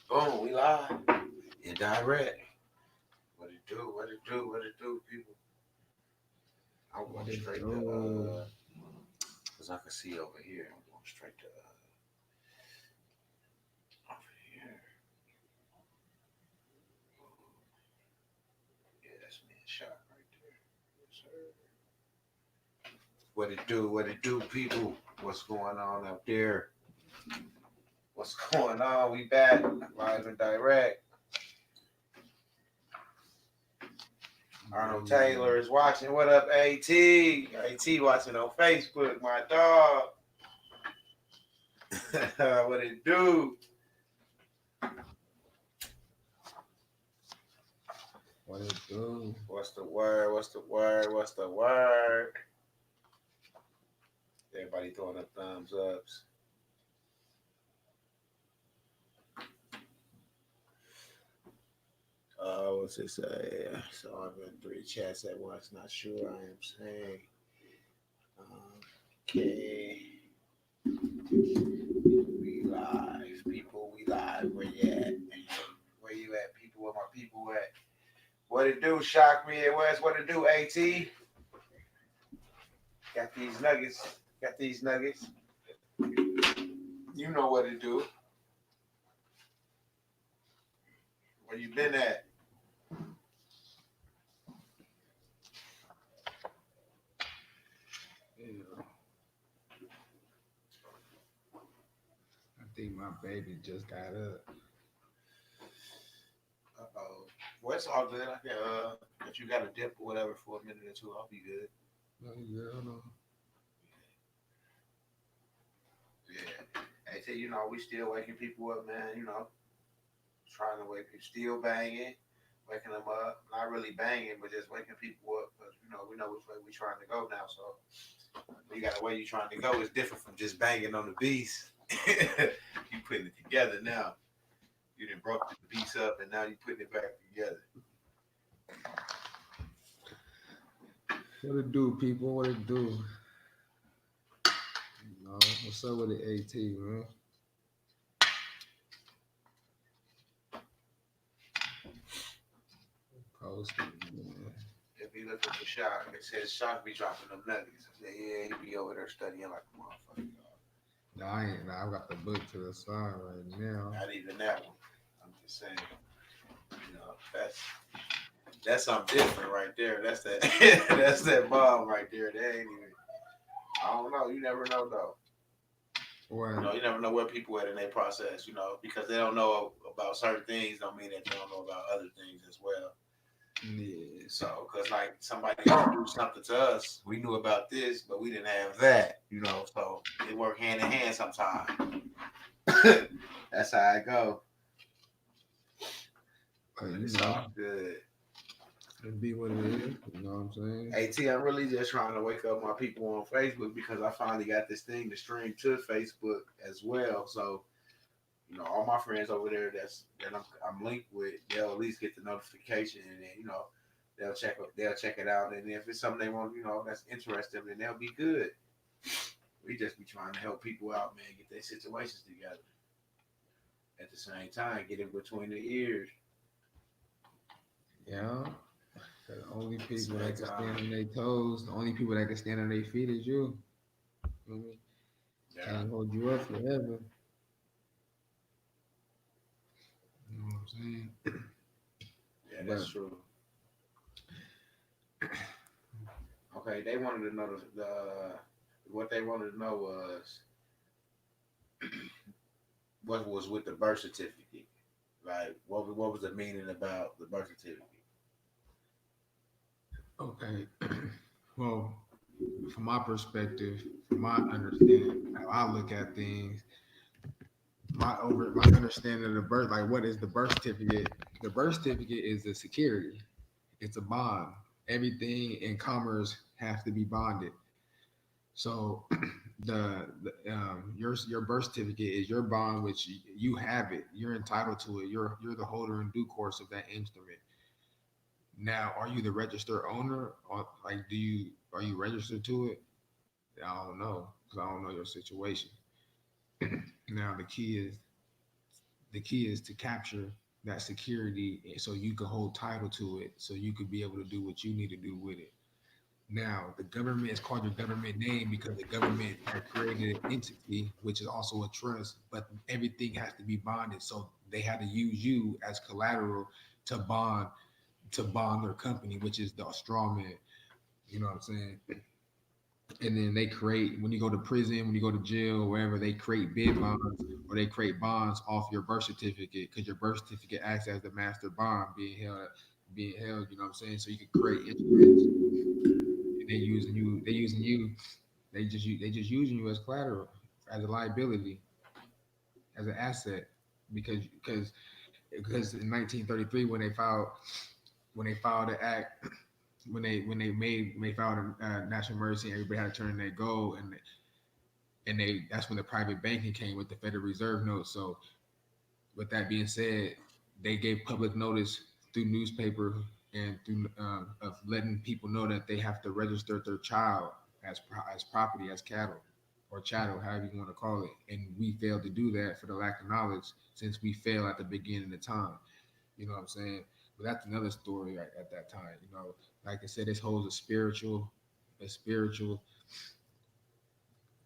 Boom, we live. In direct. What it do? What it do? What it do, people? I'm What going it straight to do? cause I can see over here. I'm going straight to over here. Yeah, that's me a shot right there. Yes, sir. What it do? What it do, people? What's going on up there? What's going on? We back live and direct. Arnold Yeah. Taylor is watching. What up, AT? AT watching on Facebook. My dog. What it do? What it do? What's the word? What's the word? What's the word? Everybody throwing up thumbs ups. What's it say? So I'm in three chats at once. Not sure I am saying. Okay. We live. People, we live. Where you at? Where you at, people? Where my people at? What it do? Shock me at West. What it do, AT? Got these nuggets. Got these nuggets. You know what it do. Where you been at? Yeah. I think my baby just got up. Uh-oh. Well, it's all good. I can, if you got a dip or whatever for a minute or two, I'll be good. No, girl, no. Yeah. Hey, tell you know, we still waking people up, man. You know, trying to wake people, still banging, waking them up. Not really banging, but just waking people up because, you know, we know which way we trying to go now. So you got a way you trying to go is different from just banging on the beast. You putting it together now. You done broke the piece up and now you putting it back together. What it do, people? What it do? No, what's up with the AT, man? Posting, man. If you looking for Shock, it says Shock be dropping them nuggets. I said, yeah, he be over there studying like a motherfucker. No, I ain't. Nah, I got the book to the side right now. Not even that one. I'm just saying, you know, that's something different right there. That's that that's that bomb right there. They ain't even. I don't know. You never know though. You What? know, you never know where people at in their process. You know, because they don't know about certain things, don't mean that they don't know about other things as well. Yeah. So, because like somebody introduced something to us, we knew about this, but we didn't have that. You know, so they work hand in hand sometimes. That's how I go. But But you it's know, all good. it be what it is. You know what I'm saying? AT, I'm really just trying to wake up my people on Facebook because I finally got this thing to stream to Facebook as well. So, you know, all my friends over there that I'm linked with, they'll at least get the notification and then, you know, they'll check it out. And if it's something they want, you know, that's interesting, then they'll be good. We just be trying to help people out, man, get their situations together. At the same time, get in between the ears. Yeah. The only At the people same that can stand time. on their toes, the only people that can stand on their feet is you. You know what I mean? Yeah. Can't hold you up forever. You know what I'm saying? Yeah, that's But true. Okay, they wanted to know the what they wanted to know was what was with the birth certificate. Like what was the meaning about the birth certificate? okay. Well, from my perspective, from my understanding, how I look at things, my understanding of the birth, like what is the birth certificate? The birth certificate is a security. It's a bond. Everything in commerce has to be bonded. So your birth certificate is your bond, which you have it. You're entitled to it. You're the holder in due course of that instrument. Now, are you the registered owner? Or like, do you are you registered to it? I don't know because I don't know your situation. Now, the key is the key is to capture that security so you can hold title to it, so you could be able to do what you need to do with it. Now, the government is called your government name because the government had created an entity, which is also a trust, but everything has to be bonded. So they had to use you as collateral to bond their company, which is the straw man. You know what I'm saying? And then they create, when you go to prison, when you go to jail, wherever, they create bid bonds or they create bonds off your birth certificate because your birth certificate acts as the master bond being held. You know what I'm saying? So you can create instruments, and they just using you as collateral, as a liability, as an asset, because in 1933 when they filed the act, when they filed a national emergency, everybody had to turn in their gold, and that's when the private banking came with the Federal Reserve notes. So with that being said, they gave public notice through newspaper and through of letting people know that they have to register their child as property, as cattle or chattel, however you want to call it. And we failed to do that for the lack of knowledge, since we failed at the beginning of time. You know what I'm saying? But that's another story at that time. Like I said, this holds a spiritual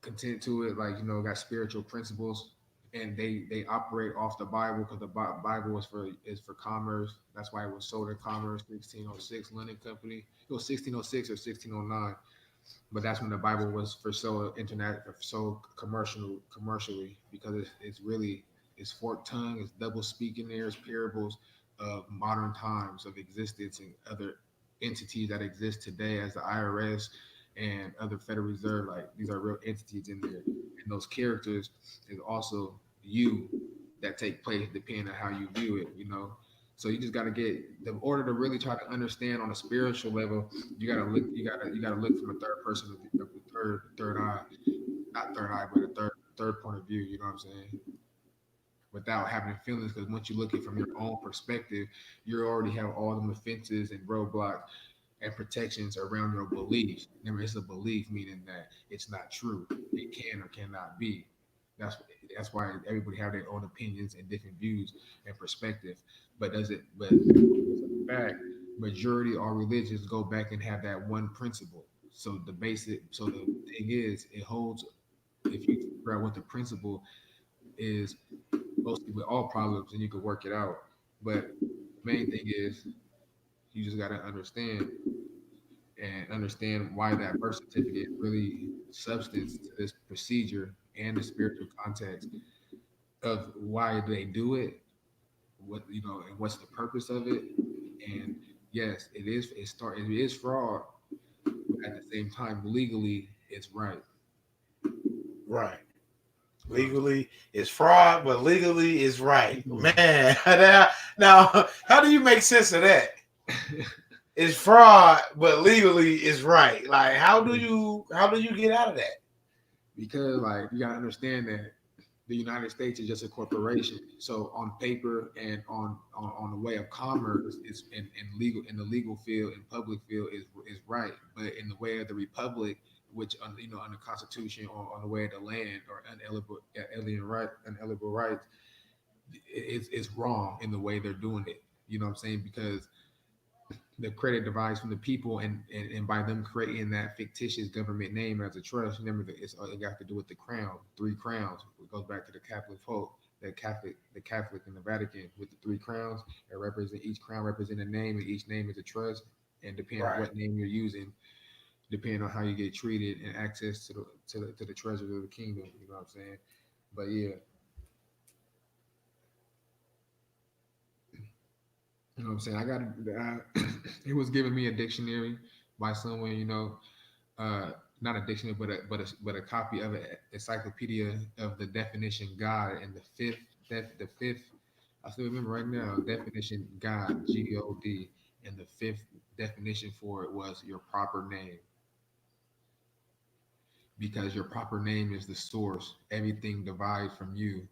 content to it. Like, got spiritual principles, and they operate off the Bible, because the Bible is for commerce. That's why it was sold in commerce, 1606 London Company. It was 1606 or 1609, but that's when the Bible was for sale internet, so commercially, because it's forked tongue, it's double speaking. There's parables of modern times of existence and other entities that exist today, as the IRS and other Federal Reserve. Like, these are real entities in there, and those characters is also you that take place depending on how you view it. So you just got to get the order to really try to understand on a spiritual level. You gotta look from a third person of the third eye, not third eye, but a third point of view. You know what I'm saying? Without having feelings, because once you look at it from your own perspective, you already have all the offenses and roadblocks and protections around your beliefs. Remember, it's a belief, meaning that it's not true. It can or cannot be. That's that's why everybody have their own opinions and different views and perspective. But does it? But it's a fact. Majority or religions go back and have that one principle. So the thing is, it holds. If you figure out what the principle is, mostly with all problems, and you can work it out. But the main thing is, you just got to understand why that birth certificate is really substance to this procedure, and the spiritual context of why they do it, and what's the purpose of it. And yes, it is fraud, but at the same time, legally, it's right. Right. You know what Legally, it's fraud, but legally, it's right. I'm Man, now, how do you make sense of that? saying? It's fraud, but legally, it's right. Like, how do Yeah. you get out of that? Because, like, you gotta understand that the United States is just a corporation. So on paper and on the way of commerce, is in the legal field and public field is right, but in the way of the republic, which on the Constitution, or on the way of the land, or unalienable rights, it's wrong in the way they're doing it. You know what I'm saying? Because the credit derives from the people, and by them creating that fictitious government name as a trust. Remember that it got to do with the crown, three crowns. It goes back to the Catholic Pope, the Catholic in the Vatican with the three crowns. It represent Each crown represent a name, and each name is a trust. And depending on Right. what name you're using, depending on how you get treated and access to the treasures of the kingdom. You know what I'm saying? But yeah, you know what I'm saying. It was giving me a dictionary by someone, uh, not a dictionary, but a copy of an encyclopedia of the definition God, and the fifth. I still remember right now, definition God, God, and the fifth definition for it was your proper name, because your proper name is the source. Everything divides from you.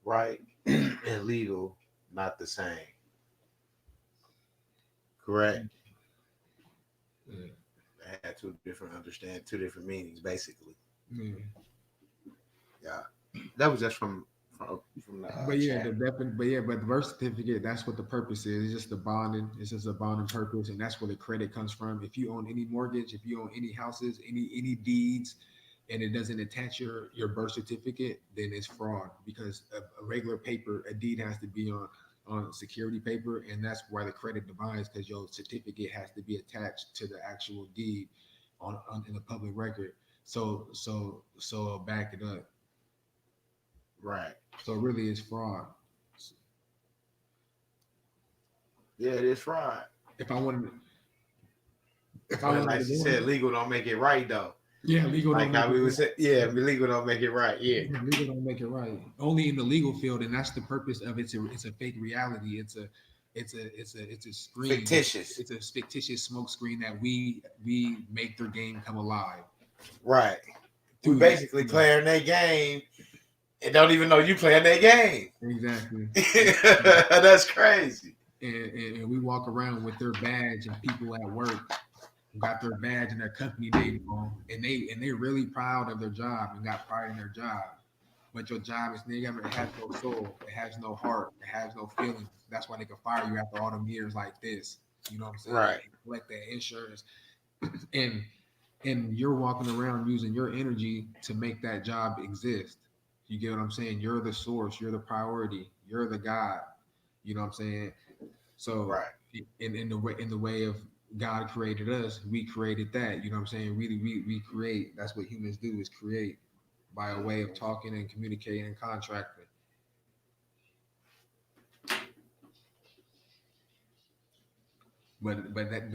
Right and legal, not the same. Correct. Yeah, They had two different meanings, basically. yeah. Yeah, that was just from the But yeah, chat. but the birth certificate, that's what the purpose is. It's just the bonding. It's just a bonding purpose, and that's where the credit comes from. If you own any mortgage, if you own any houses, any deeds, and it doesn't attach your birth certificate, then it's fraud because a regular paper, a deed has to be on security paper, and that's why the credit divides because your certificate has to be attached to the actual deed on in the public record. So back it up. Right. So really, it's fraud. Yeah, it is fraud. If I wanted, if I But wanted like to she go said, in, legal don't make it right though. yeah, legal don't Like make how it we would right. say, yeah, legal don't make it right. Yeah. Yeah, legal don't make it right. Only in the legal field, and that's the purpose of it's a fake reality. It's a screen. Fictitious. It's a fictitious smoke screen that we make their game come alive Right. We through basically playing their game and don't even know you playing their game. exactly. That's crazy. And we walk around with their badge, and people at work got their badge and their company name on, and they're really proud of their job and got pride in their job. But your job is it has no soul, it has no heart, it has no feelings. That's why they can fire you after all them years like this. You know what I'm saying? Right. Collect that insurance, and you're walking around using your energy to make that job exist. You get what I'm saying? You're the source, you're the priority, you're the God. You know what I'm saying? So Right. in the way of God created us, we created that. You know what I'm saying? Really, we create. That's what humans do is create by a way of Mhm. talking and communicating and contracting. But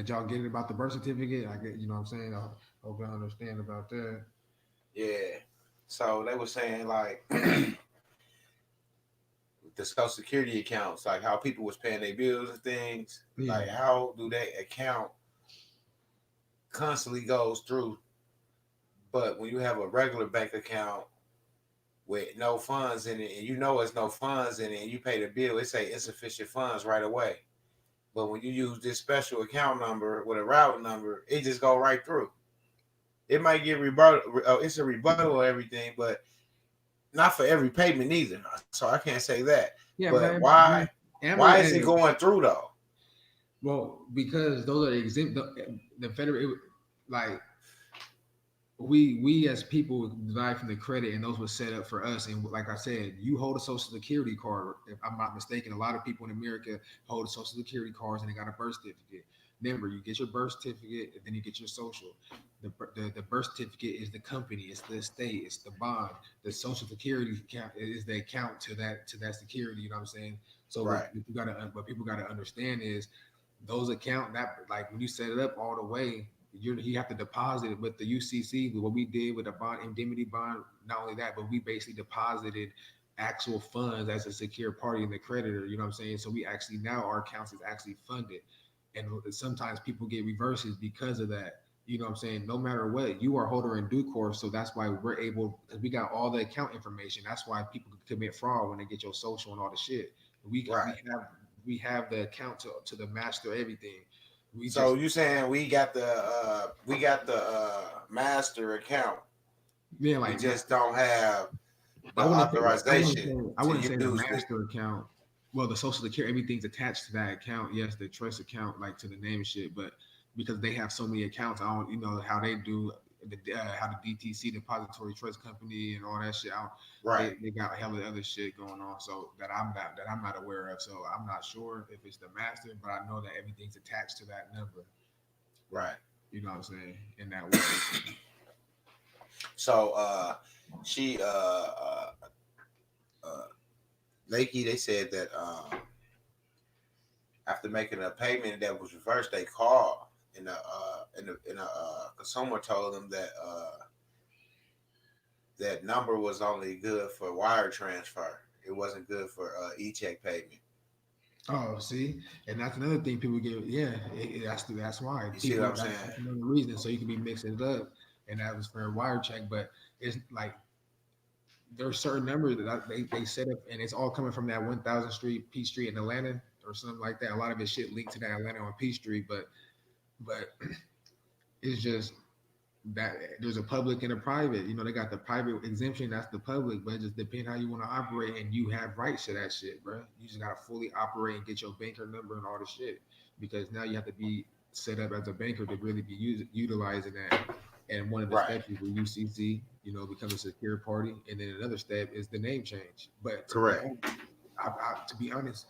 y'all get it about the birth certificate. I get you know what I'm saying. I hope y'all understand about that. Yeah. So they were saying like the social security accounts, like how people was paying their bills and things, Yeah, like how do they account constantly goes through, but when you have a regular bank account with no funds in it and you know it's no funds in it and you pay the bill, it say insufficient funds right away. But when you use this special account number with a routing number, it just go right through. It might get rebuttal. It's a rebuttal or everything, but not for every payment either. So I can't say that. yeah, But man. why Amber, is it going through though? well, because those are exempt. The federal, like we as people derive from the credit, and those were set up for us. And like I said, you hold a social security card. If I'm not mistaken, a lot of people in America hold social security cards and they got a birth certificate. Remember, you get your birth certificate, and then you get your social. The birth certificate is the company, it's the estate, it's the bond. The social security account is the account to that security. You know what I'm saying? So Right, what people gotta understand is those account that like when you set it up all the way, you have to deposit it with the UCC. What we did with the bond indemnity bond, not only that, but we basically deposited actual funds as a secure party in the creditor. You know what I'm saying? So we actually now our accounts is actually funded, and sometimes people get reverses because of that. You know what I'm saying? No matter what, you are holder in due course. So that's why we're able because we got all the account information. That's why people commit fraud when they get your social and all the shit. We right. have the account to the master everything. We So just you saying we got the master account. yeah, We like just don't have the authorization I to wouldn't say the use the master account. Well, the social security, everything's attached to that account. Yes, the trust account, like to the name and shit, but because they have so many accounts, I don't, you know, how they do how the DTC Depository Trust Company and all that shit. right, They got hella other shit going on, so that I'm not aware of. So I'm not sure if it's the master, but I know that everything's attached to that number. right. You know what I'm saying? In that way. So she uh Lakey, they said that after making a payment that was reversed, they called and the consumer told them that that number was only good for wire transfer. It wasn't good for e-check payment. Oh, see, and that's another thing people get. Yeah, that's why You see what people. I'm saying? That's another reason. So you can be mixing it up, and that was for a wire check. But it's like there's certain numbers that they set up, and it's all coming from that 1,000 Street, P Street in Atlanta, or something like that. A lot of it shit linked to that Atlanta on P Street, but it's just that there's a public and a private. You know, they got the private exemption, that's the public, but it just depends how you want to operate, and you have rights to that shit, bro. You just gotta fully operate and get your banker number and all the shit, because now you have to be set up as a banker to really be utilizing that. And one of the Right. steps is the UCC, you know, become a secure party, and then another step is the name change. But to be Correct. honest, to be honest,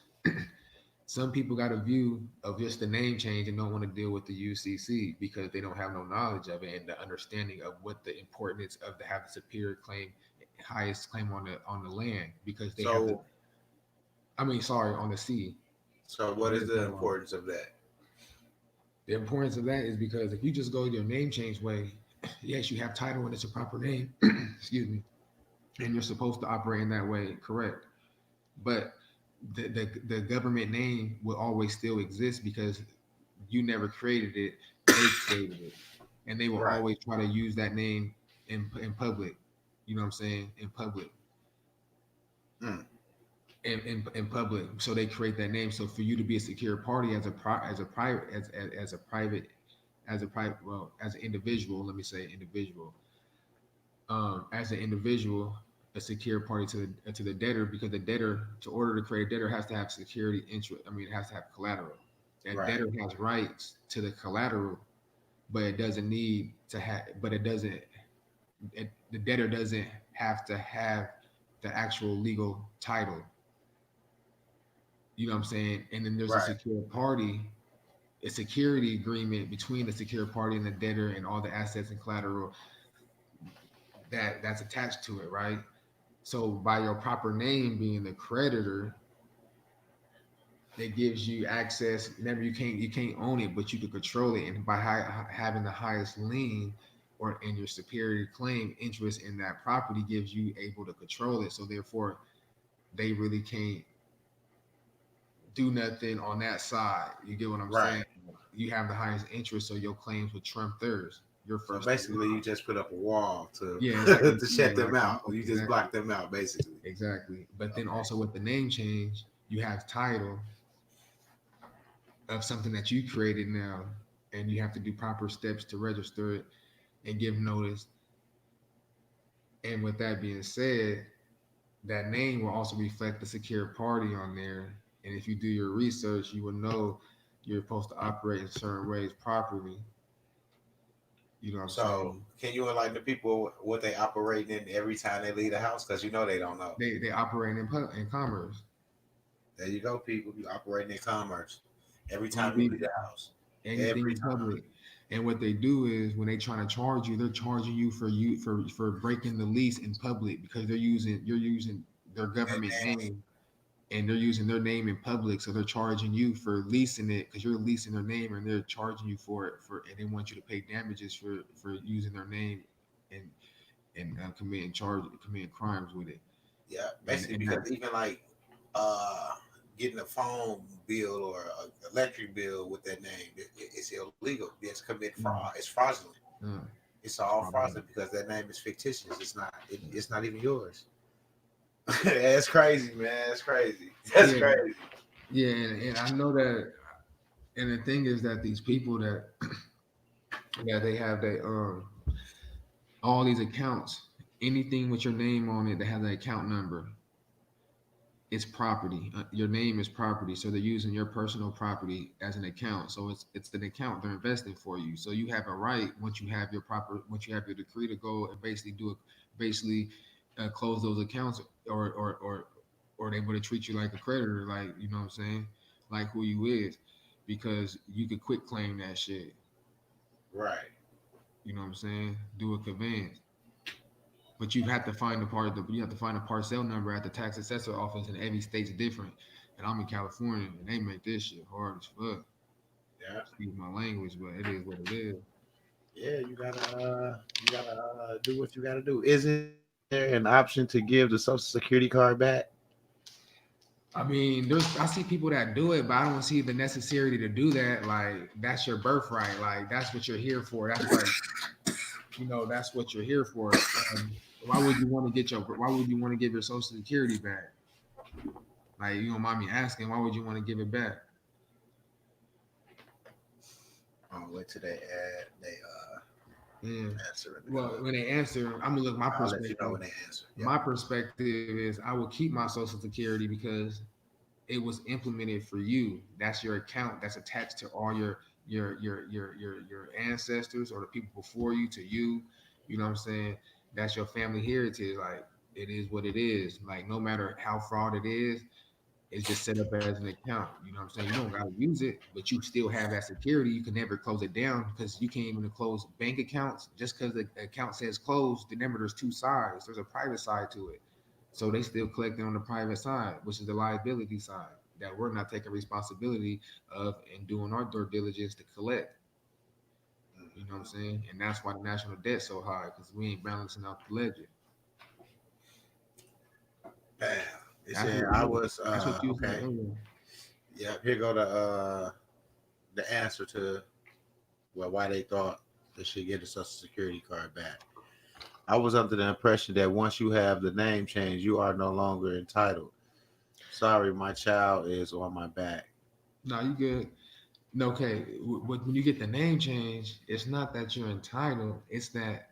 some people got a view of just the name change and don't want to deal with the UCC because they don't have no knowledge of it and the understanding of what the importance of the have the superior claim, highest claim on the land, because they have the, So, I mean, sorry, on the sea. so They what is just the don't want it. importance of that? The importance of that is because if you just go your name change way, yes, you have title and it's a proper name, excuse me, and you're supposed to operate in that way, correct? But the government name will always still exist because you never created it, they created it, and they will Right. always try to use that name in public. You know what I'm saying? In public, Mm. in public. So they create that name. So for you to be a secure party as a private as a private well, as an individual, let me say individual, as an individual, a secure party to the debtor, because the debtor, to order to create a debtor, has to have security interest. I mean, it has to have collateral. That Right. debtor has rights to the collateral, but it doesn't need to have. But it doesn't. The debtor doesn't have to have the actual legal title. You know what I'm saying? And then there's a Right. secure party, a security agreement between the secure party and the debtor, and all the assets and collateral that's attached to it, right? So by your proper name being the creditor, that gives you access. Never, you can't own it, but you can control it, and by having the highest lien or in your superior claim interest in that property gives you able to control it. So therefore, they really can't do nothing on that side. You get what I'm saying? Right. You have the highest interest, so your claims would trump theirs. Your So first to basically, you just put up a wall to yeah, it's like a to yeah, shut them like out. You just exactly, block them out, basically. exactly. But then Okay. also with the name change, you have title of something that you created now, and you have to do proper steps to register it and give notice. And with that being said, that name will also reflect the secure party on there. And if you do your research, you will know you're supposed to operate in certain ways properly. You know what I'm So, saying? can you enlighten the people what they operate in every time they leave the house? Because you know they don't know. They operate in commerce. There you go, people. You operating in commerce every When you time you leave leave the house. anything Every in time. public. And what they do is when they trying to charge you, they're charging you for breaking the lease in public, because you're using their That government name. name, and they're using their name in public, so they're charging you for leasing it because you're leasing their name, and they're charging you for it and they want you to pay damages for using their name and committing crimes with it. Yeah, and basically and that because even like uh getting a phone bill or an electric bill with that name, it's illegal. It's committed fraud. mm, It's fraudulent. uh, It's it's all probably fraudulent because that name is fictitious. It's not even yours. That's crazy, man. That's crazy. That's yeah, crazy. yeah, and I know that. And the thing is that these people that they have all these accounts, anything with your name on it that has an account number, it's property. Your name is property, so they're using your personal property as an account. So it's an account they're investing for you. So you have a right, once you have your decree, to go and basically basically close those accounts, or they would treat you like a creditor, like, you know what I'm saying, like who you is, because you could quit claim that shit. Right. You know what I'm saying? Do a conveyance. But you have to find a parcel number at the tax assessor office, and every state's different. And I'm in California, and they make this shit hard as fuck. Yeah. Excuse my language, but it is what it is. Yeah. You gotta do what you gotta do. Isn't there an option to give the Social Security card back? I mean, I see people that do it, but I don't see the necessity to do that. Like, that's your birthright. Like, that's what you're here for. That's like, that's what you're here for. Why would you want to get Why would you want to give your Social Security back? Like, you don't mind me asking, why would you want to give it back? Oh, wait till they add they Yeah. answer in the Well, comment. when they answer, I'm gonna look my I'll let you know perspective. when they answer. Yeah. My perspective is I will keep my social security because it was implemented for you. That's your account that's attached to all your ancestors or the people before you to you. You know what I'm saying? That's your family heritage. Like it is what it is. Like no matter how fraud it is, it's just set up as an account. You know what I'm saying? You don't gotta use it, but you still have that security. You can never close it down because you can't even close bank accounts just because the account says closed. Remember, there's two sides. There's a private side to it. So they still collecting on the private side, which is the liability side that we're not taking responsibility of and doing our due diligence to collect. You know what I'm Mhm. saying? And that's why the national debt's so high because we ain't balancing out the ledger. Bam. They That's said what I yeah, was that's what you was saying okay. earlier. Yeah, here go the answer to well why they thought they should get a social security card back. I was under the impression that once you have the name change, you are no longer entitled. Sorry, my child is on my back. No, you good. No, okay, when you get the name change, it's not that you're entitled. It's that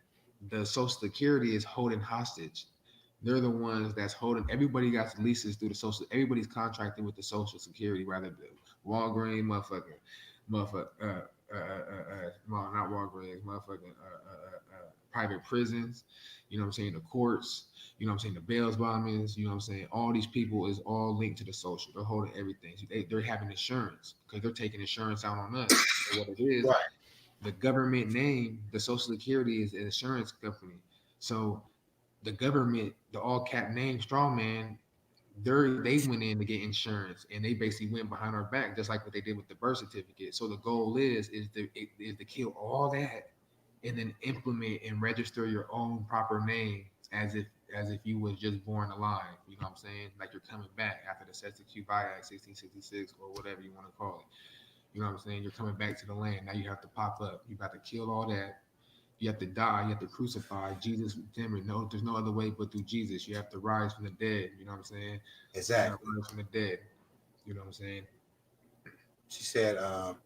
the Social Security is holding hostage. They're the ones that's holding. Everybody got leases through the social. Everybody's contracting with the Social Security, rather than Walgreens, motherfucker, well, not Walgreens, motherfucking, private prisons. You know what I'm saying? The courts. You know what I'm saying? The Bell's bombings. You know what I'm saying? All these people is all linked to the social. They're holding everything. They're having insurance because they're taking insurance out on us. So what it is, Right. the government name, the Social Security is an insurance company. So the government, the all cap name strongman, they went in to get insurance and they basically went behind our back just like what they did with the birth certificate. So the goal is to kill all that and then implement and register your own proper name as if you was just born alive. You know what I'm saying? Like you're coming back after the Census Act 1666 or whatever you want to call it. You know what I'm saying? You're coming back to the land. Now you have to pop up. You got to kill all that. You have to die. You have to crucify Jesus. Remember, no, there's no other way but through Jesus. You have to rise from the dead. You know what I'm saying? You got to Exactly. rise from the dead. You know what I'm saying? She said, I'm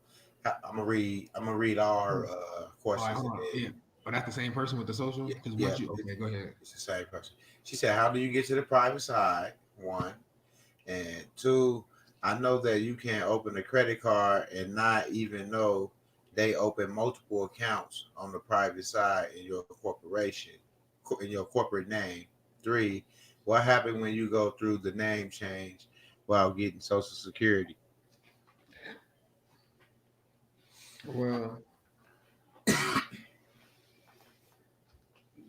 gonna read our All right, questions hold and on. then Yeah, but that's the same person with the social. yeah, Because yeah, once you okay, go ahead. it's the same person. She said, how do you get to the private side? One and two. I know that you can open a credit card and not even know they open multiple accounts on the private side in your corporation, in your corporate name. Three, what happened when you go through the name change while getting Social Security? Well,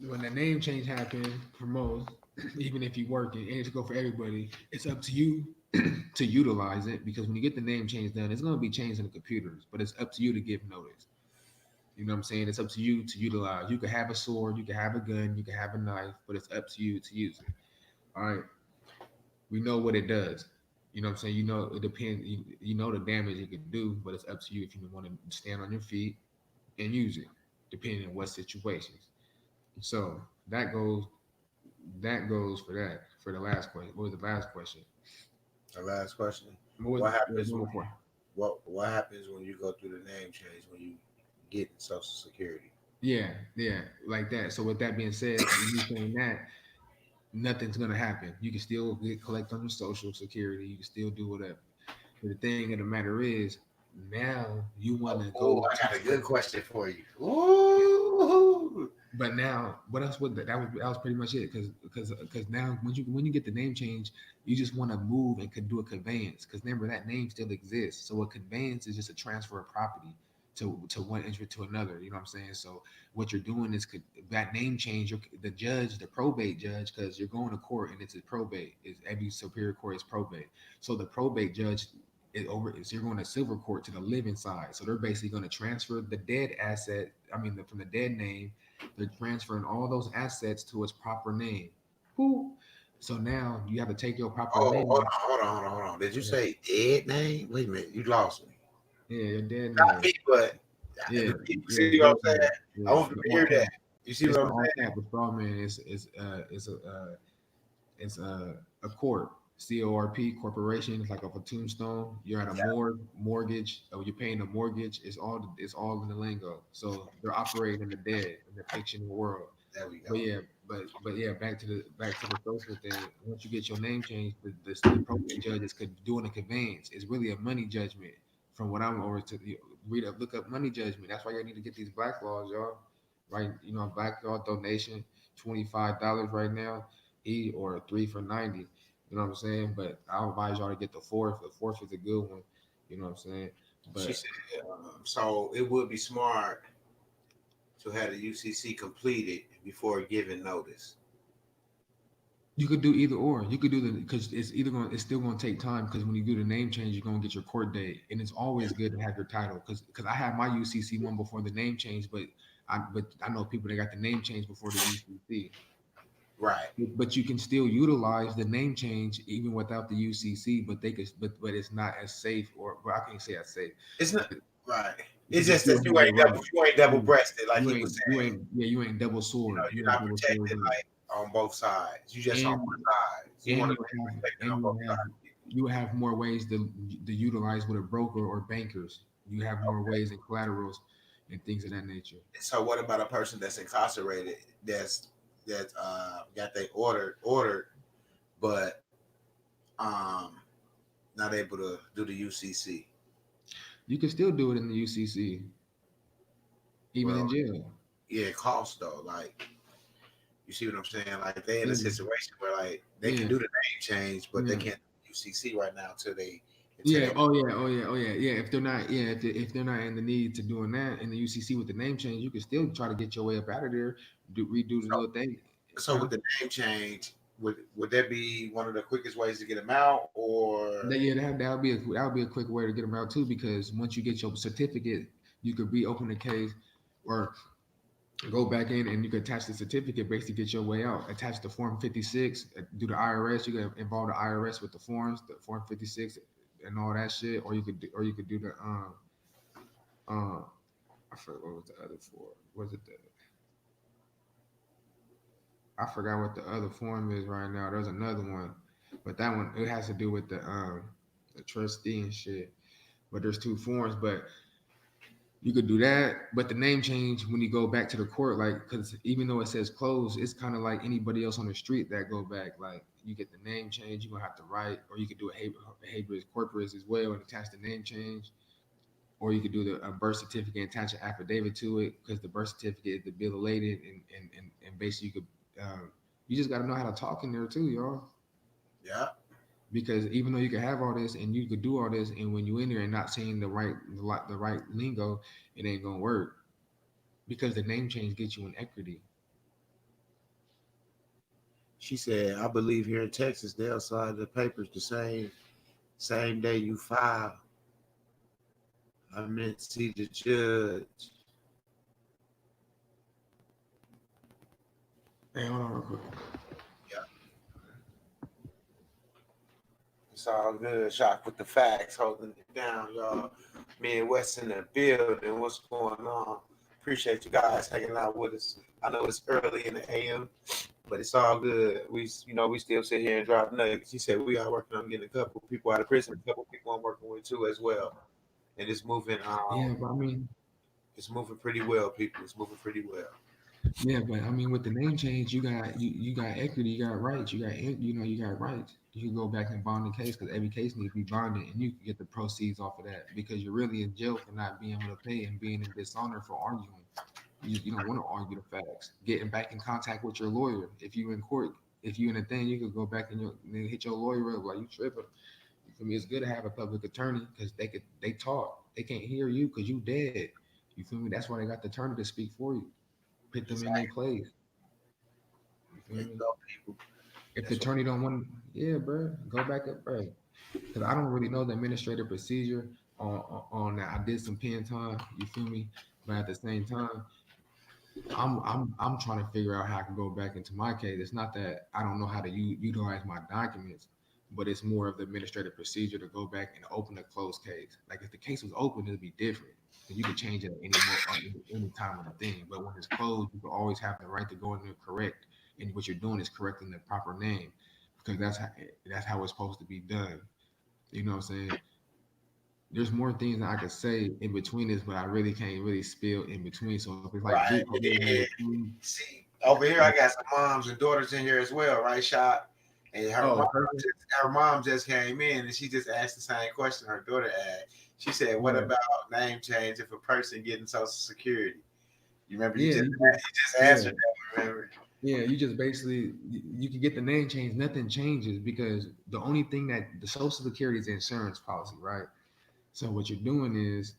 when the name change happened for most, even if you work it, and it's go for everybody, it's up to you to utilize it because when you get the name change done, it's going to be changed in the computers, but it's up to you to give notice. You know what I'm saying? It's up to you to utilize. You can have a sword, you can have a gun, you can have a knife, but it's up to you to use it. All right. We know what it does. You know what I'm saying? You know it depends. You know the damage it could do, but it's up to you if you want to stand on your feet and use it, depending on what situations. So that goes for that. For the last question, what was the last question? The last question: What was what the happens when number four? what happens when you go through the name change when you get Social Security? Yeah, yeah, like that. So with that being said, when you saying that, nothing's gonna happen. You can still collect on your social security. You can still do whatever. But the thing of the matter is, now you want to Oh, go I got a to. good question for you. Ooh. But now, what else would that was pretty much it because now when you get the name change, you just want to move and could do a conveyance because remember that name still exists. So a conveyance is just a transfer of property to one entry to another. You know what I'm saying? So what you're doing is that name change. The judge, the probate judge, because you're going to court and it's a probate. Is every superior court is probate. So the probate judge is you're going to silver court to the living side. So they're basically going to transfer the dead asset. I mean, from the dead name they're transferring all those assets to its proper name. Who? So now you have to take your proper Oh, name. hold on. Did you Yeah, say dead name? Wait a minute, you lost me. yeah, your dead Not name. me, but Yeah, the people. yeah, See what I'm dead saying? name. I Yeah, want them the to all hear that. cap. You see It's what not I'm all saying? cap. With straw man, it's a court. CORP corporation. It's like of a tombstone. You're at a Yeah, mortgage. Or you're paying a mortgage. It's all in the lingo. So they're operating in the dead in the fictional world. there we But go. yeah, but yeah, back to the social thing. Once you get your name changed, the probate judge is doing a conveyance. It's really a money judgment. From what I'm over to read up, look up money judgment. That's why you need to get these black laws, y'all. Right? Black law donation, $25 right now, or three for 90. You know what I'm saying? But I advise y'all to get the fourth. The fourth is a good one. You know what I'm saying? She But said, so it would be smart to have the UCC completed before giving notice. you could do either or. You could do the because it's still gonna take time because when you do the name change, you're gonna get your court date, and it's always good to have your title because I had my UCC one before the name change, but I know people that got the name change before the UCC. Right. But you can still utilize the name change even without the UCC, but it's not as safe well, I can't say as safe, It's not but right. but It's you just still that have your right. you ain't double Yeah. breasted like You he was ain't you saying. ain't yeah you ain't double sword. You You're ain't not double sword protected here. like on both sides. You just on And one side. You and want you to be have protected and on both sides. you have more ways to utilize with a broker or bankers. You have more Okay. ways and collaterals and things of that nature. So what about a person that's incarcerated that got they ordered but um not able to do the UCC? You can still do it in the UCC, even Well, in jail. yeah, it costs though. Like you see what I'm saying? Like they in a Yeah, situation where like they can yeah, do the name change, but they yeah. can't do UCC right now until Yeah. they Oh yeah. Oh yeah. Oh yeah. Yeah. If they're not, yeah, if they're not in the need to doing that in the UCC with the name change, you can still try to get your way up out of there. Redo the so little thing, so huh? with the name change, would that be one of the quickest ways to get them out or Yeah, that would be a quick way to get them out too. Because once you get your certificate, you could reopen the case, or go back in and you can attach the certificate basically get your way out. Attach the form 56, do the IRS. You can involve the IRS with the forms, the form 56 and all that shit. Or you could do the um I forgot what was the other form. Was it the I forgot what the other form is right now. There's another one, but that one it has to do with the trustee and shit. But there's two forms, but you could do that, but the name change when you go back to the court, like, because even though it says closed, it's kind of like anybody else on the street that go back. Like, you get the name change, you're gonna have to write, or you could do a habeas corpus as well and attach the name change, or you could do a birth certificate and attach an affidavit to it because the birth certificate is the bill of lading, and basically you just got to know how to talk in there too, y'all. yeah? Because even though you could have all this and you could do all this, and when you in there and not saying the right lingo, it ain't gonna work because the name change gets you an equity. She said, I believe here in Texas they'll sign the papers the same day you file. I meant to see the judge. Hey, hold on real quick. Yeah, it's all good. Shock with the facts, holding it down, y'all. Me and Wes in the building. What's going on? Appreciate you guys hanging out with us. I know it's early in the AM, but it's all good. We still sit here and drop nuggets. She said we are working on getting a couple people out of prison, a couple people I'm working with too as well, and it's moving. Yeah, but I mean, It's moving pretty well, people. It's moving pretty well. with the name change, you got equity, you got rights, you got rights. You can go back and bond the case because every case needs to be bonded, and you can get the proceeds off of that because you're really in jail for not being able to pay and being in dishonor for arguing. You don't want to argue the facts. Getting back in contact with your lawyer. If you in court, if you in a thing, you could go back and hit your lawyer up like you tripping. You feel me? It's good to have a public attorney because they talk. They can't hear you because you dead. You feel me? That's why they got the attorney to speak for you. Put them in their Exactly. place. You feel There you me? go, people. If the That's what. attorney don't want, yeah, bro, go back up, bro. Because I don't really know the administrative procedure on that. I did some pen time. You feel me? But at the same time, I'm trying to figure out how I can go back into my case. It's not that I don't know how to utilize my documents, but it's more of the administrative procedure to go back and open a closed case. Like if the case was open, it'd be different. Then you can change it at any time of the thing. But when it's closed, you can always have the right to go in there correct. And what you're doing is correcting the proper name. because that's how it's supposed to be done. You know what I'm saying? There's more things that I could say in between this, but I really can't really spill in between. So if it's like group Right. in Yeah. between, See, over here I got some moms and daughters in here as well, right, Shot? And oh, perfect. her mom just came in and she just asked the same question her daughter asked. She said, "What Yeah, about name change if a person getting Social Security?" You remember yeah, you just yeah, answered that. Remember? yeah. You just basically you can get the name change. Nothing changes because the only thing that the Social Security is insurance policy, right? So what you're doing is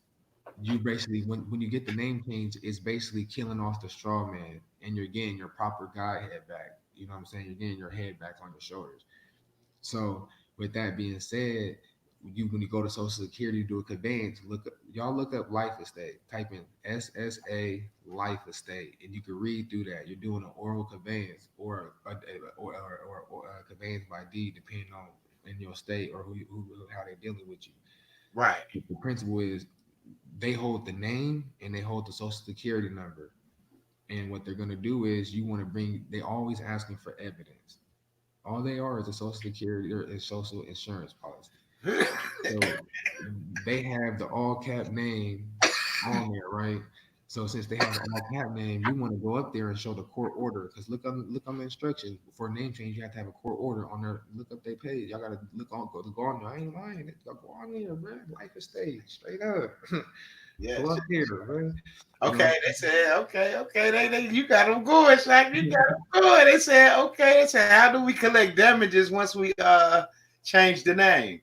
you basically when you get the name change, it's basically killing off the straw man, and you're getting your proper guy head back. You know what I'm saying? You're getting your head back on your shoulders. So with that being said, when you go to Social Security, you do a conveyance. Look up life estate. Type in SSA life estate, and you can read through that. You're doing an oral conveyance or a conveyance by deed, depending on in your state or who how they're dealing with you. Right. The principle is they hold the name and they hold the Social Security number. And what they're gonna do is you want to bring. They always asking for evidence. All they are is a social security or a social insurance policy. So they have the all cap name on there, right? So since they have the all cap name, you want to go up there and show the court order because look on the instructions for a name change. You have to have a court order on there. Look up their page. Y'all gotta go on there. I ain't lying. Y'all go on there, bro. Life estate straight up. Go Yes. up there, bro. You know. Okay, they said, okay, they you got them going, Shaq. You got them going. They said, okay, they said, how do we collect damages once we change the name?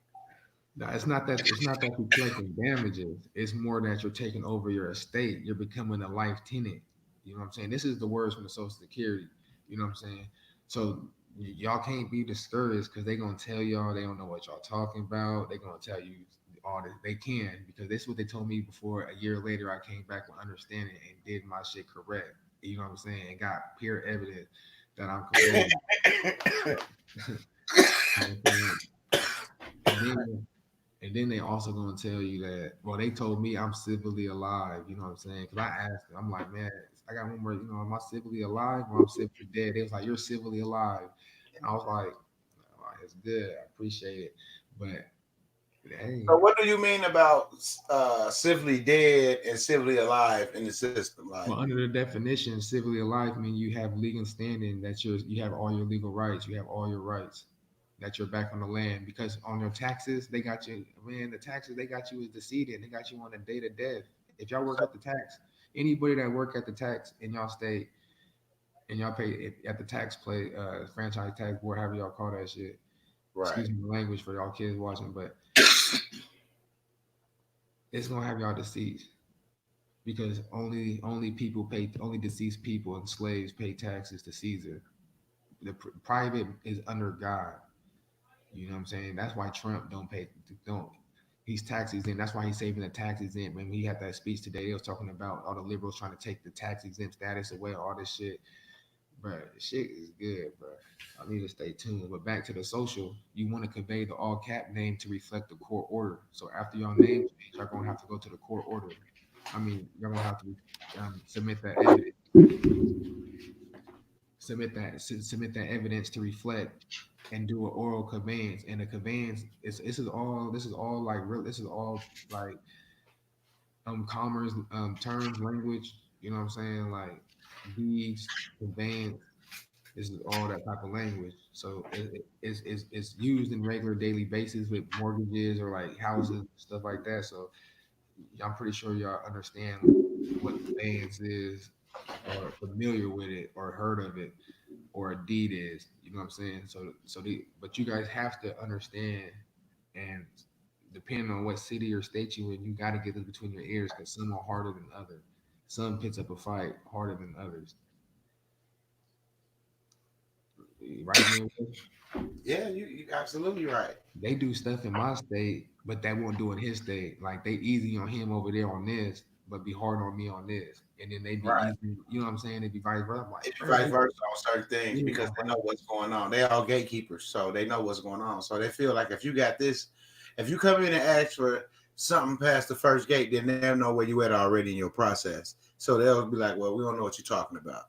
No, it's not that you're collecting damages. It's more that you're taking over your estate. You're becoming a life tenant. You know what I'm saying? This is the words from the Social Security. You know what I'm saying? So y'all can't be discouraged because they're gonna tell y'all they don't know what y'all talking about. They're gonna tell you all this. They can because this is what they told me before. A year later, I came back with understanding and did my shit correct. You know what I'm saying? And got peer evidence that I'm correct. You know what I'm saying? And then they also gonna tell you that. Well, they told me I'm civilly alive. You know what I'm saying? Because I asked them, I'm like, man, I got one more. You know, am I civilly alive or I'm civilly dead? They was like, you're civilly alive. And I was like, oh, it's good. I appreciate it. But hey, So what do you mean about civilly dead and civilly alive in the system? Like, well, under the definition, civilly alive mean you have legal standing. That you have all your legal rights. You have all your rights. That you're back on the land because on your taxes they got you. Man, the taxes they got you as decedent. They got you on a date of death. If y'all work so, at the tax, anybody that work at the tax in y'all state and y'all pay it at the tax play franchise tax board, however y'all call that shit. right. Excuse me, the language for y'all kids watching, but it's gonna have y'all deceased because only deceased people and slaves pay taxes to Caesar. The private is under God. You know what I'm saying? That's why Trump don't he's tax exempt. That's why he's saving the tax exempt. When he had that speech today, he was talking about all the liberals trying to take the tax exempt status away, all this shit. But shit is good, bro. I need to stay tuned. But back to the social, you want to convey the all cap name to reflect the court order. So after your name change, you're gonna have to go to the court order. I mean, you're gonna have to submit that evidence, submit that evidence to reflect and do an oral conveyance. And the conveyance is this is all like real. This is all like commerce terms, language. You know what I'm saying? Like deeds, conveyance. This is all that type of language. So it's used in regular daily basis with mortgages or like houses stuff like that. So I'm pretty sure y'all understand what conveyance is or familiar with it or heard of it or a deed is. You know what I'm saying? But you guys have to understand and depending on what city or state you in, you got to get this between your ears because some are harder than others. Some picks up a fight harder than others. Right, man? Yeah, you absolutely right. They do stuff in my state, but that won't do in his state. Like they easy on him over there on this, but be hard on me on this. And then they be Right. easy, you know what I'm saying? They be vice versa. I'm like, It be bro, vice versa on certain things yeah, because they know what's going on. They all gatekeepers, so they know what's going on. So they feel like if you got this, if you come in and ask for something past the first gate, then they'll know where you at already in your process. So they'll be like, well, we don't know what you're talking about.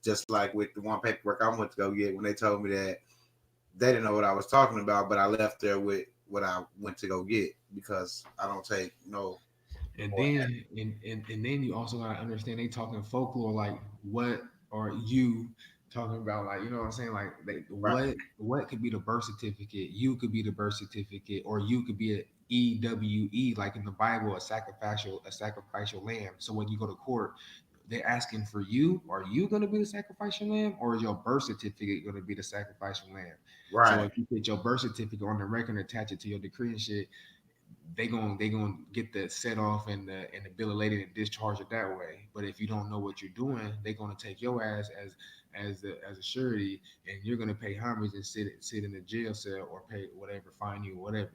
Just like with the one paperwork I went to go get when they told me that they didn't know what I was talking about, but I left there with what I went to go get because I don't take no And more. then and then you also gotta understand they talking folklore like what are you talking about, like you know what I'm saying, like they, Right, what could be the birth certificate, you could be the birth certificate, or you could be a EWE, like in the Bible, a sacrificial lamb. So when you go to court, they're asking for you, are you going to be the sacrificial lamb, or is your birth certificate going to be the sacrificial lamb? So right, if you put your birth certificate on the record and attach it to your decree and shit, they gonna get the set off and the bill of lading and discharge it that way. But if you don't know what you're doing, they're gonna take your ass as a surety, and you're gonna pay homage and sit in the jail cell or pay whatever, fine you, whatever.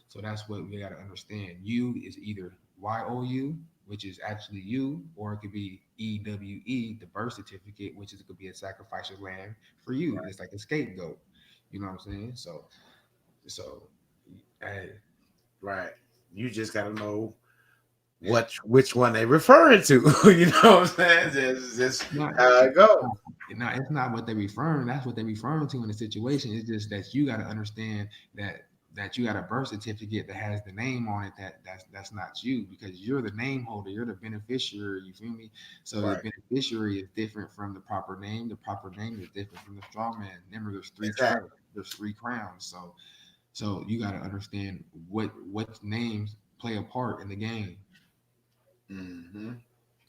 So that's what we gotta understand. You is either YOU, which is actually you, or it could be EWE, the birth certificate, which is it could be a sacrificial lamb for you. It's like a scapegoat. You know what I'm saying? So hey, right. You just gotta know which one they referring to. You know what I'm saying? Just not how it goes. it's not what they're referring. That's what they're referring to in the situation. It's just that you got to understand that you got a birth certificate that has the name on it that's not you, because you're the name holder. You're the beneficiary. You feel me? So the Right. beneficiary is different from the proper name. The proper name is different from the straw man. Remember, there's three Exactly. tribes. There's three crowns. So you got to understand what names play a part in the game. Hmm.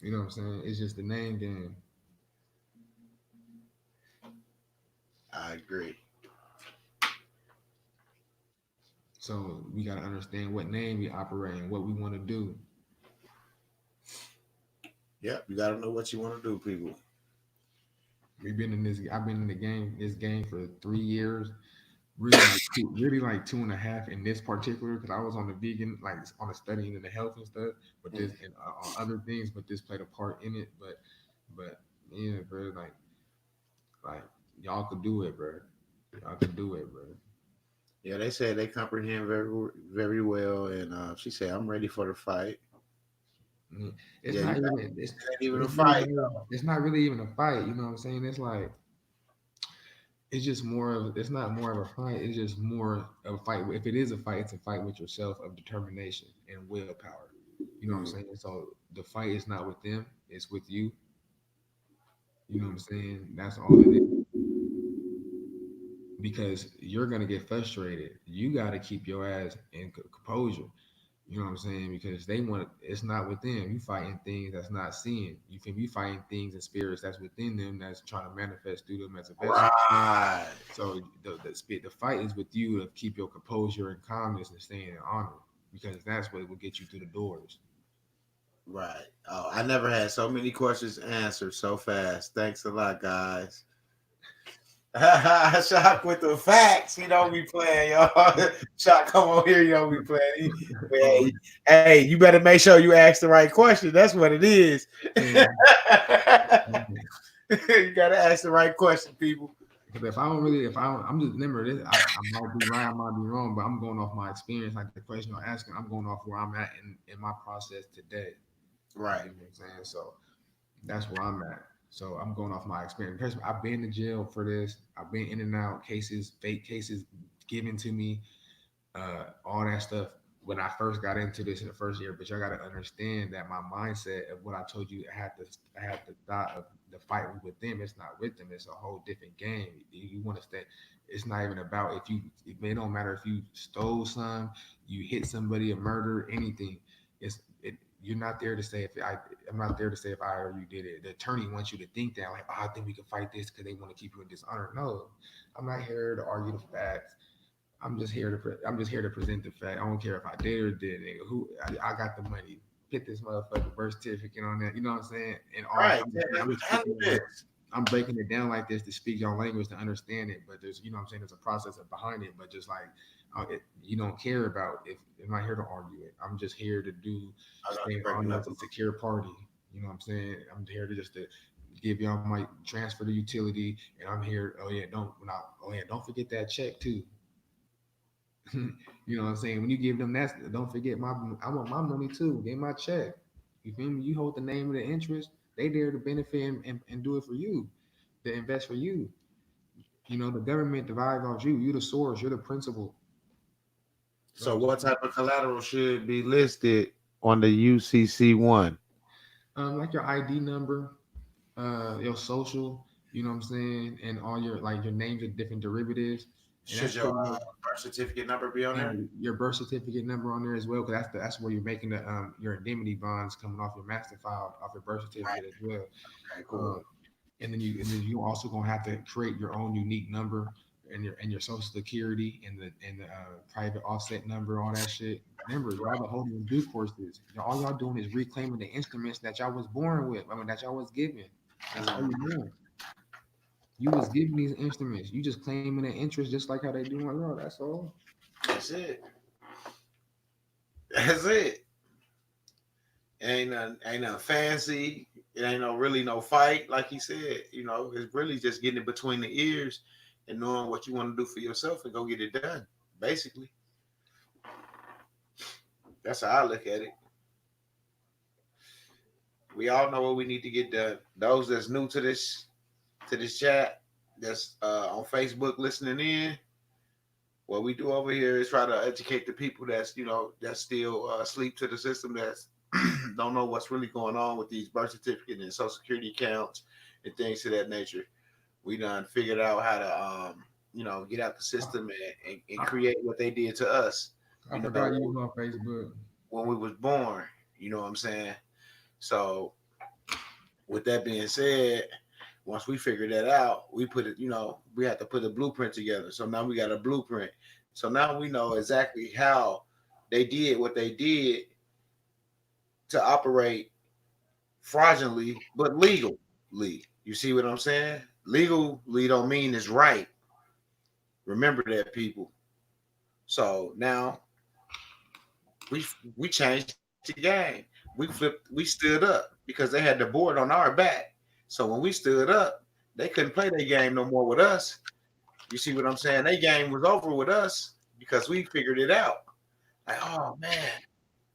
You know what I'm saying? It's just the name game. I agree. So we got to understand what name we operate and what we want to do. Yep. You gotta know what you want to do, people. We've been in this. I've been in this game for 3 years. Really like 2.5 in this particular, because I was on the vegan, like on the studying and the health and stuff. But this Mm. and on other things, but this played a part in it. But yeah, bro, like y'all could do it, bro. Y'all could do it, bro. Yeah, they said they comprehend very well, and she said, "I'm ready for the fight." Mm. It's Yeah, you not got even it's it ain't even a it's fight. really it's not really even a fight. You know what I'm saying? It's like it's just more of it's not more of a fight, it's just more of a fight. If it is a fight, it's a fight with yourself of determination and willpower. You know what I'm Mm. saying? So the fight is not with them, it's with you. You know what I'm saying? That's all it is, because you're gonna get frustrated. You got to keep your ass in composure. You know what I'm saying? Because they want it's not with them. You fighting things that's not seen. You feel me? You fighting things and spirits that's within them that's trying to manifest through them as a vessel. Right. So the fight is with you to keep your composure and calmness and staying in honor, because that's what will get you through the doors. Right. Oh, I never had so many questions answered so fast. Thanks a lot, guys. Shock with the facts. He don't be playing, y'all. Shock, come on here. You don't be playing. Oh, Hey, you better make sure you ask the right question. That's what it is. man. You gotta ask the right question, people. Because if I don't really, if I don't, I'm just remember this. I might be right, I might be wrong, but I'm going off my experience. Like the question you're asking, I'm going off where I'm at in my process today. You Right. get what I'm saying? So that's where I'm at. So I'm going off my experience. I've been to jail for this. I've been in and out cases, fake cases given to me, all that stuff when I first got into this in the first year. But y'all got to understand that my mindset of what I told you, I had the thought of the fight was with them. It's not with them. It's a whole different game. You want to stay. It's not even about if you. It don't matter if you stole some, you hit somebody, a murder, anything. You're not there to say if I'm not there to say if I or you did it. The attorney wants you to think that like, oh, I think we can fight this because they want to keep you in dishonor. No, I'm not here to argue the facts. I'm just here to present the fact. I don't care if I did or didn't. I got the money. Get this motherfucking birth certificate on that. You know what I'm saying? And all Right. I'm just Handle speaking. this. I'm breaking it down like this to speak your language to understand it. But there's, you know what I'm saying? There's a process behind it. But just like you don't care about if I'm not here to argue it. I'm just here to I got stay breaking on up. as a secure party. You know what I'm saying? I'm here to give y'all my transfer the utility, and I'm here. Oh yeah, don't forget that check too. You know what I'm saying? When you give them that, don't forget I want my money too. Get my check. You feel me? You hold the name of the interest. They there to benefit and do it for you, to invest for you. The government derives off you. You the source. You're the principal. You know So what I'm what saying? type of collateral should be listed on the UCC one? Like your ID number, your social. You know what I'm saying, and all your like your names of different derivatives, and Should that's your pretty much birth certificate number be on there? your birth certificate number on there as well, because that's where you're making the your indemnity bonds coming off your master file off your birth Right. certificate as well. Okay, cool. Um, and then you also gonna have to create your own unique number and your social security and the private offset number, all that shit. Remember, y'all the holding due courses. All y'all doing is reclaiming the instruments that y'all was born with. I mean, that y'all was given. That's all you're doing. You was given these instruments. You just claiming the interest just like how they do on law. That's all. That's it. That's it. Ain't nothing fancy. It ain't no really no fight, like he said. It's really just getting it between the ears and knowing what you want to do for yourself and go get it done. Basically, that's how I look at it. We all know what we need to get done. Those that's new to this chat, that's on Facebook listening in. What we do over here is try to educate the people that's still asleep to the system, that's don't know what's really going on with these birth certificate and social security accounts and things of that nature. We done figured out how to get out the system and I, create what they did to us. I You forgot know you was on Facebook. when we was born. You know what I'm saying? So with that being said, once we figured that out, we put it, we had to put a blueprint together. So now we got a blueprint. So now we know exactly how they did what they did to operate fraudulently, but legally. You see what I'm saying? Legally don't mean it's right. Remember that, people. So now we we changed the game. We stood up because they had the board on our back. So when we stood up, they couldn't play their game no more with us. You see what I'm saying? Their game was over with us because we figured it out. Like, oh man,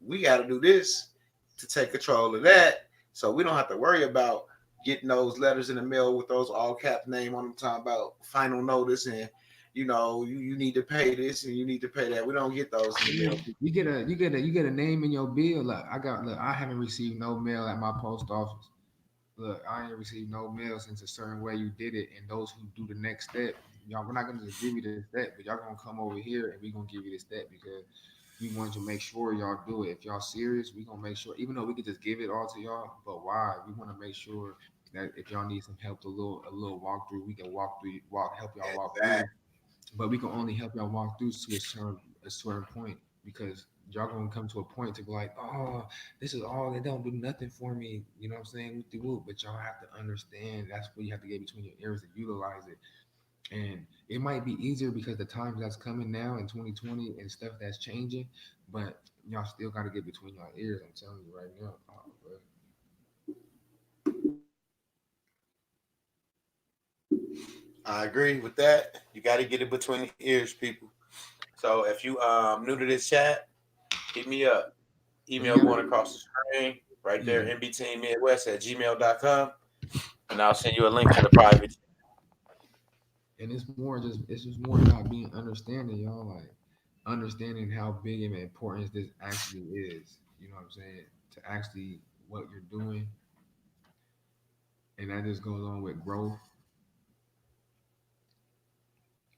we got to do this to take control of that, so we don't have to worry about getting those letters in the mail with those all cap name on them talking about final notice and you need to pay this and you need to pay that. We don't get those in the Yeah, mail. you get a name in your bill. I haven't received no mail at my post office. Look, I ain't received no mail since a certain way you did it. And those who do the next step, y'all, we're not gonna just give you the step, but y'all gonna come over here and we gonna give you the step because we want to make sure y'all do it. If y'all serious, we gonna make sure. Even though we could just give it all to y'all, but why? We want to make sure that if y'all need some help, a little walkthrough, we can help y'all walk That through. But we can only help y'all walk through to a certain point because y'all gonna come to a point to be like, oh, this is all they don't do nothing for me. You know what I'm saying? With the whoop, but y'all have to understand that's what you have to get between your ears to utilize it. And it might be easier because the times that's coming now in 2020 and stuff that's changing, but y'all still got to get between your ears. I'm telling you right now. Oh, bro. I agree with that. You got to get it between the ears, people. So if you new to this chat, hit me up. And you Email gotta, going across the screen right there, yeah. nbtmidwest@gmail.com, and I'll send you a link to the private. And it's just more about being understanding, y'all. Like understanding how big of an importance this actually is. You know what I'm saying? To actually what you're doing, and that just goes on with growth.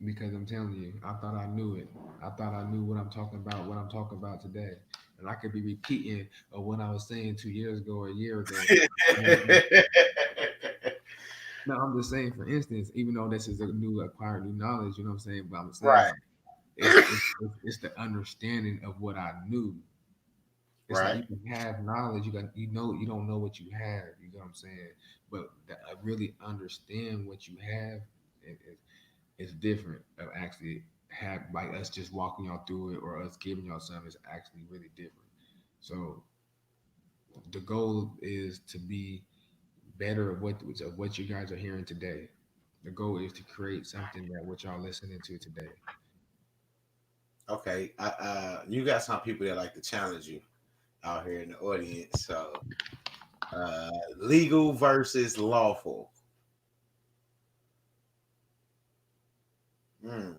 Because I'm telling you, I thought I knew it. I thought I knew what I'm talking about today. And I could be repeating of what I was saying 2 years ago or a year ago. No, I'm just saying, for instance, even though this is a new acquired new knowledge, you know what I'm saying? But I'm saying Right, like it's the understanding of what I knew. It's like right. you can have knowledge, you don't know what you have. You know what I'm saying? But I really understand what you have. It's different of actually have like us just walking y'all through it or us giving y'all something is actually really different. So the goal is to be better of what you guys are hearing today. The goal is to create something that what y'all listening to today. Okay, you got some people that like to challenge you out here in the audience. So, legal versus lawful. Mm.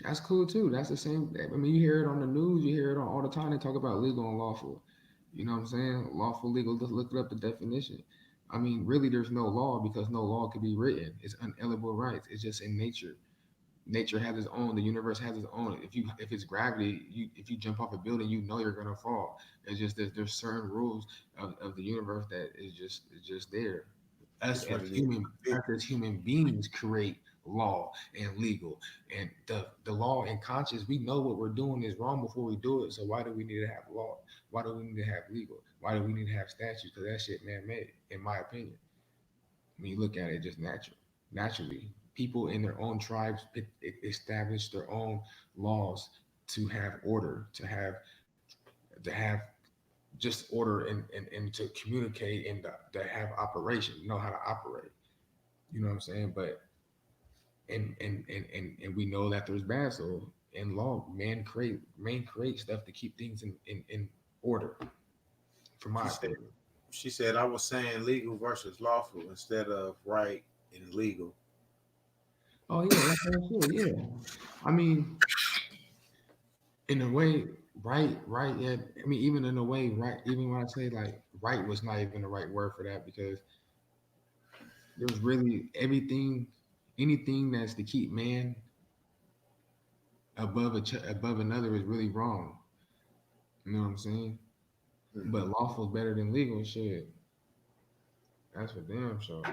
That's cool too. That's the same. I mean, you hear it on the news. You hear it on all the time. They talk about legal and lawful. You know what I'm saying? Lawful, legal. Just look it up the definition. I mean, really, there's no law because no law could be written. It's unalienable rights. It's just in nature. Nature has its own. The universe has its own. If it's gravity, if you jump off a building, you know you're gonna fall. It's just there's certain rules of the universe that is just there. Us It's what as it is. human us as human beings create law and legal and the law and conscience. We know what we're doing is wrong before we do it. So why do we need to have law? Why do we need to have legal? Why do we need to have statutes? Because that shit man made, in my opinion. When you look at it, just naturally, people in their own tribes establish their own laws to have order, to have just order and to communicate and to have operation, know how to operate. You know what I'm saying? But and we know that there's bad. So in law, man create stuff to keep things in order. From She my said. opinion. She said I was saying legal versus lawful instead of right and legal. Oh yeah, that's what I said. Yeah, I mean, in a way, right. Yeah, I mean, even in a way, right. Even when I say like right was not even the right word for that because there's really everything, anything that's to keep man above another is really wrong. You know what I'm saying? But Hmm. lawful is better than legal. Shit, that's for damn sure.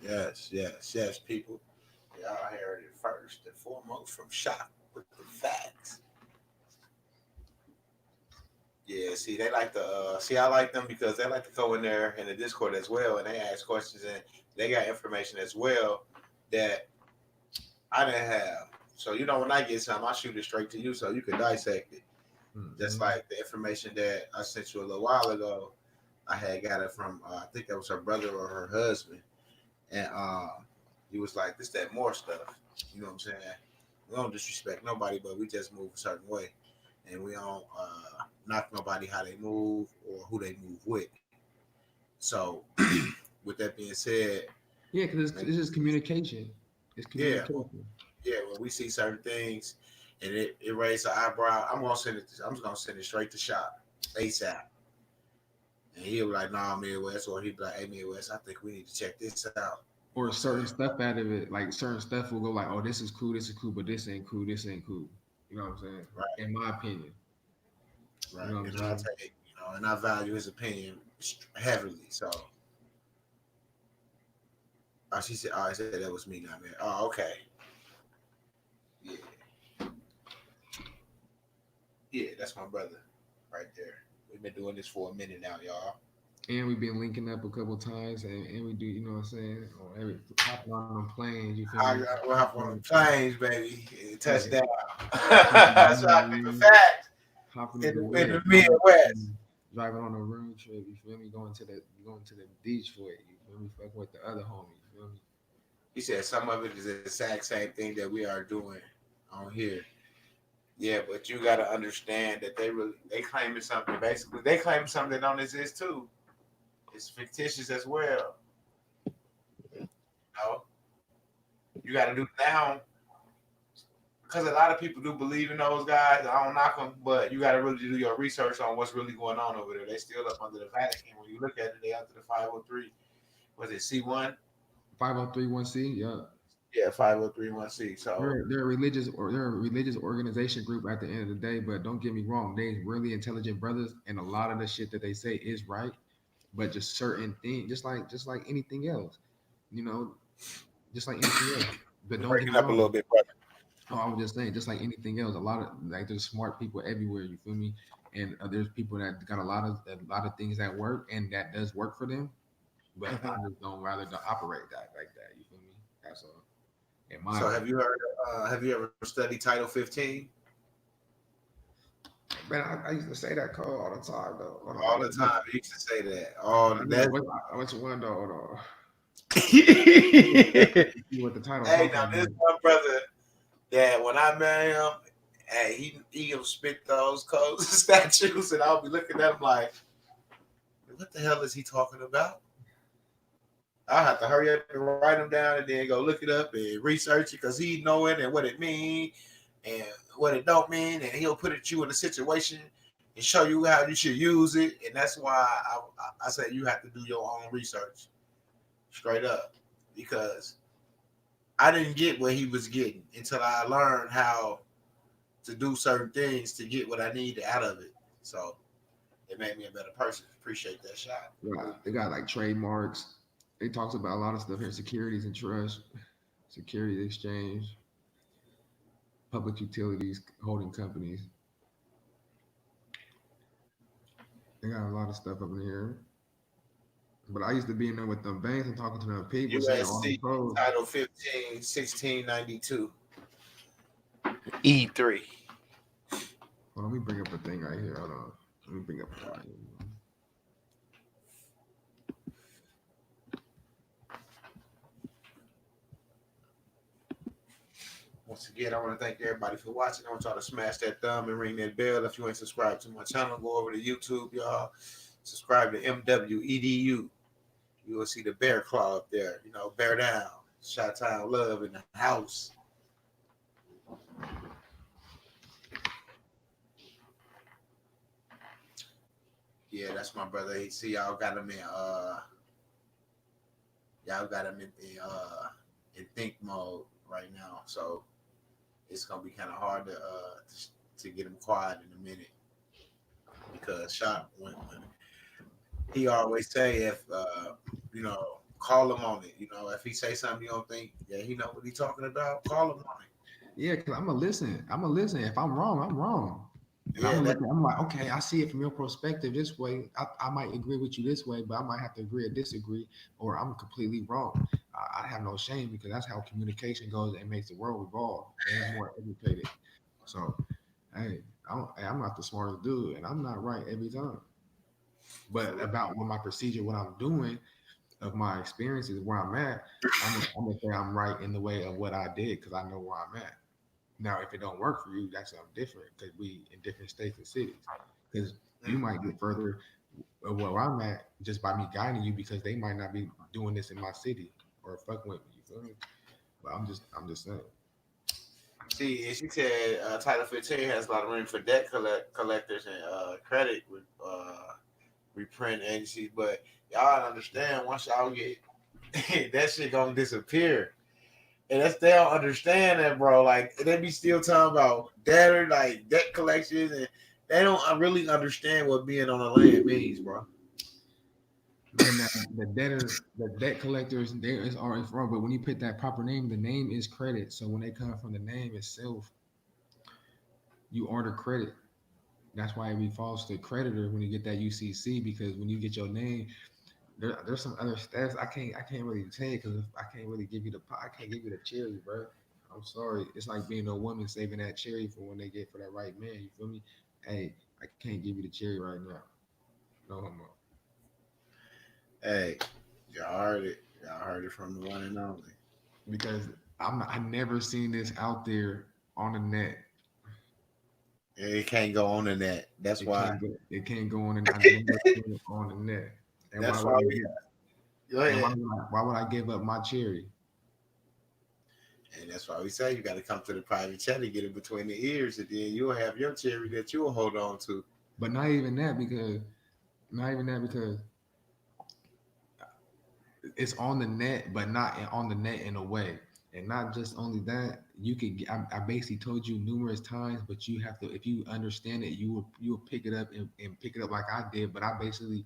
Yes, yes, yes, people. Y'all heard it first and foremost from Shock with the facts. Yeah, see, they like to see. I like them because they like to go in there in the Discord as well, and they ask questions and they got information as well that I didn't have. So when I get something, I shoot it straight to you so you can dissect it. Just Mm-hmm. like the information that I sent you a little while ago, I had got it from I think that was her brother or her husband, and he was like, "This that more stuff." You know what I'm saying? We don't disrespect nobody, but we just move a certain way, and we don't knock nobody how they move or who they move with. So, with that being said, Yeah, because man, it's just communication. It's yeah, communication. when we see certain things and it raises an eyebrow, I'm gonna send it. I'm just gonna send it straight to shop ASAP. And he'll be like, "Nah, Midwest," or he'll be like, "Hey, Midwest, I think we need to check this out." You know what Or I'm saying? certain stuff out of it, like certain stuff will go like, "Oh, this is cool, but this ain't cool. This ain't cool." You know what I'm saying? Right, In my opinion, you right. know what I'm And I saying? take, and I value his opinion heavily. So, she said, "Oh, I said that was me, not man." Oh, okay. Yeah, yeah, that's my brother, right there. We've been doing this for a minute now, y'all. And we've been linking up a couple times, and we do, you know what I'm saying? Or every hopping on them planes, you feel me? We'll hop on the planes, baby. Yeah, Touchdown. hopping That's on how I the keep it road, facts hopping in on the in web, the Midwest. driving on a road trip. You feel me? Going to the beach for it. You feel me? Fucking with the other homie. You feel me? He said some of it is the exact same thing that we are doing on here. Yeah, but you got to understand that they claiming something. Basically, they claiming something that don't exist too. It's fictitious as well. You know, you got to do now because a lot of people do believe in those guys. I don't knock them, but you got to really do your research on what's really going on over there. They still up under the Vatican. When you look at it, they under the 503. Was it C1? 5031C. Yeah. Yeah, 5031C. So They're a religious organization group at the end of the day, but don't get me wrong, they really intelligent brothers, and a lot of the shit that they say is right, but just certain things, just like anything else, you know, just like anything else. But you're don't get breaking me up a little wrong. bit, brother. Oh, I was just saying, just like anything else, a lot of like there's smart people everywhere. You feel me? And there's people that got a lot of things that work and that does work for them, but Mhm. I just don't rather to operate that like that. You feel me? That's all. In my So opinion. have you ever studied Title 15? Man, I used to say that code all the time though. Hold on, All the time. You used to say that. All I know that. which one though. Hold on. Hey, Let's see what the title now talking this about. one brother that when I met him, hey, he'll spit those codes and statues, and I'll be looking at him like, what the hell is he talking about? I have to hurry up and write them down and then go look it up and research it because he know it and what it mean and what it don't mean, and he'll put it you in a situation and show you how you should use it. And that's why I say you have to do your own research straight up because I didn't get what he was getting until I learned how to do certain things to get what I needed out of it. So it made me a better person. Appreciate that shot. Right. They got like trademarks. It talks about a lot of stuff here: securities and trust, security exchange, public utilities, holding companies. They got a lot of stuff up in here. But I used to be in there with them banks and talking to them people, saying all the USC pros. Title 15, 1692. E3. Well, let me bring up a thing right here. Hold on. Let me bring up a thing. Once again, I want to thank everybody for watching. I want y'all to smash that thumb and ring that bell. If you ain't subscribed to my channel, go over to YouTube, y'all. Subscribe to MWEDU. You will see the bear claw up there. You know, bear down. Shot Town Love in the house. Yeah, that's my brother. He see y'all got him in think mode right now. So it's gonna be kind of hard to get him quiet in a minute because shot when he always say if you know call him on it. You know if he say something you don't think yeah he know what he talking about, call him on it. Yeah, because I'm gonna listen. I'm gonna listen. If I'm wrong, I'm wrong. And I'm Yeah, gonna that look at I'm like, okay, I see it from your perspective this way. I might agree with you this way, but I might have to agree or disagree, or I'm completely wrong. I have no shame because that's how communication goes and makes the world evolve and more educated. So, hey, I'm not the smartest dude, and I'm not right every time. But about what my procedure, what I'm doing, of my experiences, where I'm at, I'm gonna say I'm right in the way of what I did because I know where I'm at. Now, if it don't work for you, that's something different because we in different states and cities. Because you might get further where I'm at just by me guiding you because they might not be doing this in my city or fucking with me. You feel me? But I'm just saying. see, and she said Title 15 has a lot of room for debt collectors and credit reprint agencies, but y'all understand once y'all get that shit gonna disappear. And that's they don't understand that, bro. Like they be still talking about debtor, like debt collections, and they don't really understand what being on the land means, bro. Then the debt collectors, there is already wrong. But when you put that proper name, the name is credit. So when they come from the name itself, you order credit. That's why it falls to creditor when you get that UCC because when you get your name, there's some other stats I can't really tell you because I can't really give you I can't give you the cherry, bro. I'm sorry. It's like being a woman saving that cherry for when they get for that right man. You feel me? Hey, I can't give you the cherry right now. No homo. Hey, y'all heard it. Y'all heard it from the one and only. Because I never seen this out there on the net. It can't go on in that. That's why. It can't go on and I never seen it on the net. And why That's would why I we give go and ahead. why would I give up my cherry? And that's why we say you got to come to the private chat and get it between the ears, and then you'll have your cherry that you'll hold on to. But not even that because it's on the net, but not on the net in a way. And not just only that, you could. I basically told you numerous times, but you have to. If you understand it, you will pick it up and pick it up like I did. But I basically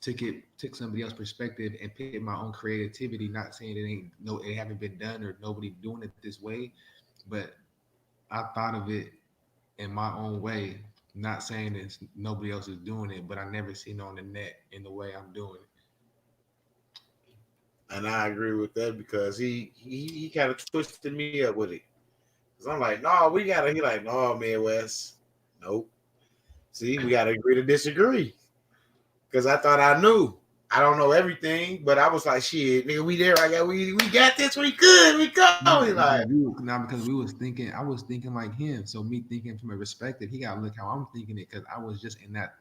took somebody else's perspective and put my own creativity. Not saying it haven't been done or nobody doing it this way, but I thought of it in my own way. Not saying it's nobody else is doing it, but I never seen it on the net in the way I'm doing it. And I agree with that because he kind of twisted me up with it. Cause I'm like, no, we gotta. He like, no, man, Wes. Nope. See, we gotta agree to disagree. Cause I thought I knew. I don't know everything, but I was like, shit, nigga, we there. I got we got this. We good. We go. He Not like, because we, not because we was thinking. I was thinking like him. So me thinking from a perspective, he got to look how I'm thinking it because I was just in that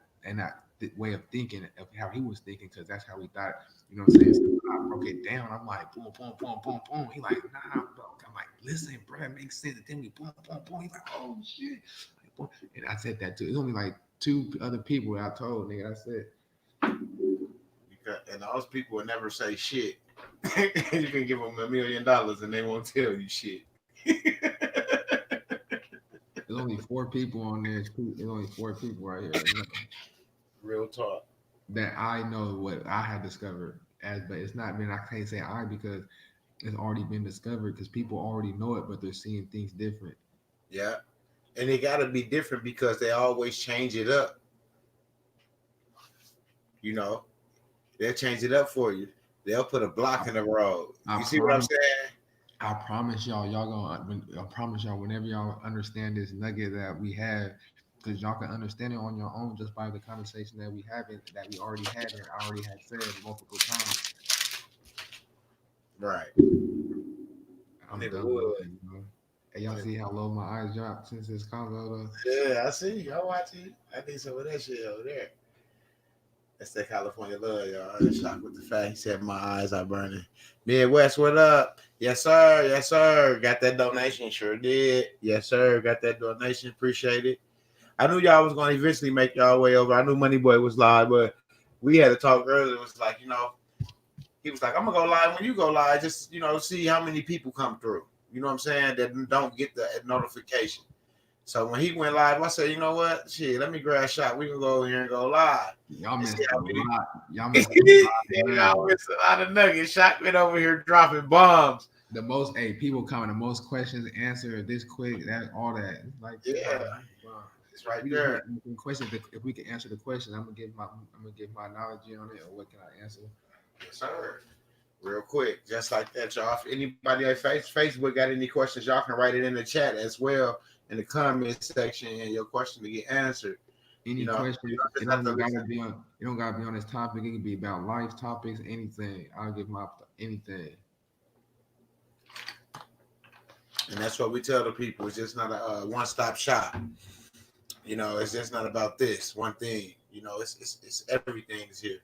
way of thinking of how he was thinking because that's how we thought. You know what I'm saying? I broke it down. I'm like, boom, boom, boom, boom, boom. He like, nah, bro. I'm like, listen, bro, that makes sense. And then we boom, boom, boom. He's like, oh shit. Like, boom. And I said that too. It's only like two other people that I told, nigga. I said, And those people will never say shit. You can give them $1 million and they won't tell you shit. there's only four people on there. There's only four people right here Real talk. that I know what I had discovered as, but it's not been. I can't say I because it's already been discovered because people already know it, but they're seeing things different. Yeah. And they got to be different because they always change it up. You know, they'll change it up for you. They'll put a block in the road. I You see what I'm promise. saying? I promise y'all, I promise y'all, whenever y'all understand this nugget that we have, because y'all can understand it on your own just by the conversation that we have, that we already had, and I already had said multiple times. Right. I'm Nigga done with would. it, you know. And y'all see how low my eyes dropped since this convo, though. Yeah, I see. I watch it. I need some of that shit over there. That's that California love, y'all. That shock with the fact he said my eyes are burning. Midwest, what up? Yes, sir. Yes, sir. Got that donation. Sure did. Yes, sir. Got that donation. Appreciate it. I knew y'all was going to eventually make y'all way over. I knew Money Boy was live, but we had to talk earlier. It was like, he was like, I'm going to go live when you go live. Just, see how many people come through. You know what I'm saying? That don't get the notification. So when he went live, I said, you know what? Shit, let me grab a shot. We can go over here and go live. Y'all And missed see a how many. lot. Y'all missed a lot of Y'all nuggets. missed a lot of nuggets. Shot been over here dropping bombs. The most, hey, people coming, the most questions answered this quick, that all that. Like, Yeah, wow. it's right We just there. need questions. If we can answer the question, I'm gonna give my knowledge on it, or what can I answer? Yes, sir. Real quick, just like that, y'all. If anybody on Facebook got any questions, y'all can write it in the chat as well in the comment section, and your question to get answered. Any You questions? don't It just have to don't listen. gotta be on. It don't gotta be on this topic. It can be about life topics, anything. I'll give my anything. And that's what we tell the people. It's just not a one-stop shop. It's just not about this one thing. It's everything is here.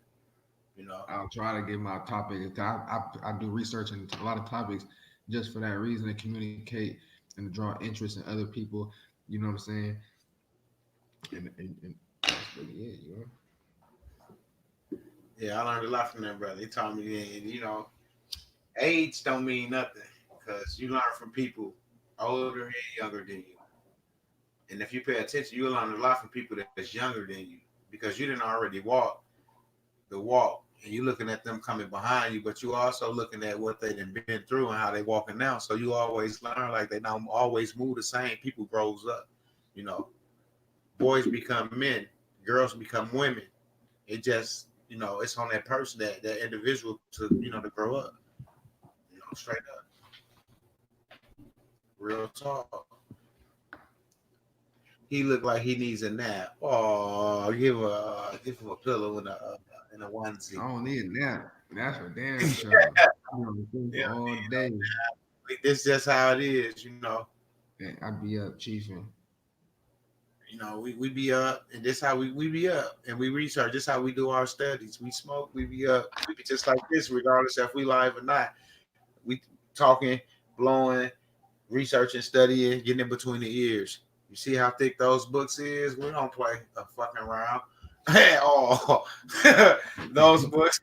You know. I'll try to give my topic. I do research in a lot of topics just for that reason to communicate and to draw interest in other people. You know what I'm saying? And that's really it. Yeah, I learned a lot from them, brother. He taught me, age don't mean nothing because you learn from people older and younger than you. And if you pay attention, you'll learn a lot from people that's younger than you because you didn't already walk the walk and you looking at them coming behind you, but you also looking at what they done been through and how they walking now. So you always learn like they don't always move the same. People grows up, you know. Boys become men, girls become women. It just, it's on that person, that individual to grow up. Straight up. Real talk. He looked like he needs a nap. Oh, give him a pillow and a onesie. I don't need that. That's for damn sure. I'm on the thing Yeah, all day. this just how it is. And I'd be up chiefing. We be up, and this how we be up, and we research. This how we do our studies. We smoke, we be up. We be just like this, regardless if we live or not. We talking, blowing, researching, studying, getting in between the ears. You see how thick those books is? We don't play a fucking round at all. those books,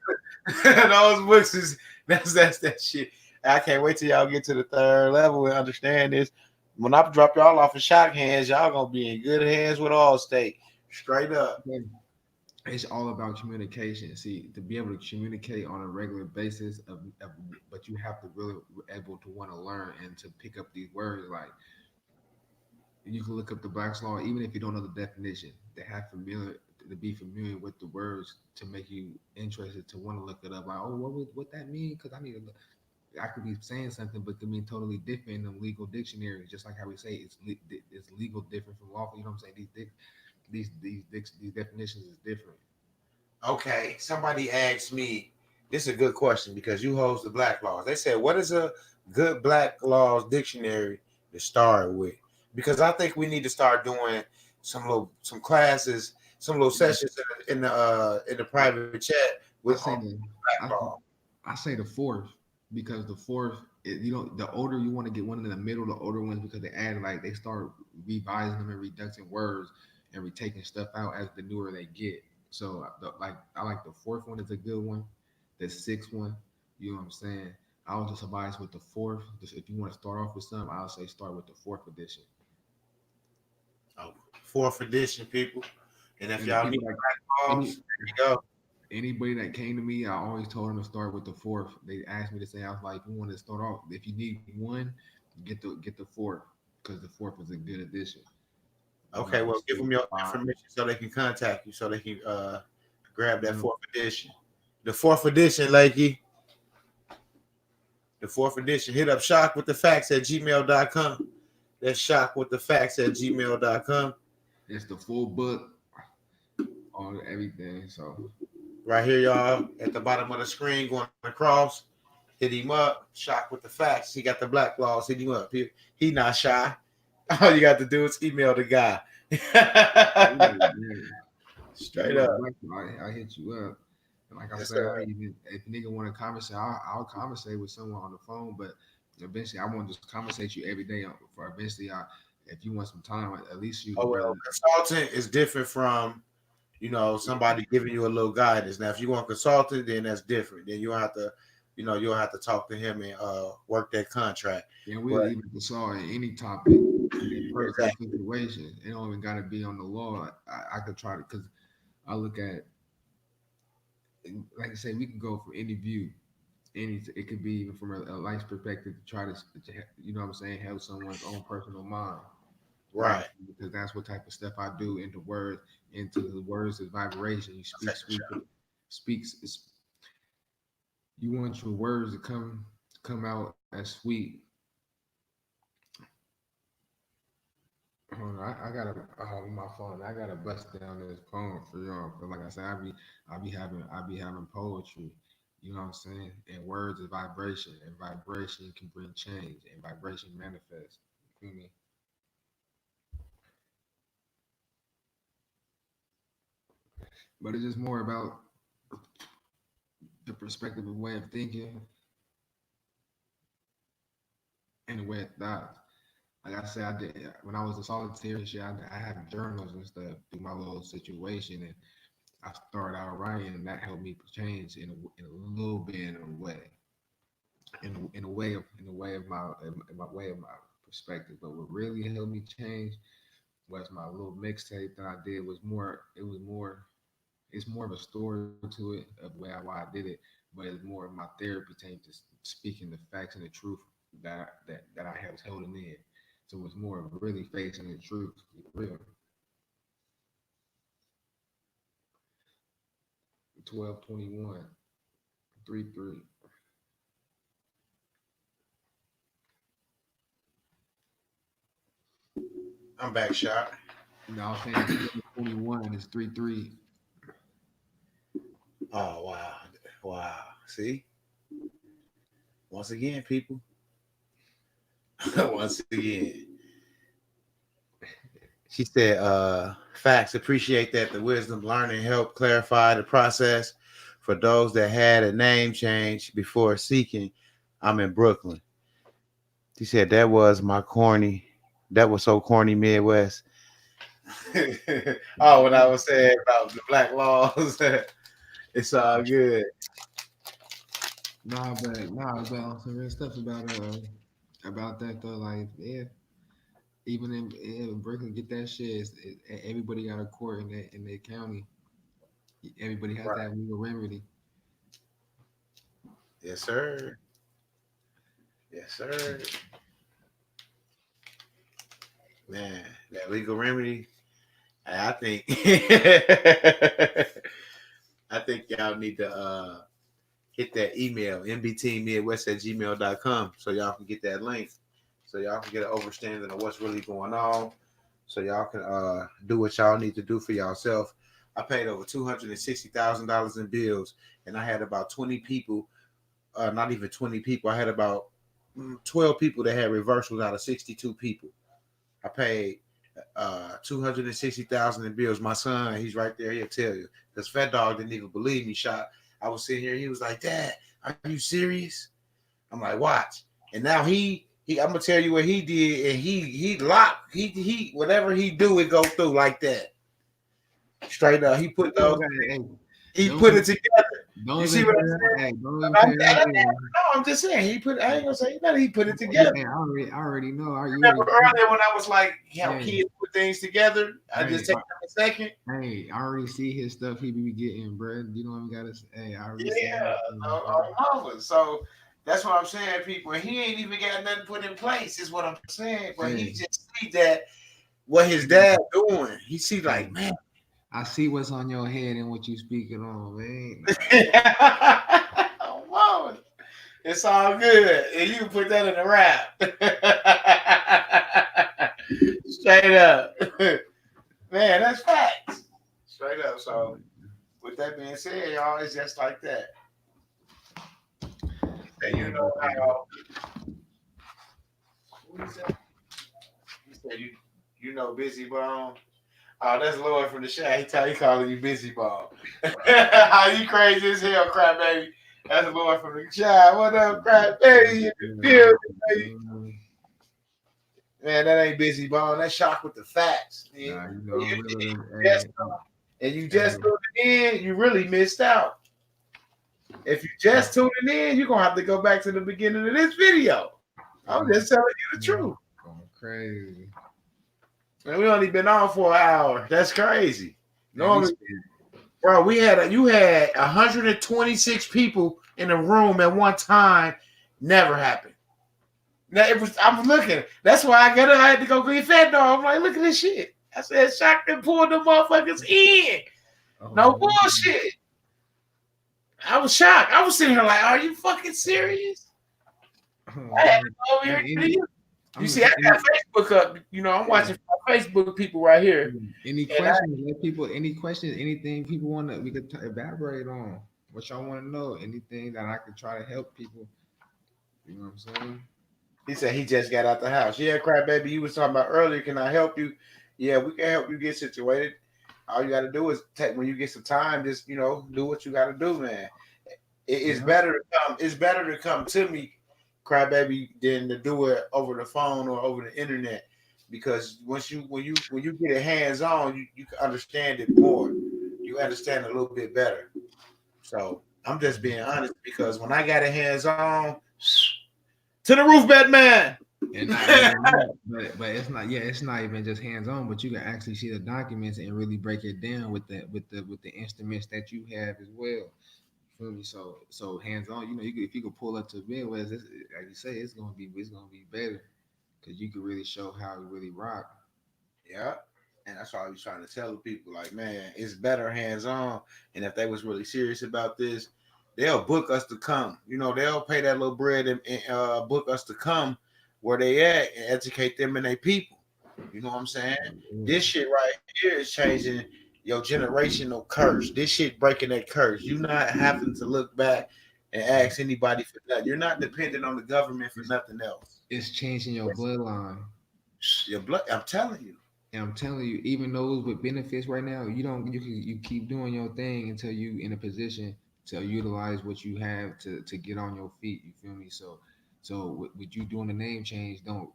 those books is that's that shit. I can't wait till y'all get to the third level and understand this. When I drop y'all off in shock hands, y'all gonna be in good hands with Allstate. Straight up. It's all about communication. See, to be able to communicate on a regular basis, but you have to really able to want to learn and to pick up these words. Like you can look up the Black's Law, even if you don't know the definition. To be familiar with the words to make you interested to want to look it up. Like, oh, what that mean? Because I need to look. I could be saying something, but could mean totally different in the legal dictionary. Just like how we say it's legal different from lawful. You know what I'm saying? These definitions is different. Okay, somebody asked me. This is a good question because you host the Black Laws. They said, "What is a good Black Laws dictionary to start with?" Because I think we need to start doing some classes, some little sessions in the private chat I with seen on the Black I, Law. I say the fourth because the fourth, you know, the older you want to get one in the middle, the older ones because they add like they start revising them and reducing words and retaking stuff out as the newer they get. So I like the fourth one is a good one. The sixth one, you know what I'm saying? I was just advised with the fourth. Just if you want to start off with something, I'll say start with the fourth edition. Oh, fourth edition, people. And if And the y'all need people like black any balls, there you go. anybody that came to me, I always told them to start with the fourth. They asked me to say, I was like, if you want to start off, if you need one, get the fourth because the fourth is a good addition. You know, Okay, you well, give save them your five. information so they can contact you, so they can grab You that know, fourth edition. The fourth edition, Lakey. The fourth edition. Hit up shock with the facts at gmail.com. That's shock with the facts at gmail.com. it's the full book on everything. So Right here, y'all, at the bottom of the screen, going across. Hit him up. Shock with the facts. He got the black laws. Hit him up. He not shy. All you got to do is email the guy. yeah, you Straight know, up. like, I hit you up. And like I Yes, said, sir. I even if nigga want to conversate, I'll conversate with someone on the phone. But eventually, I want to just conversate you every day. For eventually, if you want some time, at least you Oh, could well, brother. consultant is different from, somebody giving you a little guidance. Now, if you want consultant, then that's different. Then you'll have to, you'll have to talk to him and work that contract. And we'll But even consult in any topic in personal exactly. situations. It don't even got to be on the law. I could try to because I look at like I say, we can go from any view. Any it could be even from a life's perspective to try to you know what I'm saying help someone's own personal mind. Right, Right. because that's what type of stuff I do into the words is vibration. You I'll speak take a sweet, shot. speaks. You want your words to come out as sweet. Hold on, I gotta my phone. I gotta bust down this poem for y'all. But like I said, I be having poetry. You know what I'm saying? And words is vibration, and vibration can bring change, and vibration manifests. You feel me? But it's just more about the perspective of way of thinking and the way of thought. Like I said, I did when I was a solitaire and shit. I had journals and stuff through my little situation, and I started out writing, and that helped me change in a little bit in a way, in my way of my perspective. But what really helped me change was my little mixtape that I did was more. It was more. It's more of a story to it of why I did it, but it's more of my therapy tape to speaking the facts and the truth that I was holding in. So it's more of really facing the truth, real. 1221 33. I'm back, shot. No, I was saying it's 1221 is 33. Oh, wow. Wow. See? Once again, people. Once again. She said, facts, appreciate that the wisdom, learning, help clarify the process for those that had a name change before seeking. I'm in Brooklyn. She said, that was so corny, Midwest. Oh, when I was saying about the black laws, it's all good. But some real stuff about that though. Like, yeah, even in Brooklyn, get that shit. Everybody got a court in their county. Everybody has to Right. have legal remedy. Yes, sir. Yes, sir. Man, that legal remedy. I think I think y'all need to hit that email, mbtmidwest at gmail.com, so y'all can get that link. So y'all can get an understanding of what's really going on. So y'all can do what y'all need to do for yourself. I paid over $260,000 in bills, and I had about 20 people, not even 20 people. I had about 12 people that had reversals out of 62 people. I paid 260,000 in bills. My son, he's right there. He'll tell you because Fat Dog didn't even believe me. Shot. I was sitting here. He was like, "Dad, are you serious?" I'm like, "Watch." And now he I'm gonna tell you what he did, and he locked he whatever he do, it go through like that, straight up. He put those. Hey, He don't put even it together. don't You see even what pay I'm that. saying? Hey, don't even pay I that. Bill. no, I'm just saying he put. I ain't gonna say nothing. He put it Yeah, together. I already know. You already. Remember earlier when I was like, how Hey, kids put things together? I just hey, take them a second. hey, I already see his stuff he be getting, bro. You don't even gotta. Hey, I already see Yeah, his things, bro. on mama. So that's what I'm saying, people. And he ain't even got nothing put in place, is what I'm saying. But he Hey, just see that what his dad doing. He see like, hey, man. I see what's on your head and what you speaking on, man. Oh, mama. It's all good. And you can put that in the rap. Straight up. Man, that's facts. Straight up. So with that being said, y'all, it's just like that. And you Yeah, know but how what he said? He said you know busy bone. Oh, that's Lloyd from the Shack. He calling you busy bone. How you crazy as hell, crap baby. That's Lloyd from the Shack. What up, crap baby? In the building, baby. Man, that ain't busy bone. That's shock with the facts. Man. nah, you know, I'm really, Just, hey, and you just hey, tuned in, you really missed out. If you just tuning in, you're gonna have to go back to the beginning of this video. I'm going, just telling you the truth. going crazy. And we only been on for an hour. That's crazy. And we Normally, bro, you had 126 people in a room at one time. Never happened. Now it was. I'm looking. That's why I had to go get fat dog. I'm like, look at this shit. I said, shock and pull the motherfuckers in. No bullshit. I was shocked. I was sitting here like, are you fucking serious? I had to go over here to you. You see, I got Facebook up. You know, I'm watching my Facebook people right here. any And questions? Let people. Any questions? Anything people want to we could elaborate on? What y'all want to know? Anything that I could try to help people? You know what I'm saying? he said he just got out the house. Yeah, crap, baby. You was talking about earlier. Can I help you? Yeah, we can help you get situated. All you got to do is take when you get some time. Just do what you got to do, man. It's better to come. It's better to come to me, crybaby, than to do it over the phone or over the internet. Because when you get it hands on, you can understand it more. You understand it a little bit better. So I'm just being honest because when I got it hands on, to the roof, Batman. And not even that, but it's not. Yeah, it's not even just hands on. But you can actually see the documents and really break it down with the instruments that you have as well. Feel me? So hands on. If you could pull up to Midwest, like you say, it's gonna be better because you can really show how it really rock. Yeah. And that's why I was trying to tell the people, like, man, it's better hands on. And if they was really serious about this, they'll book us to come. They'll pay that little bread and book us to come where they at and educate them and their people. You know what I'm saying? This shit right here is changing your generational curse. This shit breaking that curse. You not having to look back and ask anybody for nothing. You're not dependent on the government for nothing else. It's changing your bloodline. Your blood, I'm telling you. And I'm telling you, even those with benefits right now, you keep doing your thing until you in a position to utilize what you have to get on your feet. You feel me? So with you doing the name change, don't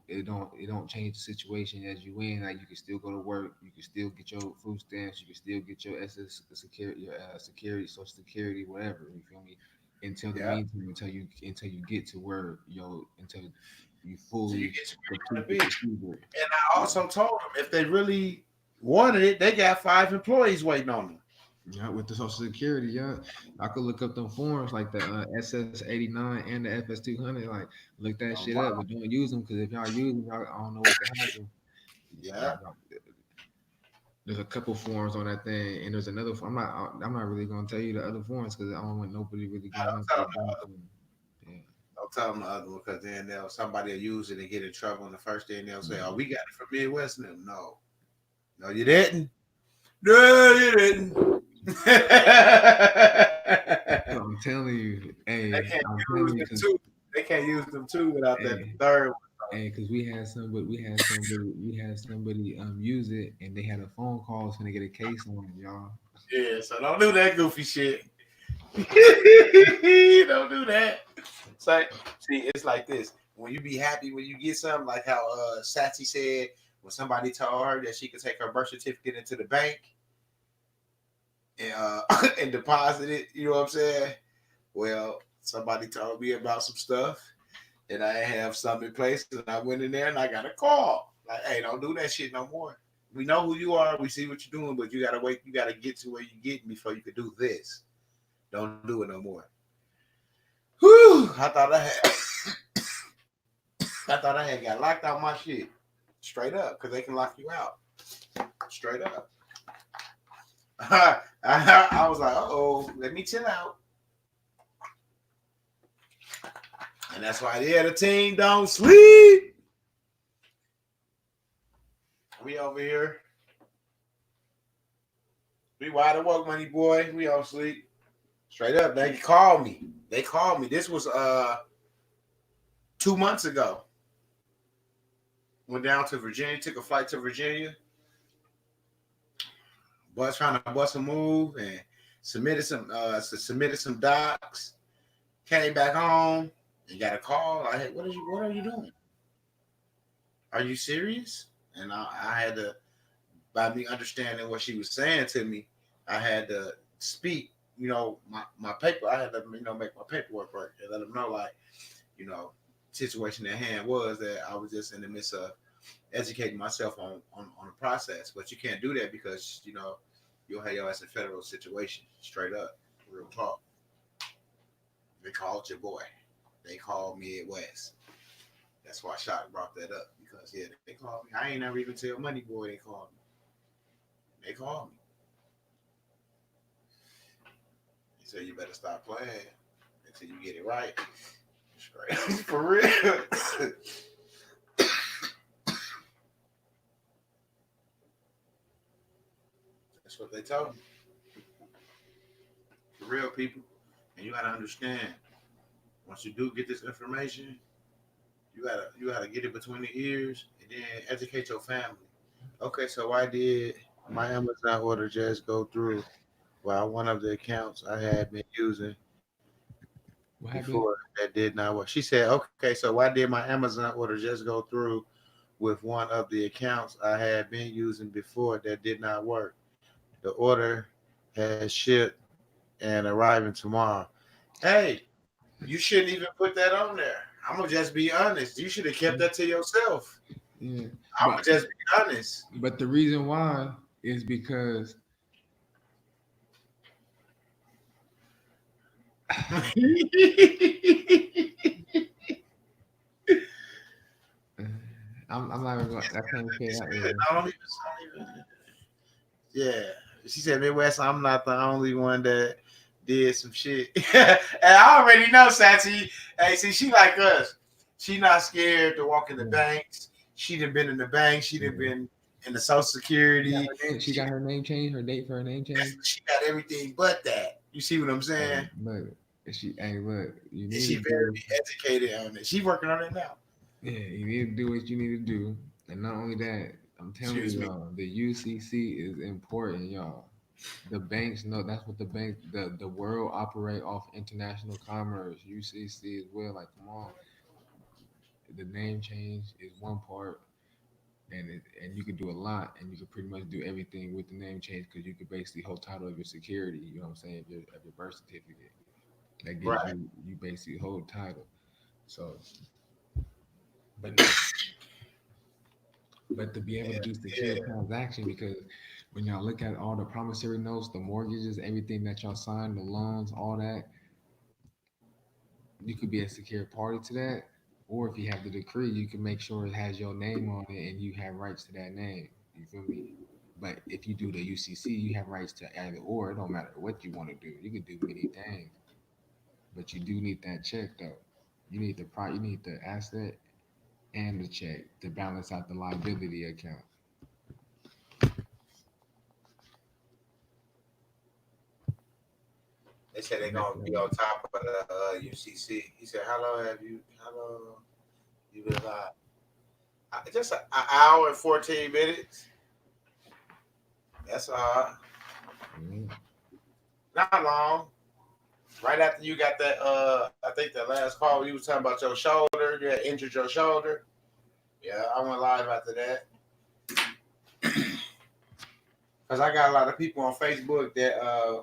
change the situation as you in. Like you can still go to work, you can still get your food stamps, you can still get your SS security, your security, social security, whatever. You feel me? Until the Yeah. meantime, until you get to where until you So you fully get to where you want complete to the be. procedure. And I also told them if they really wanted it, they got 5 employees waiting on them. Yeah, with the Social Security, yeah, I could look up them forms like the SS89 and the FS200. Like, look that shit up, but don't use them because if y'all use them, y'all, I don't know what can happen. Yeah. There's a couple forms on that thing, and there's another. I'm not really gonna tell you the other forms because I don't want nobody really going up there doing something. Yeah. Don't tell them the other one because then somebody will use it and get in trouble. And the first thing they'll say, "Oh, we got it from Midwest." No, no, you didn't. No, you didn't. So I'm telling you, They hey, can't I'm use telling you, them cause too. They can't use them too without that hey, third one. and because we had somebody use it, and they had a phone call, so they get a case on it, y'all. Yeah, so don't do that goofy shit. Don't do that. So, see, it's like this. When you be happy when you get something, like how Sassy said when somebody told her that she could take her birth certificate into the bank and and deposit it. You know what I'm saying? Well, somebody told me about some stuff, and I have something in place, and I went in there and I got a call. Like, hey, don't do that shit no more. We know who you are. We see what you're doing, but you gotta wait. You gotta get to where you get before you could do this. Don't do it no more. Whew! I thought I had got locked out my shit straight up because they can lock you out straight up. I was like, oh, let me chill out. And that's why the team don't sleep. We over here. We wide awake, money boy. We don't sleep. Straight up. They called me. They called me. This was 2 months ago. Went down to Virginia, took a flight to Virginia. Was trying to bust a move and submitted some docs. Came back home and got a call. I had, what are you doing? Are you serious? And I had to, by me understanding what she was saying to me, I had to speak, my paper. I had to, make my paperwork work and let them know, like, situation at hand was that I was just in the midst of educating myself on the process. But you can't do that because, you'll have your ass in federal situation, straight up, real talk. They called your boy. They called Midwest. That's why Shock brought that up because they called me. I ain't never even tell Money Boy they called me. They called me. He said you better stop playing until you get it right. Straight for real. That's what they told me. For real, people. And you gotta understand. Once you do get this information, you gotta get it between the ears and then educate your family. Okay, so why did my Amazon order just go through while one of the accounts I had been using What happened? before that did not work? She said, okay, so why did my Amazon order just go through with one of the accounts I had been using before that did not work? The order has shipped and arriving tomorrow. Hey, you shouldn't even put that on there. I'm gonna just be honest. You should have kept that to yourself. Yeah, I'm gonna just be honest. but the reason why is because I'm not even going. I can't say that. Yeah. She said Midwest, I'm not the only one that did some shit. And I already know, Sachi. Hey, see, she like us. She not scared to walk in the banks. She done been in the bank. She done been in the Social Security. She got her name changed. Her date for her name changed. She got everything but that. You see what I'm saying? Look, look. You And need she to do. very educated on it. She working on it now. Yeah, you need to do what you need to do, and not only that, I'm telling Excuse you, me. y'all, the UCC is important, y'all. The banks know that's what the world operate off international commerce. UCC as well. Like, come on, the name change is one part, and you can do a lot, and you can pretty much do everything with the name change because you can basically hold title of your security. You know what I'm saying? Of your birth certificate, that gives Right. you basically hold title. So, but to be able to Yeah. do secure Yeah. transaction, because when y'all look at all the promissory notes, the mortgages, everything that y'all sign, the loans, all that, you could be a secure party to that. Or if you have the decree, you can make sure it has your name on it and you have rights to that name. You feel me? But if you do the UCC, you have rights to either or. It don't matter what you want to do. You can do many things, but you do need that check though. You need the asset and the check to balance out the liability account. They said they're That's gonna be on top of the UCC. He said, How long you been live? Just an hour and 14 minutes. That's Mhm. not long. Right after you got that, I think that last call you was talking about your shoulder, you had injured your shoulder. Yeah, I went live after that because I got a lot of people on Facebook that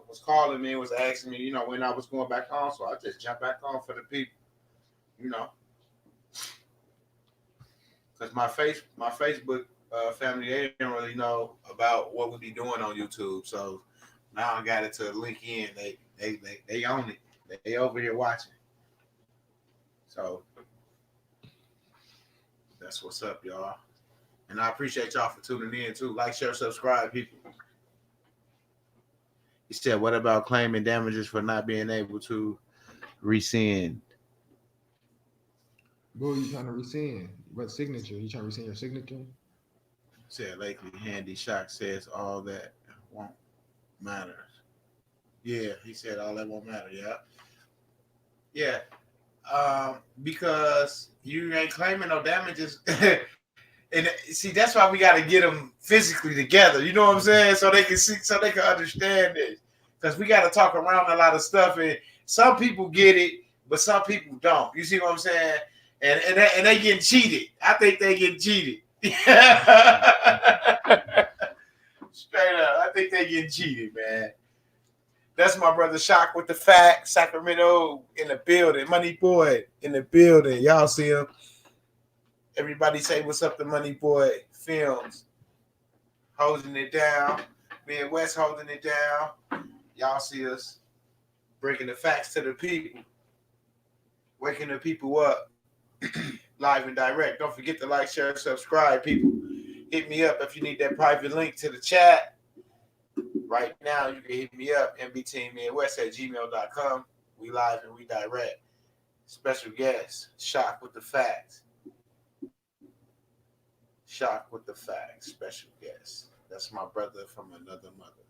was calling me, was asking me, when I was going back on. So I just jumped back on for the people, you know, because my Facebook family, they didn't really know about what we be doing on YouTube. So now I got it to link in. They own it. They over here watching. So that's what's up, y'all. And I appreciate y'all for tuning in too. Like, share, subscribe, people. He said, "What about claiming damages for not being able to rescind?" What are you trying to rescind? What signature? You trying to rescind your signature? Said lately, Handy Shock says all that won't matter. Yeah, he said all that won't matter. Yeah, yeah. Because you ain't claiming no damages, and see that's why we got to get them physically together. You know what I'm saying? So they can see, so they can understand this. Because we got to talk around a lot of stuff, and some people get it, but some people don't. You see what I'm saying? And they getting cheated. I think they getting cheated. Straight up, I think they getting cheated, man. That's my brother Shock with the fact. Sacramento in the building. Money Boy in the building. Y'all see him. Everybody say what's up to Money Boy Films. Holding it down. Midwest holding it down. Y'all see us breaking the facts to the people. Waking the people up. Live and direct. Don't forget to like, share, subscribe, people. Hit me up if you need that private link to the chat. Right now, you can hit me up, mbteammidwest@gmail.com. We live and we direct. Special guest, Shock with the facts. Shock with the facts. Special guest. That's my brother from another mother.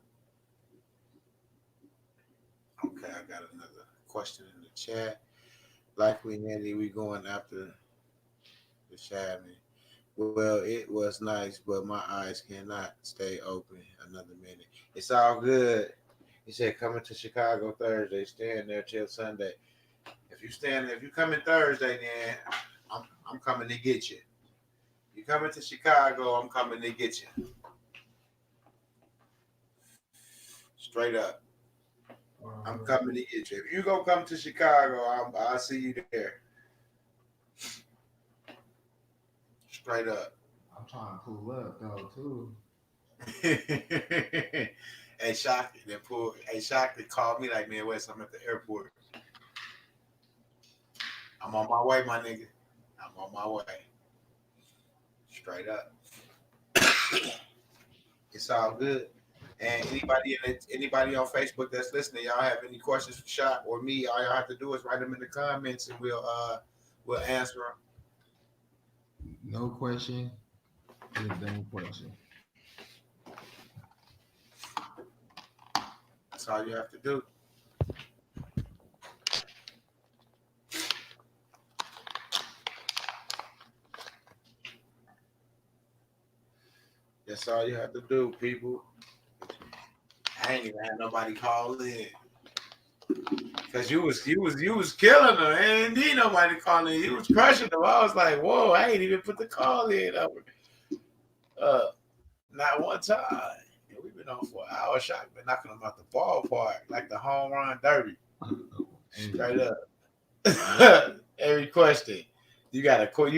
Okay, I got another question in the chat. Likely, Andy, we going after the Shabby. Well, it was nice, but my eyes cannot stay open another minute. It's all good. He said, coming to Chicago Thursday, staying there till Sunday. If you coming Thursday, then I'm coming to get you. You coming to Chicago, I'm coming to get you. Straight up. I'm coming to get you. If you gonna come to Chicago, I'll see you there. Straight up. I'm trying to pull up though too. Hey Shock, called me like, man, Wes, I'm at the airport. I'm on my way, my nigga. I'm on my way. Straight up. It's all good. And anybody on Facebook that's listening, y'all have any questions for Shock or me? All y'all have to do is write them in the comments, and we'll answer them. No question is a dumb question. That's all you have to do. That's all you have to do, people. I ain't even had nobody call in. Cause you was killing her, and ain't nobody calling in. You was crushing them. I was like, whoa, I ain't even put the call in over. Not one time. And we've been on for an hour. Shock been knocking them out the ballpark like the home run derby. Straight up. Every question. You got the good,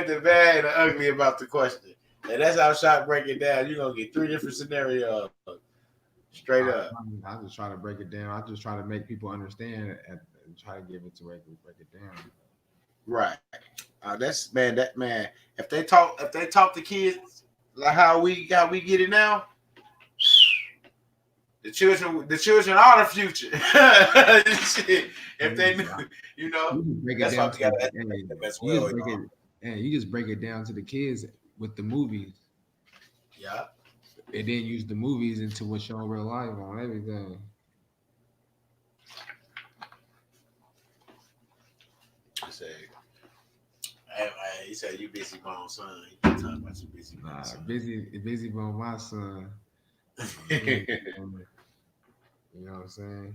the bad, and the ugly about the question. And that's how Shock break it down. You're gonna get 3 different scenarios. Straight up. I just try to break it down. I just try to make people understand and try to give it to where they break it down. Right. That man. If they talk to kids like how we get it now, the children are the future. If they knew, that's why we got to educate them as well. You just break it down to the kids with the movies. Yeah. And then use the movies into what's shown real life on everything. He said, "You busy bone, son." You talking about you busy bone, son. Busy bone, my son. You know what I'm saying?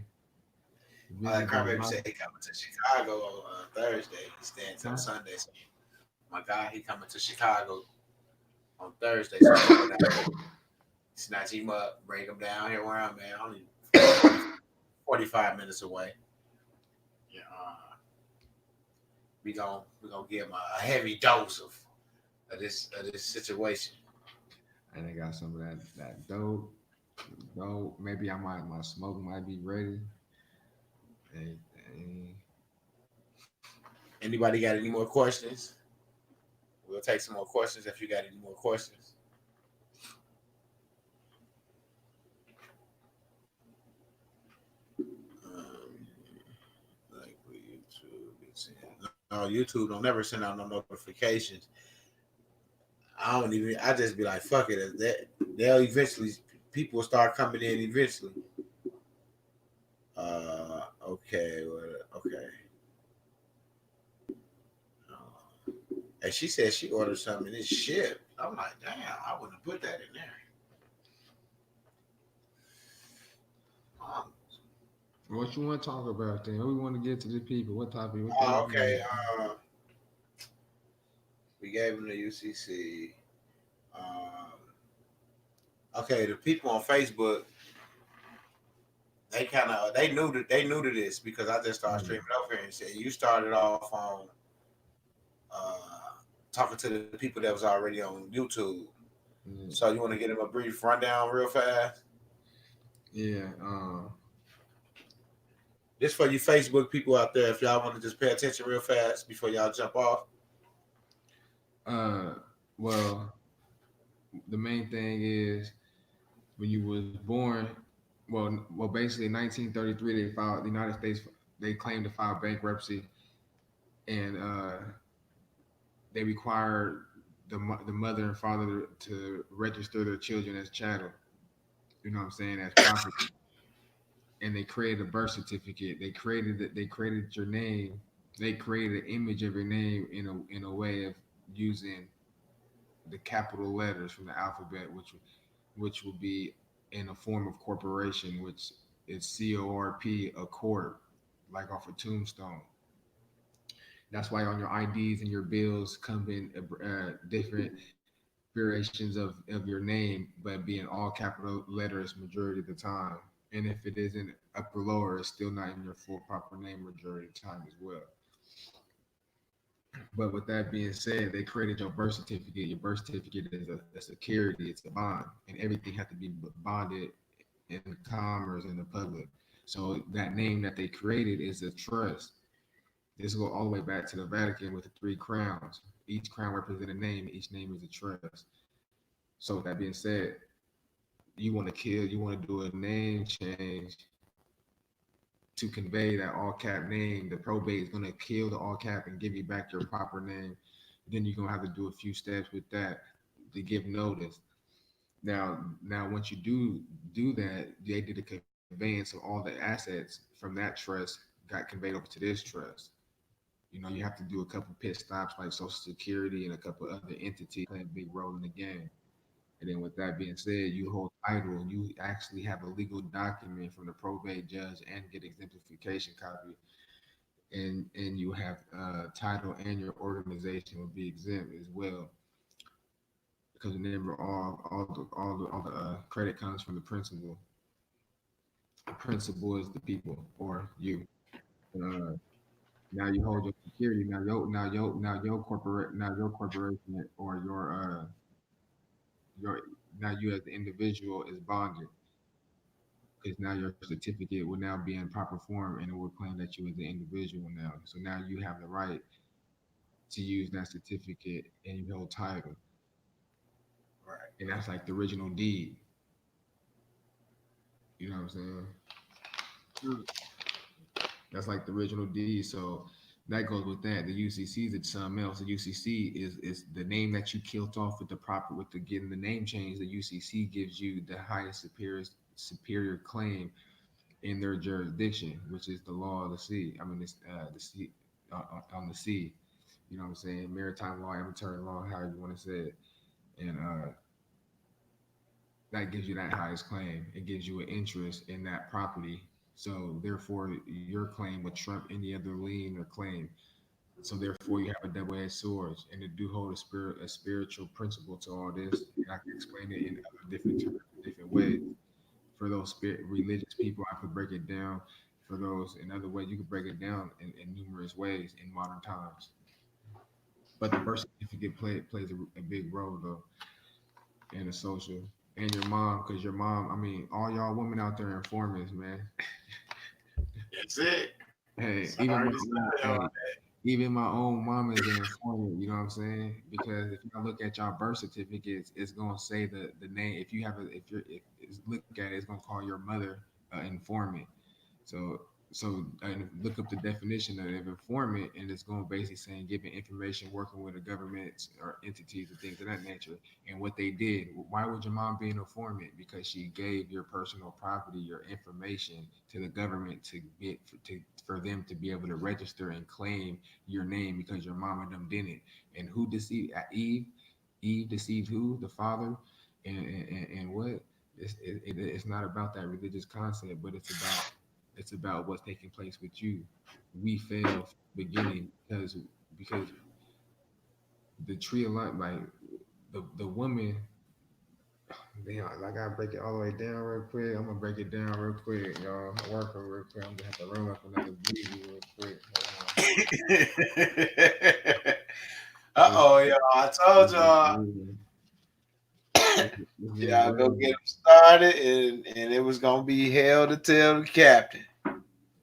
Visit the Crybaby lot. said he coming to Chicago on Thursday. He's staying till Huh? Sunday. So my guy, he coming to Chicago on Thursday. So I'm gonna go down there, snatch him up, bring him down here where I'm at. Only 40, 45 minutes away. Yeah, we gonna give him a heavy dose of this situation. And I got some of that dope. Dope. Maybe my smoke might be ready. Hey, hey. Anybody got any more questions? We'll take some more questions if you got any more questions. Um, like YouTube, no, YouTube don't never send out no notifications. I don't even. I just be like, fuck it. They'll eventually, people will start coming in eventually. Okay, okay. And she said she ordered something and it's shipped. I'm like, damn, I wouldn't have put that in there. Um, What you want to talk about then? What we want to get to the people? What topic? What thing? okay. We gave them the UCC. Um, okay, the people on Facebook, they knew to this because I just started Mm, streaming over here and said you started off on uh, talking to the people that was already on YouTube. mm, So you want to get them a brief rundown real fast? yeah. This for you Facebook people out there, if y'all want to just pay attention real fast before y'all jump off. Uh. Well, the main thing is when you was born. Well, basically, in 1933, they filed the United States. They claimed to file bankruptcy, and they required the mother and father to register their children as chattel. You know what I'm saying? As property. And they created a birth certificate. They created it. They created your name. They created an image of your name in a way of using the capital letters from the alphabet, which will be in a form of corporation, which is CORP, a corp, like off a tombstone. That's why on your IDs and your bills come in different variations of your name, but being all capital letters majority of the time. And if it isn't upper lower, it's still not in your full proper name majority of the time as well. But with that being said, they created your birth certificate. Your birth certificate is a security, it's a bond, and everything has to be bonded in commerce in the public. So that name that they created is a trust. This go all the way back to the Vatican with the three crowns. Each crown represents a name. Each name is a trust. So with that being said, you want to do a name change to convey that all cap name. The probate is going to kill the all cap and give you back your proper name. Then you're going to have to do a few steps with that to give notice. Now, once you do that, they did a conveyance of all the assets from that trust got conveyed over to this trust. You have to do a couple pit stops like Social Security and a couple other entities play a big role in the game. And then with that being said, you hold title, you actually have a legal document from the probate judge and get exemplification copy, and you have title and your organization will be exempt as well. Because remember, all the credit comes from the principal. The principal is the people or you. Uh, Now you hold your security. Now your corporation or your now you as the individual is bonded because now your certificate will now be in proper form and it will claim that you as the individual now. So now you have the right to use that certificate and you hold title, Right. and that's like the original deed. You know what I'm saying? Mm. That's like the original deed. So that goes with that. The UCC is something else. The UCC is the name that you killed off with the proper with the getting the name change. The UCC gives you the highest superior claim in their jurisdiction, which is the law of the sea. I mean, it's the sea on the sea. You know what I'm saying? Maritime law, maritime law, however you want to say it, and that gives you that highest claim. It gives you an interest in that property So therefore, your claim would trump any other lien or claim. So therefore, you have a double-edged sword, and it do hold a spiritual principle to all this. And I can explain it in other different terms, different ways. For those religious people, I could break it down. For those in other ways, you could break it down in numerous ways in modern times. But the birth certificate plays a big role though in the social. And your mom, because your mom, I mean, all y'all women out there informants, man. That's it. Hey, Sorry to say. even my own mom is an informant. You know what I'm saying? Because if you look at y'all birth certificates, it's gonna say the name. If you have a, if you're, if it's, look at it, it's gonna call your mother informant. So and look up the definition of informant, and it's going basically saying giving information, working with the governments or entities and things of that nature. And what they did, why would your mom be an informant? Because she gave your personal property, your information to the government to get for them to be able to register and claim your name because your mom and them didn't. And who deceived Eve? Eve deceived who? The father. And what? It's not about that religious concept, but it's about what's taking place with you. We fail from the beginning because the tree of life, like the woman. Damn, I gotta break it all the way down real quick. I'm gonna break it down real quick, y'all. I'm working real quick. I'm gonna have to run up another breezy real quick. Hold on. This, Uh-oh, y'all. I this told is y'all. real. This is Y'all go get real. them started, and it was gonna be hell to tell the captain.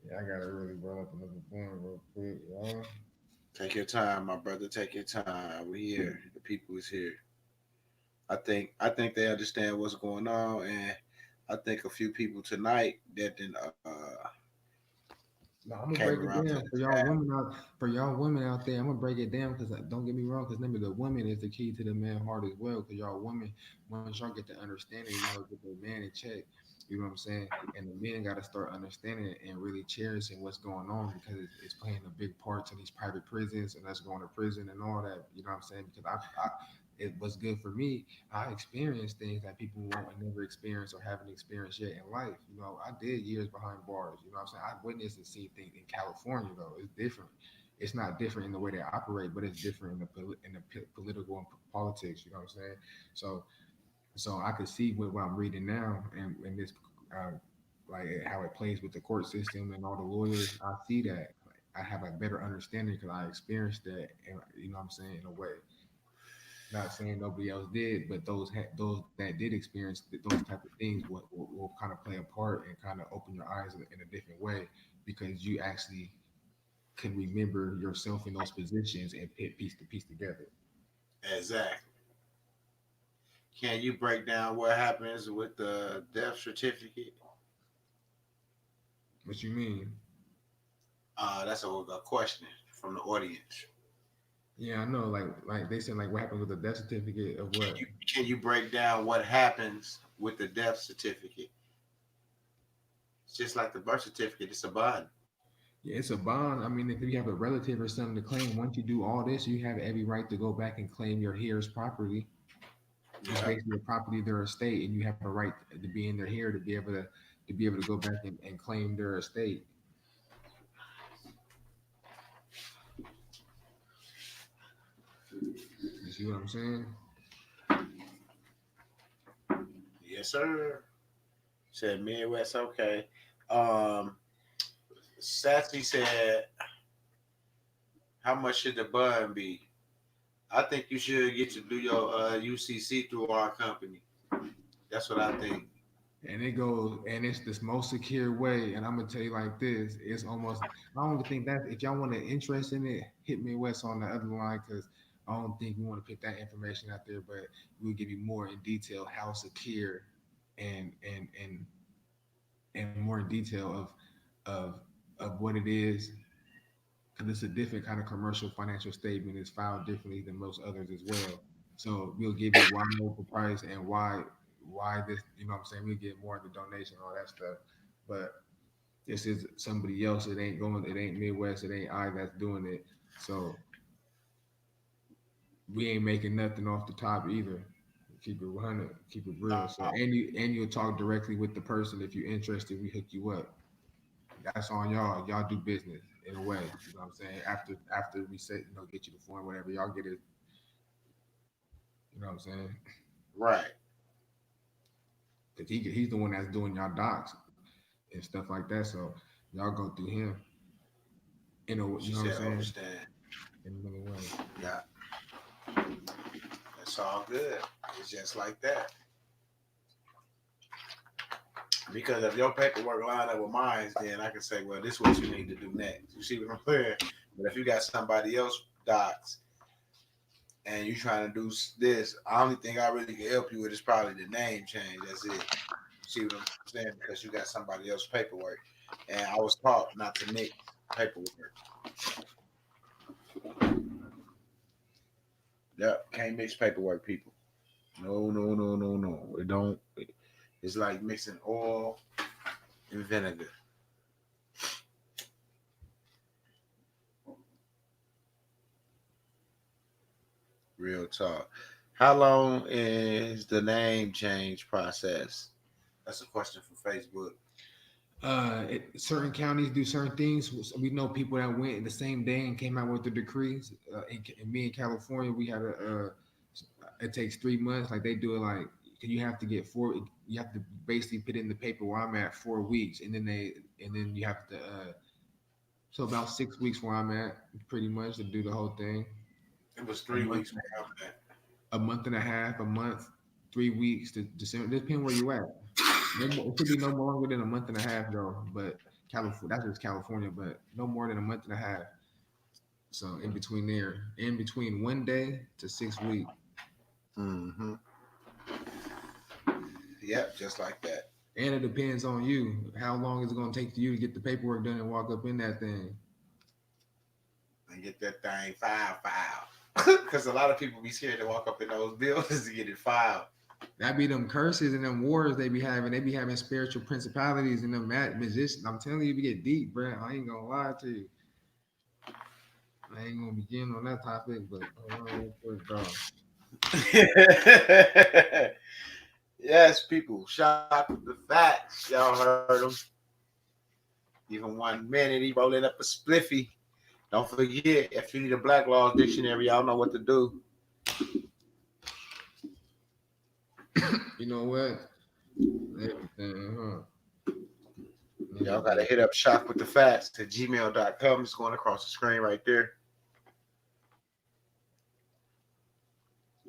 Yeah, I gotta really run up another point real quick, y'all. Take your time, my brother. Take your time. We here. The people is here. I think they understand what's going on, and I think a few people tonight that then No, I'm gonna came break it around to down the for y'all women out there. I'm gonna break it down because don't get me wrong, because remember the woman is the key to the man heart as well. Because y'all women, once y'all get the understanding, y'all get the man in check. You know what I'm saying? And the men got to start understanding it and really cherishing what's going on because it's playing a big part in these private prisons and us going to prison and all that. You know what I'm saying? Because it was good for me. I experienced things that people won't never experience or haven't experienced yet in life. You know, I did years behind bars. You know what I'm saying? I witnessed and seen things in California though. It's different. It's not different in the way they operate, but it's different in the political and politics. You know what I'm saying? So I could see what I'm reading now and this uh, like how it plays with the court system and all the lawyers. I see that. I have a better understanding because I experienced that, and you know what I'm saying, in a way. Not saying nobody else did, but those that did experience those type of things will kind of play a part and kind of open your eyes in a different way because you actually can remember yourself in those positions and put piece to piece together. exactly. Can you break down what happens with the death certificate? What you mean? That's a question from the audience. Yeah, I know. Like they said, like what happened with the death certificate of what? Can you break down what happens with the death certificate? It's just like the birth certificate. It's a bond. Yeah, it's a bond. I mean, if you have a relative or something to claim, once you do all this, you have every right to go back and claim your heirs' property. It's Yeah, basically a property of their estate, and you have a right to be in their hair to be able to go back and claim their estate. You see what I'm saying? yes, sir. Said Midwest. Okay. Um, Sassy said, "How much should the bun be?" I think you should get to do your UCC through our company. That's what I think. And it goes, and it's this most secure way. And I'm gonna tell you like this: it's almost. I don't think that if y'all want an interest in it, hit me West on the other line because I don't think we want to put that information out there. But we'll give you more in detail how secure and and and and more in detail of of what it is because it's a different kind of commercial financial statement. It's filed differently than most others as well. So we'll give you why local price and why this. You know what I'm saying? We'll get more of the donation, all that stuff. But this is somebody else. It ain't going. It ain't Midwest. It ain't I that's doing it. So we ain't making nothing off the top either. Keep it 100. Keep it real. No, So and you'll talk directly with the person if you're interested. We hook you up. that's on y'all. Y'all do business in a way. You know what I'm saying? After we say, get you the form, whatever, y'all get it. You know what I'm saying? Right. Because he's the one that's doing y'all docs and stuff like that. So y'all go through him in a, you She know what I'm said, saying? understand. In another way. Yeah, it's all good. It's just like that. Because if your paperwork line up with mine, then I can say, well, this is what you need to do next. You see what I'm saying? But if you got somebody else docs and you trying to do this, the only thing I really can help you with is probably the name change. That's it. See what I'm saying? Because you got somebody else's paperwork. And I was taught not to mix paperwork. Yep, can't mix paperwork, people. No, no, no, no, no. It don't. It's like mixing oil and vinegar. Real talk. How long is the name change process? That's a question for Facebook. Certain counties do certain things. So we know people that went the same day and came out with the decrees. In me in California, we had it takes 3 months. Like they do it like you have to get four. You have to basically put in the paper where I'm at 4 weeks, and then you have to so about 6 weeks where I'm at, pretty much to do the whole thing. It was A three month, weeks where I'm at. a month and a half, a month, 3 weeks to December. Depending where you at. No more, it should be no longer than a month and a half though. But California, that's just California, but no more than a month and a half. So in between there, in between one day to 6 weeks. Mm-hmm. Yep, just like that. And it depends on you. How long is it gonna take for you to get the paperwork done and walk up in that thing? And get that thing filed. Because a lot of people be scared to walk up in those buildings to get it filed. That be them curses and them wars they be having. They be having spiritual principalities and them magicians. I'm telling you, we get deep, bro. I ain't gonna lie to you. I ain't gonna begin on that topic, but hold on real quick, dog. Yes, people, shocked with the facts. Y'all heard them. Even 1 minute, he rolling up a spliffy. Don't forget, if you need a Black Laws dictionary, y'all know what to do. You know what? Everything, huh? Y'all got to Everything. hit up shock with the facts at gmail.com. It's going across the screen right there.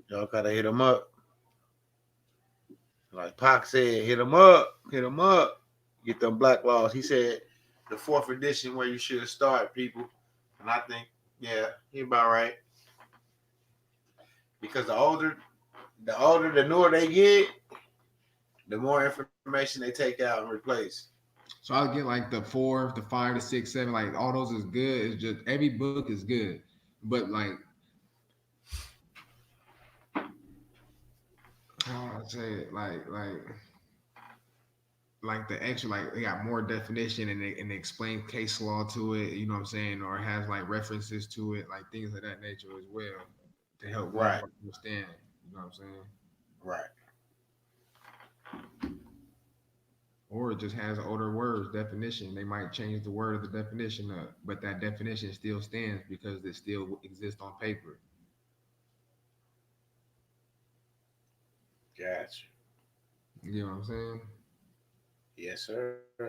Y'all got to hit them up. Like Pac said, hit them up. Hit them up. Get them Black Laws. He said the fourth edition where you should start, people. And I think, yeah, he about right. Because the newer they get, the more information they take out and replace. So I'll get like the four, the five, the six, seven, like all those is good. It's just every book is good. But like how I say it, like the extra, like they got more definition and they explain case law to it, you know what I'm saying, or it has like references to it, like things of that nature as well to help one Right, understand. You know what I'm saying? right. Or it just has older words definition. They might change the word of the definition up, but that definition still stands because it still exists on paper. Gotcha. You know what I'm saying? Yes, sir. Yeah.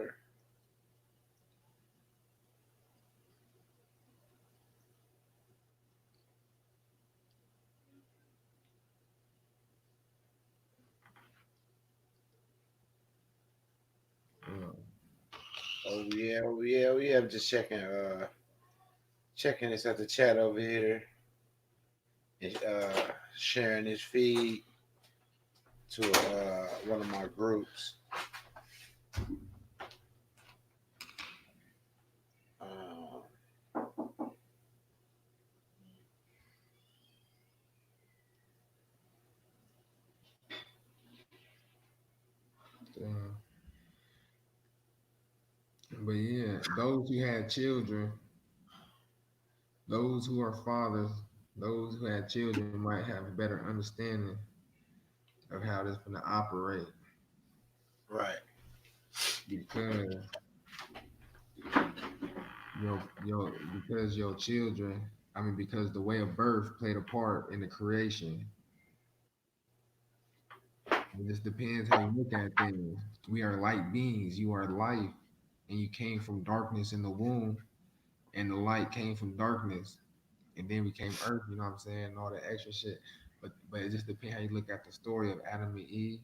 Oh yeah, oh yeah, oh yeah. I'm just checking this at the chat over here and sharing this feed to one of my groups. Uh, Yeah. But yeah, those who had children, those who are fathers, those who had children might have a better understanding of how this going to operate right. because because your children, I mean, because the way of birth played a part in the creation. It just depends how you look at things. We are light beings. You are life, and you came from darkness in the womb, and the light came from darkness, and then we came earth. You know what I'm saying? And all that extra shit. But it just depends how you look at the story of Adam and Eve.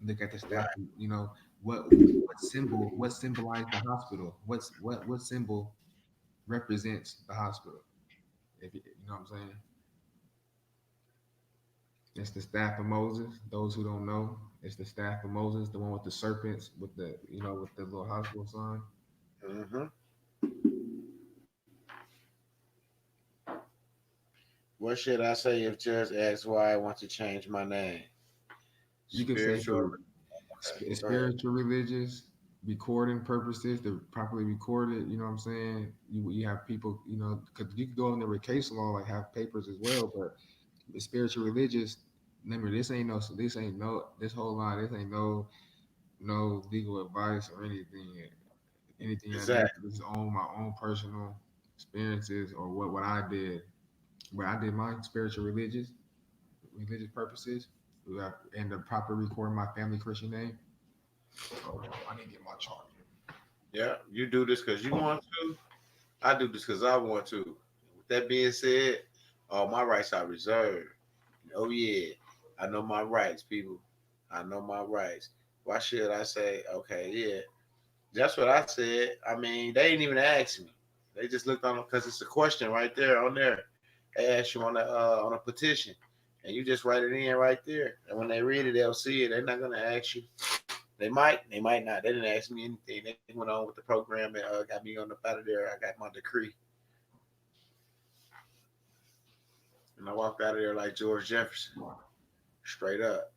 Look at the Right. staff. What symbolized the hospital? What symbol represents the hospital? If you know what I'm saying? It's the staff of Moses. Those who don't know, it's the staff of Moses, the one with the serpents, with with the little hospital sign. Mm-hmm. What should I say if Judge asks why I want to change my name? You can say Spiritual. for Okay, go ahead. spiritual, religious, recording purposes to properly record it. You know what I'm saying? You have people, because you can go in there with case law, like have papers as well. But the spiritual, religious, remember this whole line. This ain't no legal advice or anything of that nature. Exactly. This is on my own personal experiences or what I did. Where I did my spiritual, religious purposes. And the proper recording my family Christian name. Hold on, I need to get my charger. Yeah, you do this because you want to. I do this because I want to. With that being said, all my rights are reserved. Oh yeah, I know my rights, people. I know my rights. Why should I say okay? Yeah, that's what I said. I mean, they didn't even ask me. They just looked on because it's a question right there on there. They ask you on a petition, and you just write it in right there. And when they read it, they'll see it. They're not gonna ask you. They might not. They didn't ask me anything. They went on with the program and got me on up out of there. I got my decree, and I walked out of there like George Jefferson, straight up.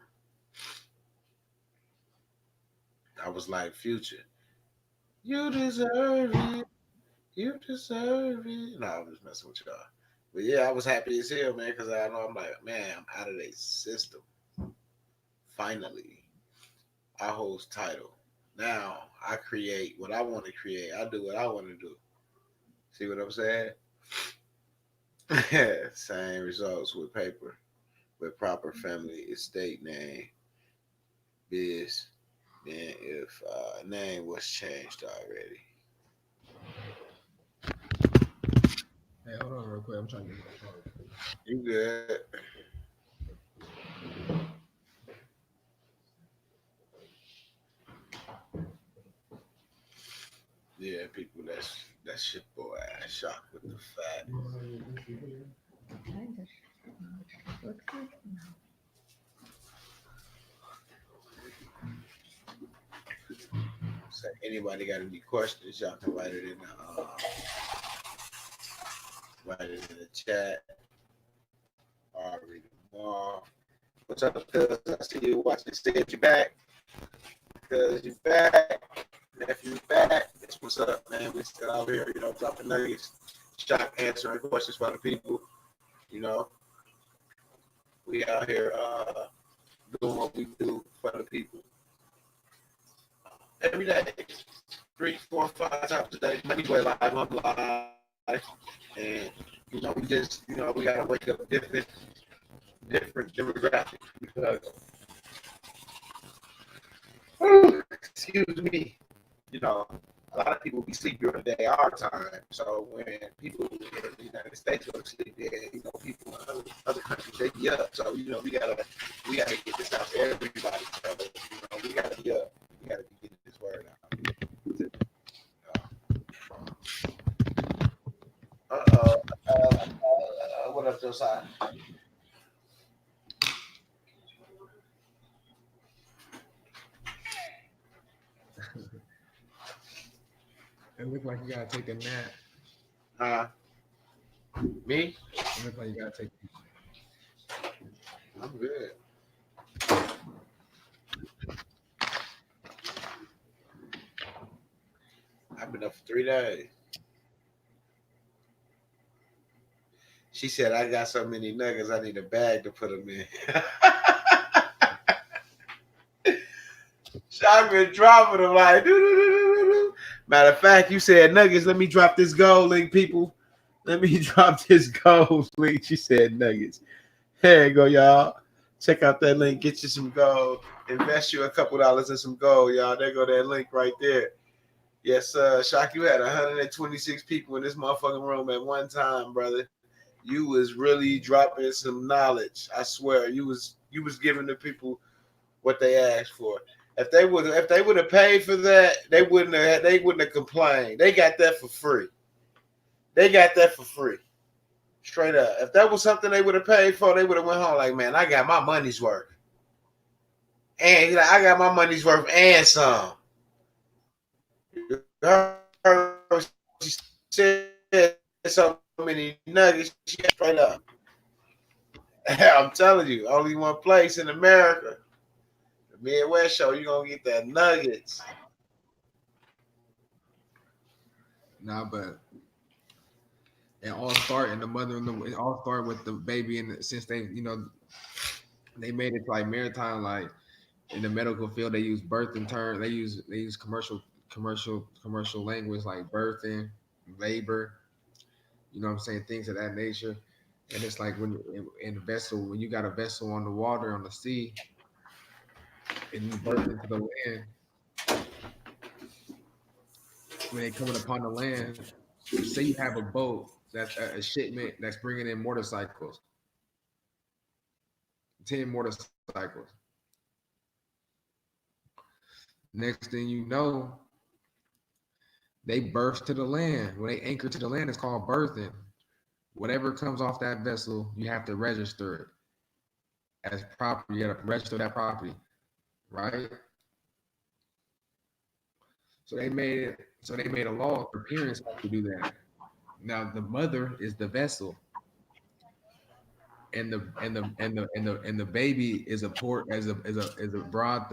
I was like, Future, you deserve it. You deserve it. No, I'm just messing with y'all. But yeah, I was happy as hell, man, because I know I'm like, man, I'm out of their system. Finally, I hold title. Now I create what I want to create. I do what I want to do. See what I'm saying? Same results with paper, with proper family estate name, biz. Then if name was changed already. Hey, hold on real quick. I'm trying to get my charger. You good? Yeah, people. That's your boy. Shock with the fat. So anybody got any questions, y'all can write it in the chat. I'll read them all. What's up, cuz? I see you watching. Said you back. Cuz you back. Nephew back. That's what's up, man. We still out here, dropping nuggets. Shock answering questions for the people. You know, we out here doing what we do for the people every day, 3, 4, 5 times a day. Money way live on live, and we gotta wake up different demographic because excuse me, you know, a lot of people be sleep during the day our time. So when people in the United States go to sleep, people in other countries they be up. So we gotta get this out to everybody. So we gotta be up. We gotta be getting this word out. What up, Josiah? It looked like you gotta take a nap. Me? It looked like you gotta take. I'm good. I've been up for 3 days. She said I got so many nuggets, I need a bag to put them in. I've been dropping them like, Matter of fact, you said nuggets. Let me drop this gold link, people. Let me drop this gold link. She said nuggets. Here you go, y'all. Check out that link. Get you some gold. Invest you a couple dollars in some gold, y'all. There go that link right there. Yes, Shock, you had 126 people in this motherfucking room at one time, brother. You was really dropping some knowledge. I swear, you was giving the people what they asked for. If they would have paid for that, they wouldn't have complained. They got that for free. They got that for free. Straight up. If that was something they would have paid for, they would have went home like, man, I got my money's worth. And like, I got my money's worth and some. You heard what she said so many nuggets. She got straight up. I'm telling you, only one place in America. The Midwest show, you're gonna get that nuggets. Nah, but it all start in the mother and it all start with the baby, and since they, they made it like maritime, like in the medical field, they use birth and turn. They use commercial language like birthing, labor. You know what I'm saying? Things of that nature. And it's like when in a vessel, when you got a vessel on the water on the sea, and you birth into the land, when they coming upon the land, say you have a boat that's a shipment that's bringing in motorcycles, 10 motorcycles. Next thing you know, they burst to the land. When they anchor to the land, it's called berthing. Whatever comes off that vessel, you have to register it as property. You have to register that property, right? So they made a law for parents to do that. Now the mother is the vessel, and the baby is a port as a broad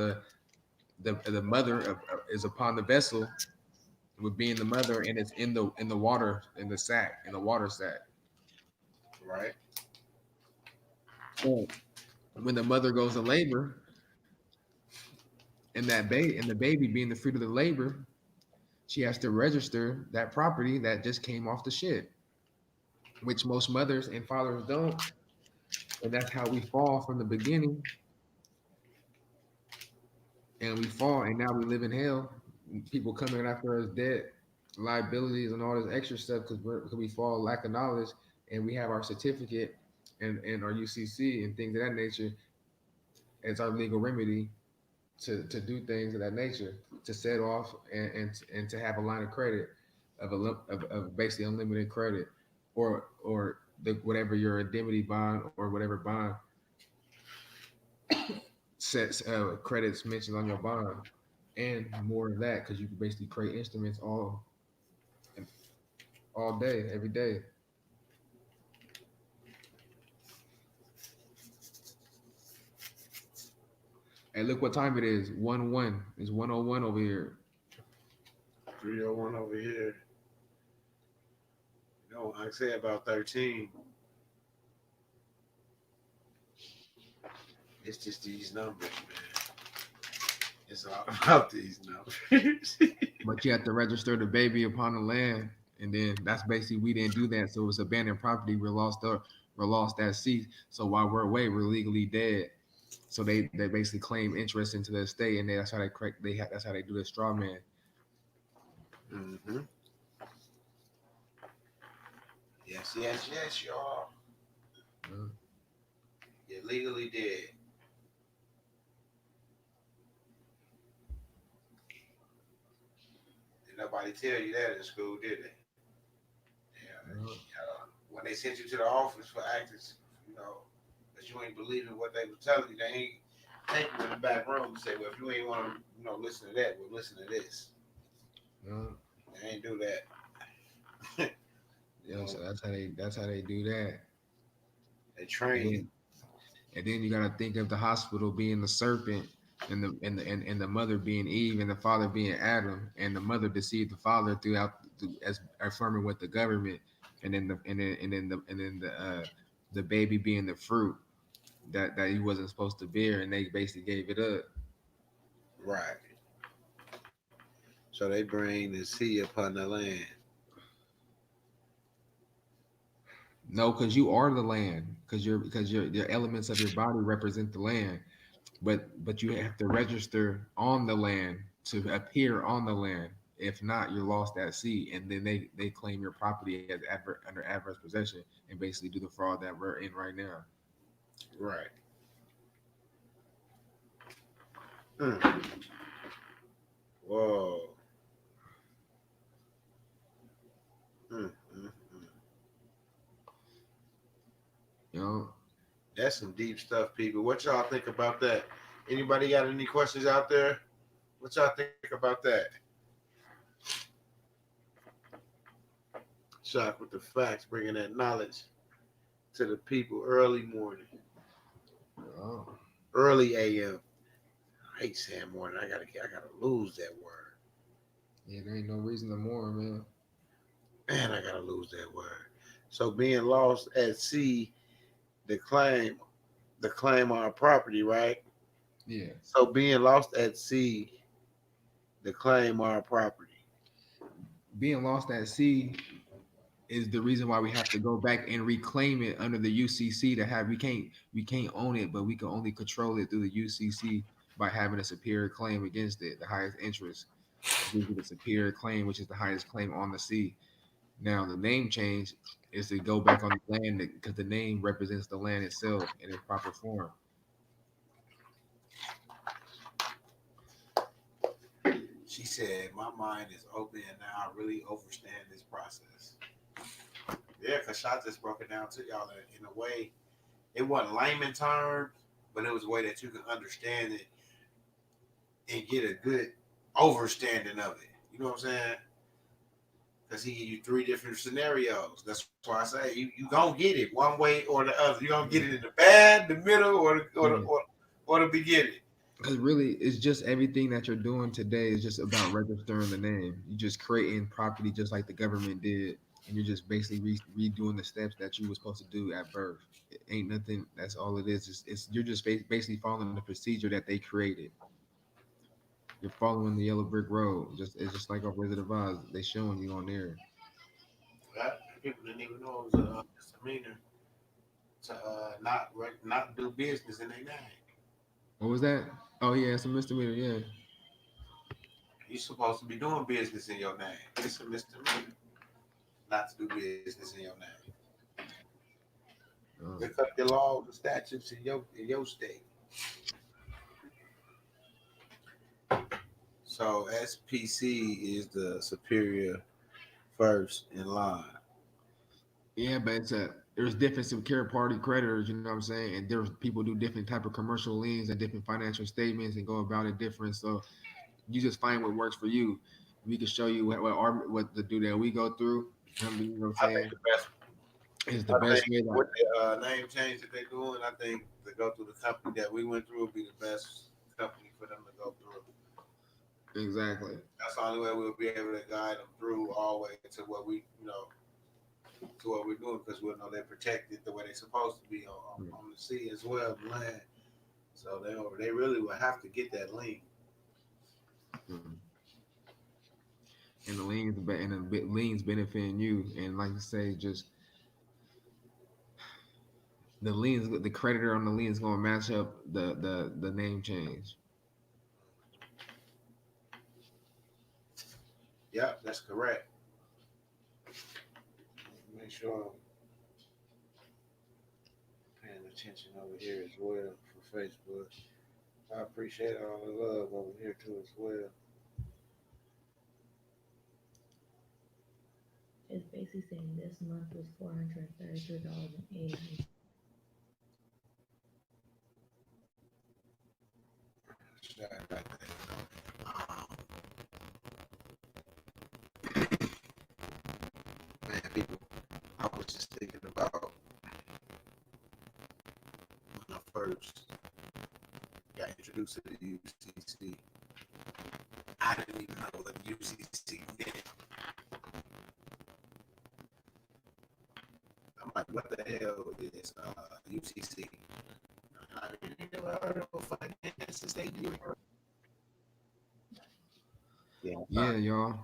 the mother is upon the vessel with being the mother, and it's in the water in the water sack. Right. So when the mother goes to labor, and the baby being the fruit of the labor, she has to register that property that just came off the ship, which most mothers and fathers don't. And that's how we fall from the beginning, and we fall, and now we live in hell. People coming after us dead, liabilities, and all this extra stuff because we fall lack of knowledge, and we have our certificate and our UCC and things of that nature as our legal remedy to do things of that nature, to set off and to have a line of credit of basically unlimited credit, or whatever your indemnity bond or whatever bond sets credits mentioned on your bond, and more of that because you can basically create instruments all day, every day. And look what time it is. 1-1. It's 101 over here. 301 over here. I say about 13. It's just these numbers, man. It's all about these numbers. But you have to register the baby upon the land, and then that's basically we didn't do that, so it's abandoned property. We're lost at sea. So while we're away, we're legally dead. So they basically claim interest into the estate, and that's how they correct. That's how they do the straw man. Mm-hmm. Yes, yes, yes, y'all. Uh, You're legally dead. Did nobody tell you that in school, did they? Yeah. When they sent you to the office for actors, you know, because you ain't believing what they were telling you, they ain't take you in the back room and say, well, if you ain't want to, listen to that, well, listen to this. uh, They ain't do that. yeah, so that's how they do that. They And train you. then and then you gotta think of the hospital being the serpent, and the mother being Eve, and the father being Adam, and the mother deceived the father as affirming with the government, and then the baby being the fruit that he wasn't supposed to bear, and they basically gave it up. Right. So they bring the sea upon the land. No, because you are the land. Because the elements of your body represent the land. But you have to register on the land to appear on the land. If not, you're lost at sea, and then they claim your property as under adverse possession and basically do the fraud that we're in right now. Right. Mm. Whoa. Mm, mm, mm. You know, That's some deep stuff, people. What y'all think about that? Anybody got any questions out there? What y'all think about that? Shock with the facts, bringing that knowledge to the people early morning, oh, early a.m. I hate saying morning. I gotta lose that word. yeah, there ain't no reason to mourn, man. Man, I gotta lose that word. So being lost at sea, the claim, the claim on property, right? Yeah, So being lost at sea, the claim on property. being lost at sea is the reason why we have to go back and reclaim it under the UCC to have we can't own it, but we can only control it through the UCC by having a superior claim against it, the highest interest gives you the superior claim, which is the highest claim on the sea. Now the name change is to go back on the land because the name represents the land itself in its proper form. She said, "My mind is open and now I really understand this process." Yeah, because Shot just broke it down to y'all in a way. It wasn't layman terms, but it was a way that you could understand it and get a good overstanding of it. You know what I'm saying? Because he give you three different scenarios. That's why I say you gonna get it one way or the other. You gonna get it in the bad, the middle, Yeah. or the beginning. Because really, it's just everything that you're doing today is just about registering the name. You're just creating property just like the government did, and you're just basically redoing the steps that you were supposed to do at birth. It ain't nothing. That's all it is. It's you're just basically following the procedure that they created. You're following the yellow brick road. Just it's just like a Wizard of Oz. They showing you on there. Right? People didn't even know it was a misdemeanor to not do business in their name. What was that? Oh yeah, it's a misdemeanor. Yeah. You're supposed to be doing business in your name. It's a misdemeanor not to do business in your name. Oh. Look up the law, the statutes in your state. So SPC is the superior first in line. Yeah, but there's different secure party creditors, you know what I'm saying? And there's people do different type of commercial liens and different financial statements and go about it different. So you just find what works for you. We can show you what the do that we go through. You know what I'm I think saying? the best. Is the I best think way. Like with the name change that they're doing, I think to go through the company that we went through would be the best company for them to go through. exactly. That's the only way we'll be able to guide them through all the way to what to what we're doing because we'll know they're protected the way they're supposed to be on the sea as well, the land. So they really will have to get that lien. Mhm. And the liens benefiting you. And like you say, just the liens, the creditor on the liens going to match up the name change. Yep, that's correct. Make sure I'm paying attention over here as well for Facebook. I appreciate all the love over here too as well. It's basically saying this month was $433.80. Shout out that, man, people. I was just thinking about when I first got introduced to the UCC. I didn't even know what the UCC meant. I'm like, what the hell is UCC? I didn't never heard of a finance state. Yeah, Yeah, y'all.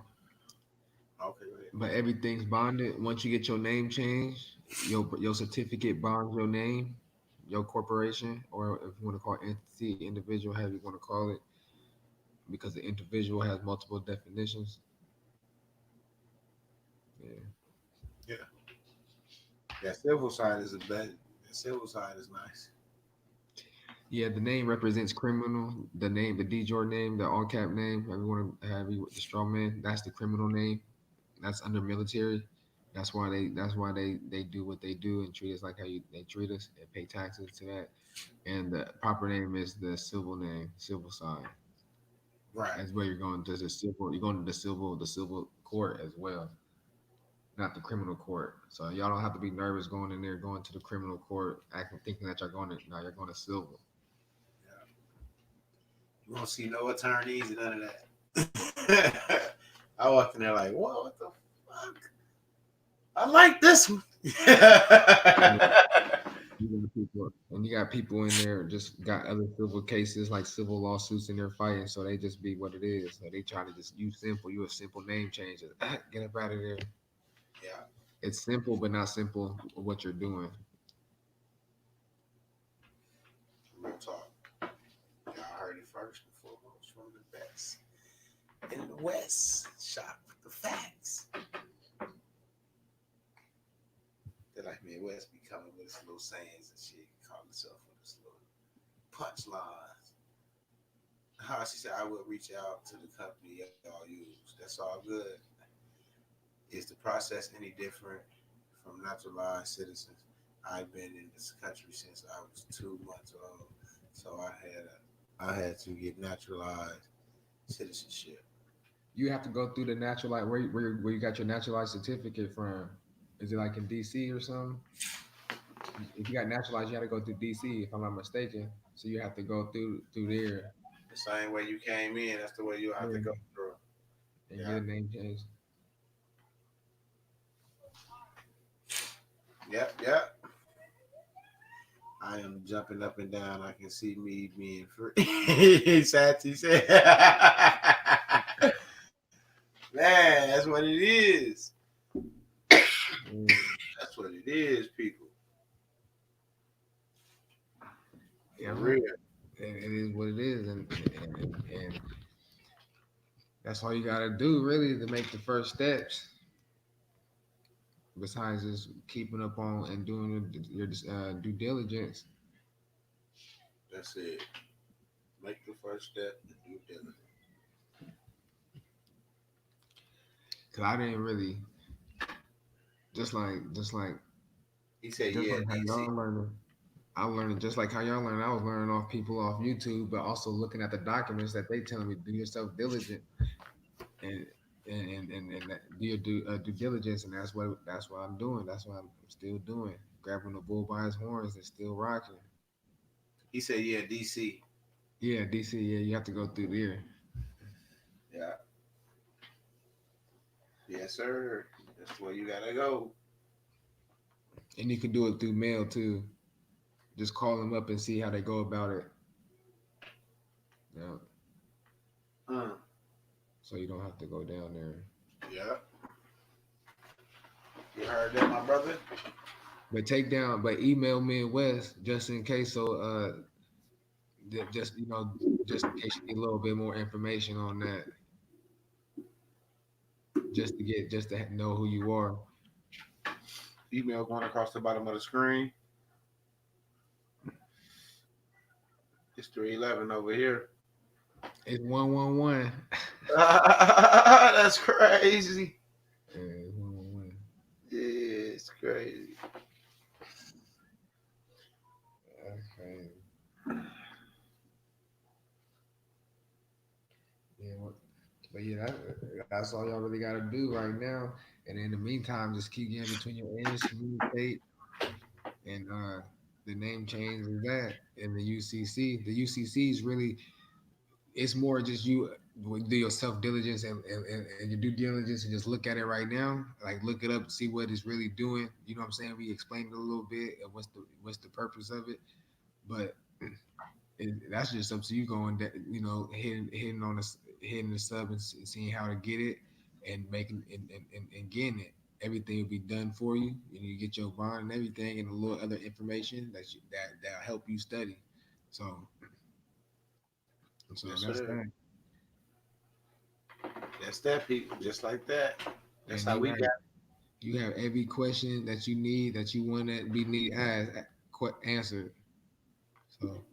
Okay, go ahead. But everything's bonded. Once you get your name changed, your certificate bonds your name, your corporation, or if you want to call it entity, individual, however you want to call it, because the individual has multiple definitions. Yeah. Yeah, that civil side is a bad. The civil side is nice. Yeah, the name represents criminal. The name, the DJ name, the all cap name, everyone have you the straw man. That's the criminal name. That's under military. That's why they do what they do and treat us like how they treat us and pay taxes to that. And the proper name is the civil name, civil side. Right. That's where you're going to the civil. You're going to the civil court as well, not the criminal court. So y'all don't have to be nervous going in there, going to the criminal court, acting thinking that you're going to. No, you're going to civil. Yeah. You won't see no attorneys and none of that. I walked in there like, whoa, what the fuck? I like this one. You got people in there just got other civil cases like civil lawsuits in there fighting, so they just be what it is. So they try to just use simple. You a simple name change. Get up out of there. Yeah, It's simple, but not simple what you're doing. real talk. Y'all heard it first and foremost from the best in the West. Shop with the facts. They're like Midwest be coming with his little sayings and shit. Call himself with his little punchlines. How she said, I will reach out to the company y'all use. That's all good. Is the process any different from naturalized citizens? I've been in this country since I was 2 months old, so I had to get naturalized citizenship. You have to go through the natural like where you got your naturalized certificate from. Is it like in DC or something? If you got naturalized, you had to go through DC, if I'm not mistaken. So you have to go through there. The same way you came in, that's the way you have to Yeah. go through. And Yeah, get a name change. yep. I am jumping up and down. I can see me being free. Sati said, "Man, that's what it is. Mm. That's what it is, people. For Yeah, real. it is what it is, and that's all you gotta do really to make the first steps. Besides just keeping up on and doing your due diligence, That's it. Make the first step and do diligence." cause I didn't really just like He said, just "Yeah, like how DC." y'all learning. I learned just like how y'all learn. I was learning off people off YouTube, but also looking at the documents that they telling me do yourself diligent and do your due diligence, and that's what I'm doing. That's what I'm still doing. Grabbing the bull by his horns and still rocking. He said, "Yeah, DC." Yeah, DC. Yeah, you have to go through there. Yeah, yes, sir. That's where you gotta go. And you can do it through mail too. Just call them up and see how they go about it. Yeah. Mm. So you don't have to go down there. Yeah, you heard that, my brother. But email Midwest just in case. So just just in case you need a little bit more information on that, just to know who you are. Email going across the bottom of the screen. It's 311 over here. It's 111. That's crazy. Yeah, it's 111. Yeah, it's crazy. That's crazy. Yeah, but yeah, that's all y'all really gotta do right now. And in the meantime, just keep getting between your ears, communicate, and the name change is that. And the UCC, the UCC is really it's more just you do your self diligence and your due diligence and just look at it right now. Like look it up, see what it's really doing. You know what I'm saying? We explained it a little bit and what's the purpose of it. But that's just up to you going, hitting hitting the sub and seeing how to get it and making and getting it. Everything will be done for you, and you get your bond and everything, and a little other information that help you study. So Yes, that's sir. that. That's that, people. Just like that. That's And how we got. you have every question that you need that you want to be need asked answered. So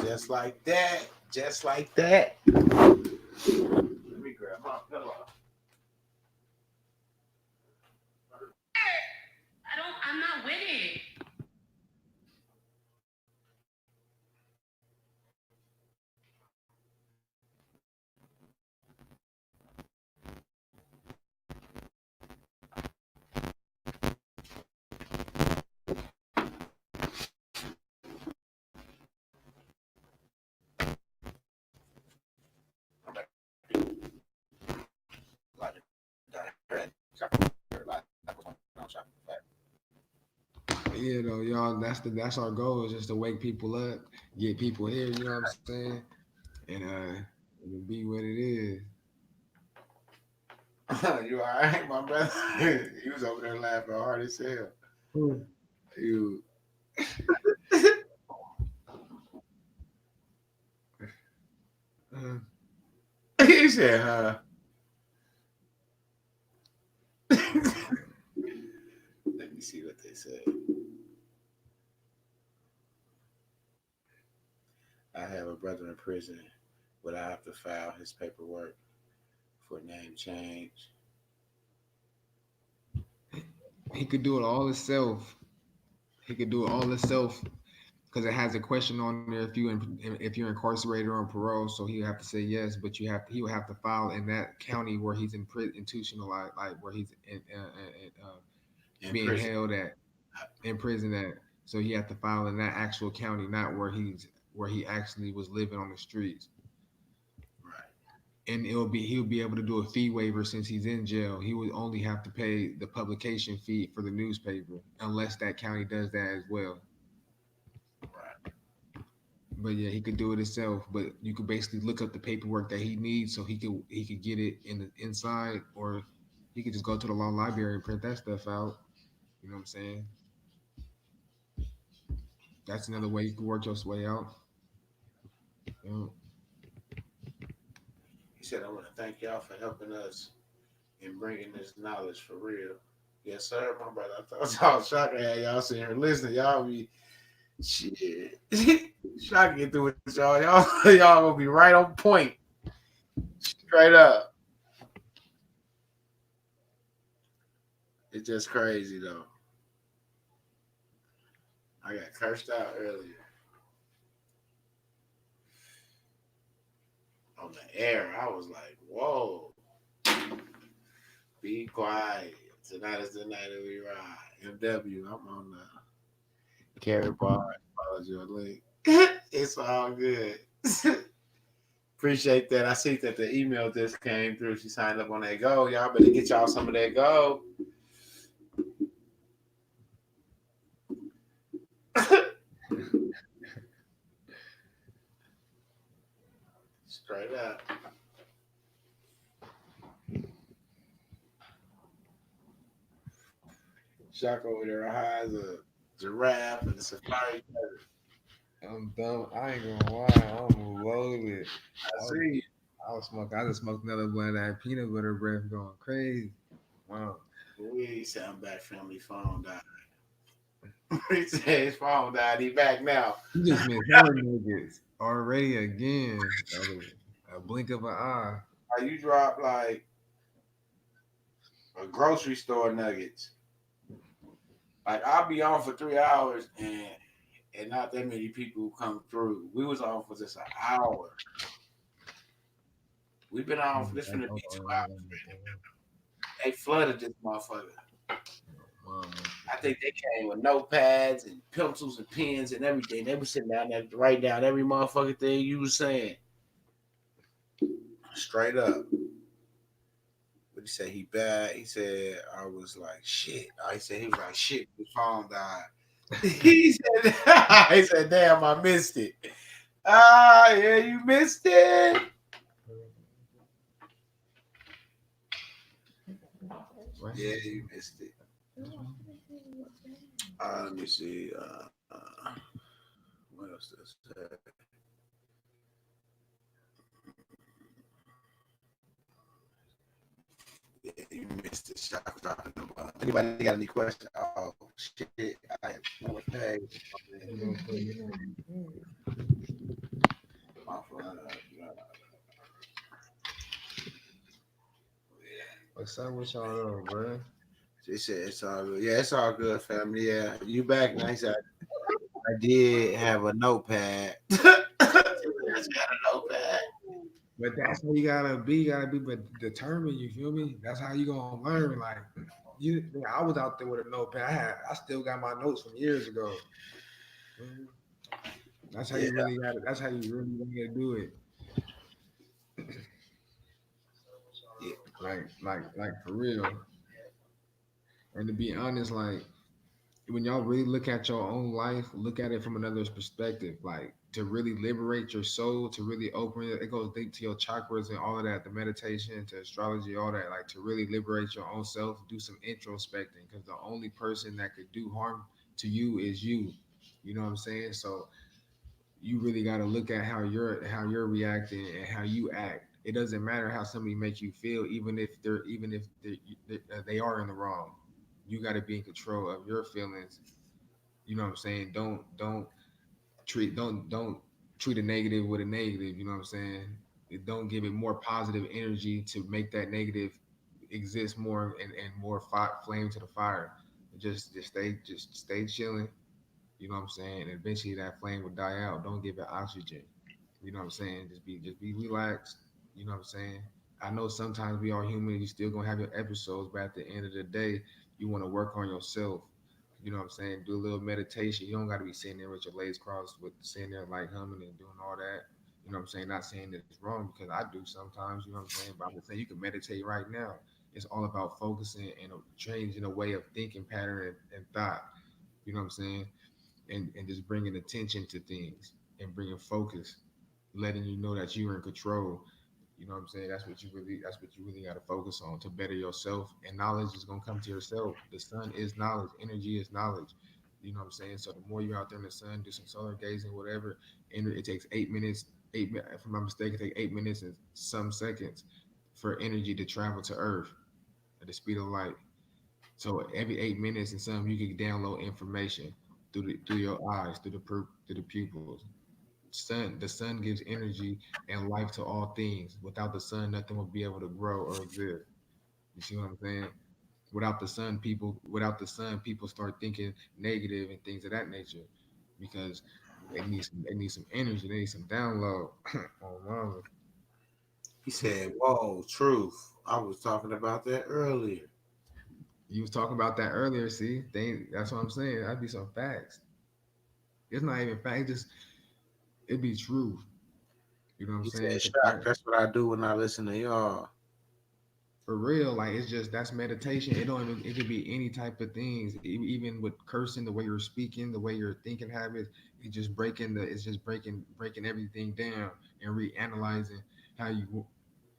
Just like that. Just like that. Let me grab my pillow. I'm not with it. yeah, though, y'all, that's our goal is just to wake people up, get people here. You know what I'm saying? And it'll be what it is. You all right, my brother? He was over there laughing hard as hell. Hmm. You. Uh, He said, huh? Let me see what they say. I have a brother in prison, but I have to file his paperwork for name change. he could do it all himself. He could do it all himself because it has a question on there if you're incarcerated or on parole. So he would have to say yes, but he would have to file in that county where he's in institutionalized, like where he's In being prison. held at in prison at. So he had to file in that actual county, not where he actually was living on the streets. Right. And he'll be able to do a fee waiver since he's in jail. He would only have to pay the publication fee for the newspaper, unless that county does that as well. Right. But yeah, he could do it himself. But you could basically look up the paperwork that he needs, so he could get it in the inside, or he could just go to the law library and print that stuff out. You know what I'm saying? That's another way you can work your way out. You know? He said, I want to thank y'all for helping us in bringing this knowledge for real. Yes, sir, my brother. I thought y'all shocked at y'all sitting here listening. Y'all be shit. Shocked get through with y'all. Y'all gonna be right on point. Straight up. It's just crazy though. I got cursed out earlier on the air. I was like, whoa, be quiet. Tonight is the night that we ride. MW, I'm on the carry bar. Follow your link. It's all good. Appreciate that. I see that the email just came through. She signed up on that go. Y'all better get y'all some of that go. Straight up. Shock over there high as a giraffe and a safari. I'm dumb. I ain't gonna lie. I'm loaded. I I was, see. I was smoking. I just smoked another blunt of that peanut butter breath going crazy. Wow. We said I'm back. Family phone died. He said his phone died. He back now. You just missed hella niggas already again. A blink of an eye. You drop like a grocery store nuggets. Like I'll be on for 3 hours and not that many people come through. We was on for just an hour. We've been on for this finna be 2 hours. They flooded this motherfucker. I think they came with notepads and pencils and pens and everything. They were sitting down there to write down every motherfucking thing you was saying. Straight up. What he said? He bad. He said I was like shit. I said he was like shit. His phone died. He said he said damn I missed it. Ah, yeah, you missed it. Right? Yeah, you missed it. Let me see. What else to say? Yeah, you missed it. Shot talking about. Anybody got any questions? Oh shit! I am on page. You know, so, you know, My phone. what's up with y'all though, bro? She said it's all good. Yeah, it's all good, family. Yeah, you back nice. I did have a notepad. It's got a notepad. But that's how you gotta be. You gotta be but determined. You feel me? That's how you gonna learn. Like you, I was out there with a notepad. I still got my notes from years ago. Mhm. That's how Yeah, you really got it. That's how you really want to do it. yeah, Like for real. And to be honest, like when y'all really look at your own life, look at it from another's perspective. Like to really liberate your soul, to really open it. It goes deep to your chakras and all of that, the meditation, to astrology, all that. Like to really liberate your own self, do some introspecting. Because the only person that could do harm to you is you. You know what I'm saying? So you really got to look at how you're reacting and how you act. It doesn't matter how somebody makes you feel, even if they are in the wrong. You got to be in control of your feelings. You know what I'm saying? Don't treat a negative with a negative. You know what I'm saying? Don't give it more positive energy to make that negative exist more and more flame to the fire. Just stay chilling. You know what I'm saying? And eventually that flame will die out. Don't give it oxygen. You know what I'm saying? Just be relaxed. You know what I'm saying? I know sometimes we are human. You still gonna have your episodes, but at the end of the day, you want to work on yourself. You know what I'm saying? Do a little meditation. You don't got to be sitting there with your legs crossed, with sitting there like humming and doing all that. You know what I'm saying? Not saying it's wrong because I do sometimes. You know what I'm saying? But I'm just saying you can meditate right now. It's all about focusing and changing a way of thinking pattern and thought. You know what I'm saying? And just bringing attention to things and bringing focus, letting you know that you're in control. You know what I'm saying? That's what you really got to focus on to better yourself. And knowledge is gonna come to yourself. The sun is knowledge. Energy is knowledge. You know what I'm saying? So the more you're out there in the sun, do some solar gazing, whatever. And it takes 8 minutes. If I'm not mistaken, it takes 8 minutes and some seconds for energy to travel to Earth at the speed of light. So every 8 minutes and some, you can download information through your eyes, through the pupils. The sun gives energy and life to all things. Without the sun, nothing will be able to grow or exist. You see what I'm saying? Without the sun, people start thinking negative and things of that nature because they need some energy, they need some download. Oh mama. he said, "Whoa, truth." I was talking about that earlier. You was talking about that earlier, see? That's what I'm saying. That'd be some facts. It's not even facts, it'd be truth. You know what I'm He saying? said, 'Cause "Shock." That's what I do when I listen to y'all. for real, like it's just that's meditation. It don't even it could be any type of things. Even with cursing, the way you're speaking, the way you're thinking habits, it's just breaking everything down and reanalyzing how you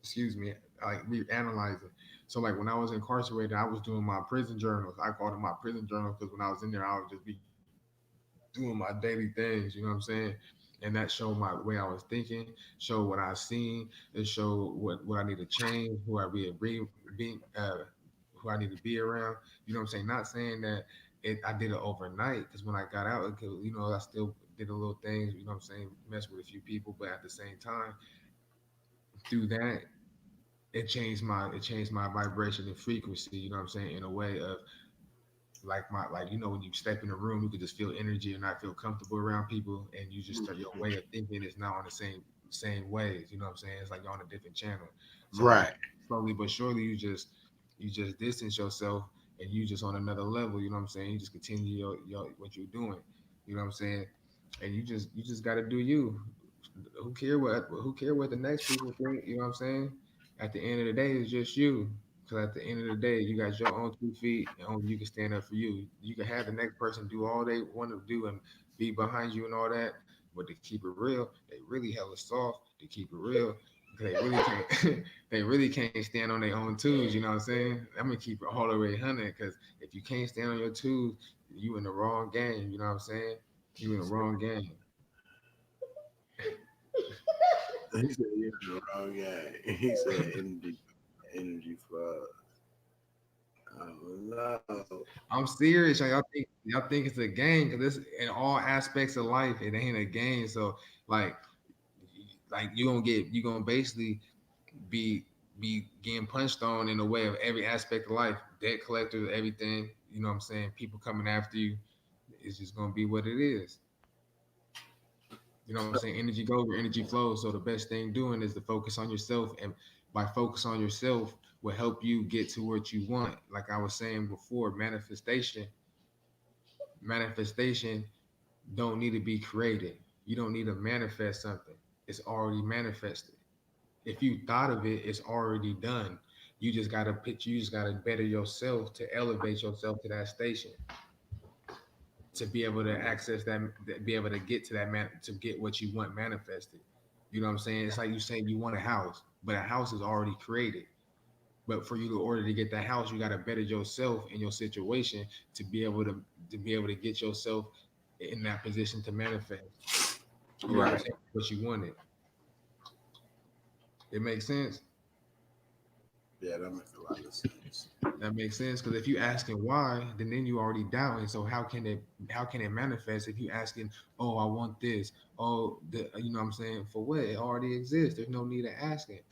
excuse me, like reanalyzing. So like when I was incarcerated, I was doing my prison journals. I called them my prison journals because when I was in there, I would just be doing my daily things, you know what I'm saying? And that showed my way I was thinking, showed what I seen, it showed what I need to change, who I need to be around. You know what I'm saying? Not saying that I did it overnight because when I got out, I still did a little things, you know what I'm saying, mess with a few people, but at the same time, through that, it changed my vibration and frequency, you know what I'm saying, in a way of like when you step in a room you could just feel energy and not feel comfortable around people and you just start your way of thinking is not on the same ways, you know what I'm saying? It's like you're on a different channel. So Right. slowly but surely you just distance yourself and you just on another level, you know what I'm saying? You just continue your what you're doing, you know what I'm saying? And you just got to do you. Who care what the next people think, you know what I'm saying? At the end of the day it's just you. Because at the end of the day, you got your own 2 feet, and only you can stand up for you. You can have the next person do all they want to do and be behind you and all that. But to keep it real, they really hella soft. To keep it real, they really can't. They really can't stand on their own twos. You know what I'm saying? I'm gonna keep it all the way 100 because if you can't stand on your twos, you in the wrong game. You know what I'm saying? You in the wrong game. He said you're in the wrong game. He said energy for no. I'm serious. Y'all think it's a game because it's in all aspects of life. It ain't a game. So like you gonna basically be getting punched on in a way of every aspect of life. Debt collectors, everything. You know what I'm saying? People coming after you. It's just gonna be what it is. You know what I'm saying? Energy goes where energy flows. So the best thing doing is to focus on yourself, and by focus on yourself will help you get to what you want. Like I was saying before, manifestation don't need to be created. You don't need to manifest something. It's already manifested. If you thought of it, it's already done. You just gotta better yourself to elevate yourself to that station to be able to access that, be able to get to that man, to get what you want manifested. You know what I'm saying? It's like you saying you want a house, but a house is already created. But for you to order to get that house, you gotta better yourself in your situation to be able to get yourself in that position to manifest. You know what I'm Right. saying? What you wanted. It makes sense. Yeah, that makes a lot of sense. That makes sense because if you asking why, then you already doubting. So how can it manifest if you asking, oh, I want this, you know what I'm saying, for what? It already exists. There's no need to ask it.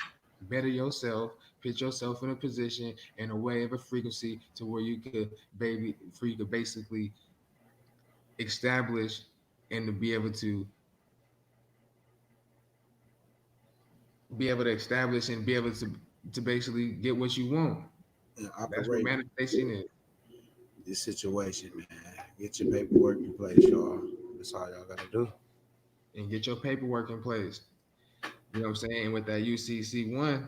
Better yourself, put yourself in a position in a way of a frequency to where you could basically establish and to be able to establish and be able to basically get what you want. And That's what operate manifestation is. this situation, man. Get your paperwork in place, y'all. That's all y'all gotta do. And get your paperwork in place. You know what I'm saying? And with that UCC1,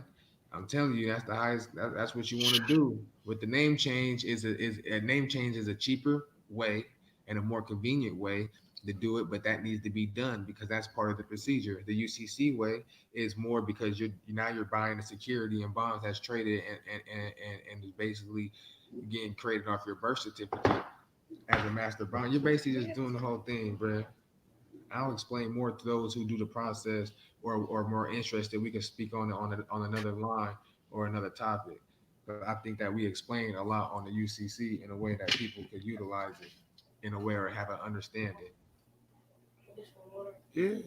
I'm telling you, that's the highest. That's what you want to do. With the name change is a name change is a cheaper way and a more convenient way to do it, but that needs to be done because that's part of the procedure. The UCC way is more because you're buying a security and bonds that's traded and is basically getting created off your birth certificate as a master bond. You're basically just doing the whole thing, bro. I'll explain more to those who do the process or more interested. We can speak on it on another line or another topic. But I think that we explain a lot on the UCC in a way that people could utilize it in a way or have an understanding. Yeah.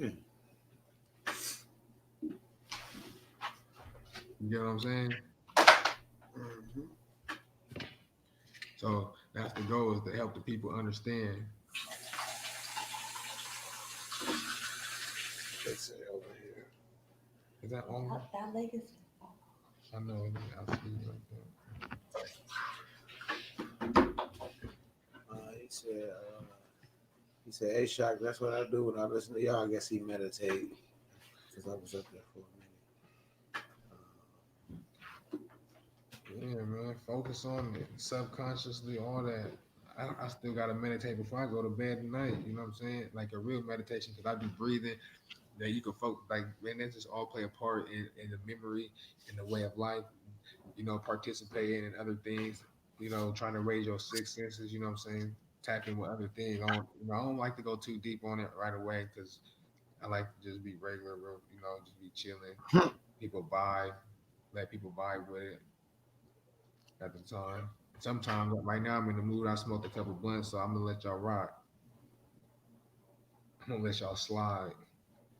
You get what I'm saying? Mhm. So that's the goal is to help the people understand. They say over here. Is that on? That leg is. I know it is. I see it right there. He said, "Hey, Shock, that's what I do when I listen to y'all. I guess he meditate because I was up there for a minute." Yeah, man. Focus on it subconsciously, all that. I still gotta meditate before I go to bed at night. You know what I'm saying? Like a real meditation, because I do breathing. That you can focus, like, man, that just all play a part in the memory, in the way of life. You know, participating in other things. You know, trying to raise your six senses. You know what I'm saying? Tapping with other things. I don't like to go too deep on it right away because I like to just be regular, real, just be chilling. People vibe, let people vibe with it at the time. Sometimes, right now, I'm in the mood. I smoked a couple blunts, so I'm gonna let y'all rock. I'm gonna let y'all slide.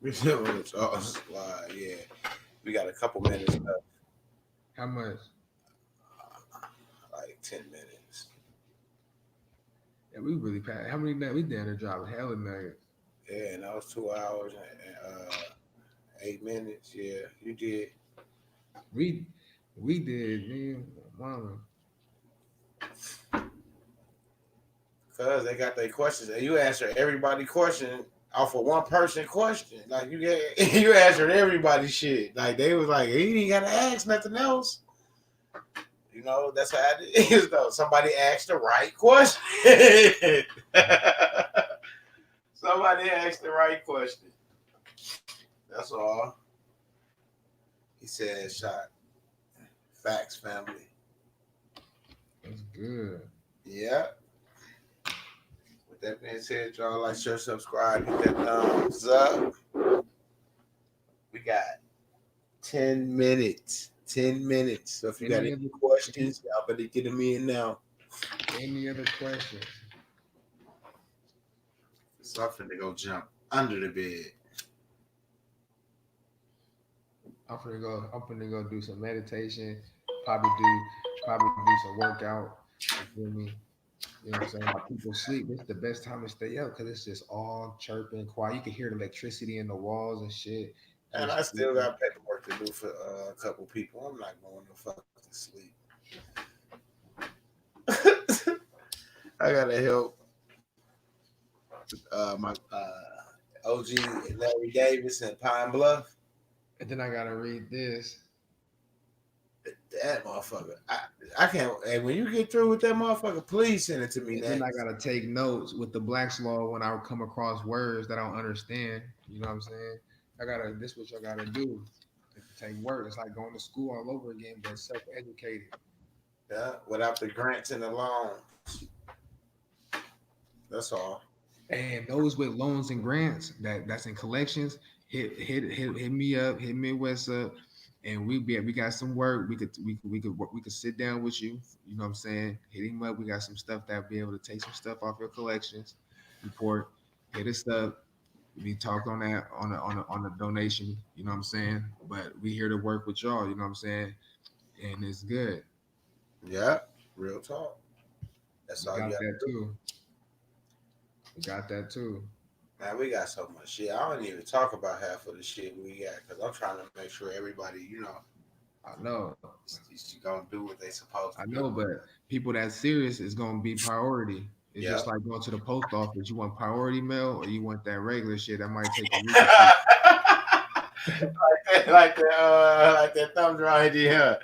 We still want to talk slide. Yeah, we got a couple minutes left, How much? like 10 minutes. Yeah, we really passed. How many nuggets? We down there dropping hella nuggets. Yeah, and that was 2 hours and 8 minutes. Yeah, you did. We we did, man. Mama. Cause they got their questions, and you answer everybody question off of one person question. Like you get, you answered everybody's shit. Like they was like, he ain't gotta ask nothing else. You know, that's how it is though. Somebody asked the right question. Somebody asked the right question. That's all. He said, "Shot facts, family." That's good. Yeah. With that being said, y'all like, share, subscribe, hit that thumbs up. We got 10 minutes. 10 minutes. So if you got Any any other questions, y'all better get them in now. any other questions? Something to go jump under the bed. I'm finna go do some meditation. Probably do some workout. You feel me? You know what I'm saying? While people sleep, this is the best time to stay up because it's just all chirping, quiet. You can hear the electricity in the walls and shit. And Just I still got paperwork to do for a couple people. I'm not going to fucking sleep. I gotta help my OG Larry Davis in Pine Bluff. and then I gotta read this. That motherfucker. I can't. Hey, when you get through with that motherfucker, please send it to me And then I next. gotta take notes with the Black's Law when I come across words that I don't understand. You know what I'm saying? This what y'all gotta do. Take work. It's like going to school all over again, but self-educated. Yeah, without the grants and the loans. That's all. And those with loans and grants that's in collections, hit me up, hit Midwest up, and we got some work. We could sit down with you. You know what I'm saying? Hit him up. We got some stuff that be able to take some stuff off your collections report. Hit us up. We talked on that on a donation. You know what I'm saying? But we here to work with y'all. You know what I'm saying? And it's good. Yeah, real talk. That's We all you got got that to do. too. We got that too. Man, we got so much shit. I don't even talk about half of the shit we got because I'm trying to make sure everybody, I know. is gonna do what they supposed I to do. know, but people that's serious is gonna be priority. It's Yeah. just like going to the post office. You want priority mail or you want that regular shit that might take a week or two. Like that thumb drive here.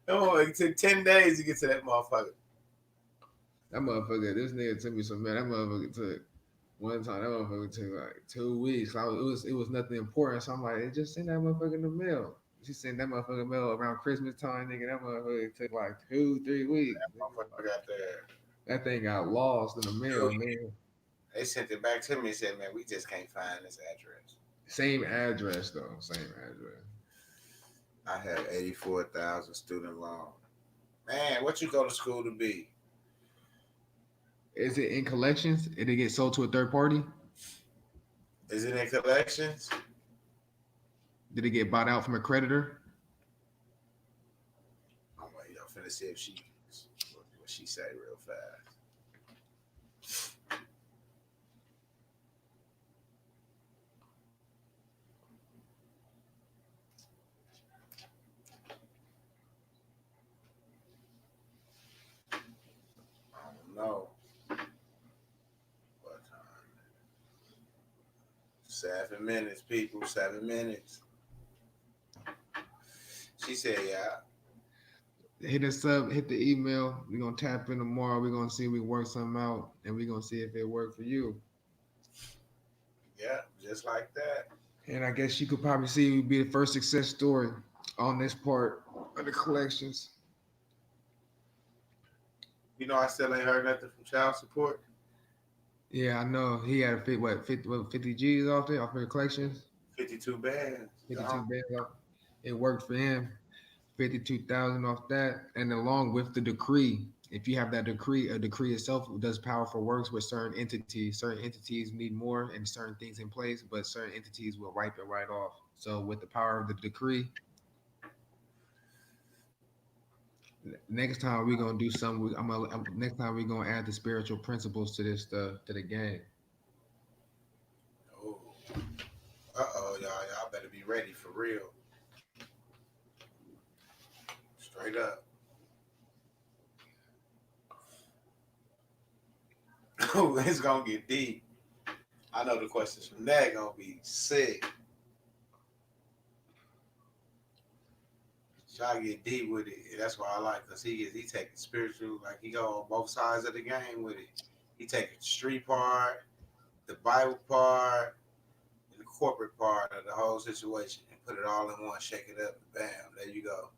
Oh, it took 10 days to get to that motherfucker. That motherfucker, this nigga took me some man. That motherfucker took one time. That motherfucker took like 2 weeks. It was nothing important. So I'm like, hey, just send that motherfucker in the mail. She sent that motherfucker mail around Christmas time, nigga. That motherfucker took like 2-3 weeks. Motherfucker got there. That thing got lost in the mail, man. They sent it back to me and said, "Man, we just can't find this address." Same address though. Same address. I have 84,000 student loan. Man, what you go to school to be? Is it in collections? Did it get sold to a third party? Is it in collections? Did it get bought out from a creditor? I'm waiting. I'm finna see if what she say real fast. I don't know. What time? 7 minutes, people. 7 minutes. She said, "Yeah." Hit us up, hit the email. We're gonna tap in tomorrow. We're gonna see if we can work something out and we're gonna see if it worked for you. Yeah, just like that. And I guess you could probably see we be the first success story on this part of the collections. I still ain't heard nothing from child support. Yeah, I know. He had a 50 G's off there off of the collections. 52 bands. 52 bands off. It worked for him. 52,000 off that. And along with the decree, if you have that decree, a decree itself does powerful works with certain entities. Certain entities need more and certain things in place, but certain entities will wipe it right off. So with the power of the decree, next time we're gonna do something. Next time we're gonna add the spiritual principles to this to the game. Oh, y'all better be ready for real. Straight up. Oh, it's gonna get deep. I know the questions from that gonna be sick. Y'all get deep with it. That's why I like, cause he taking spiritual, like he go on both sides of the game with it. He take the street part, the Bible part, and the corporate part of the whole situation and put it all in one, shake it up, bam, there you go.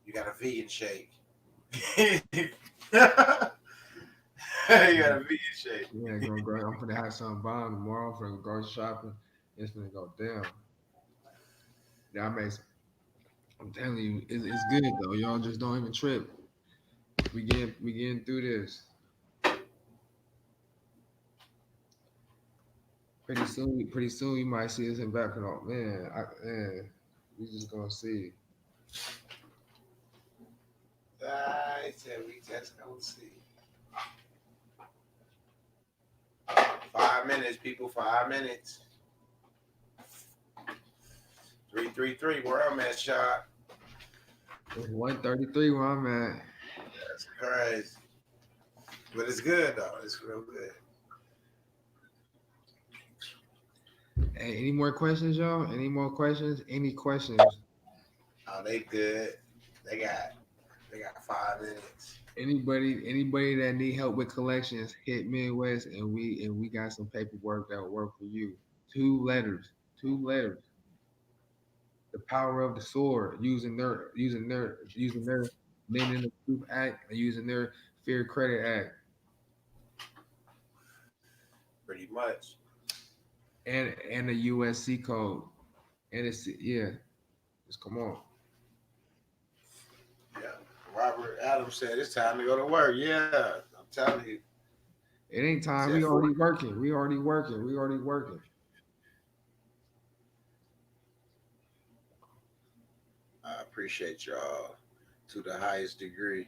You got a vegan shake. You got a vegan shake. Yeah, go. I'm gonna have some bomb tomorrow. I'm gonna go shopping. It's gonna go down. Yeah, I'm telling you, it's good though. Y'all just don't even trip. We getting through this. Pretty soon, you might see us in back and all. Man, we just gonna see. I said we just gonna see. 5 minutes, people. 5 minutes. 333. Where I'm at, shot. It's 133 where I'm at. That's crazy. But it's good though. It's real good. Hey, any more questions, y'all? Any more questions? Any questions? Oh, they good. They got 5 minutes. Anybody that need help with collections, hit Midwest, and we got some paperwork that will work for you. Two letters. Two letters. The power of the sword, using their Men in the Truth Act and using their Fair Credit Act, Pretty much. and the USC code. And just come on. Yeah. Robert Adams said it's time to go to work. Yeah, I'm telling you. It ain't time. Said We for already working. We already working. We already working. I appreciate y'all to the highest degree.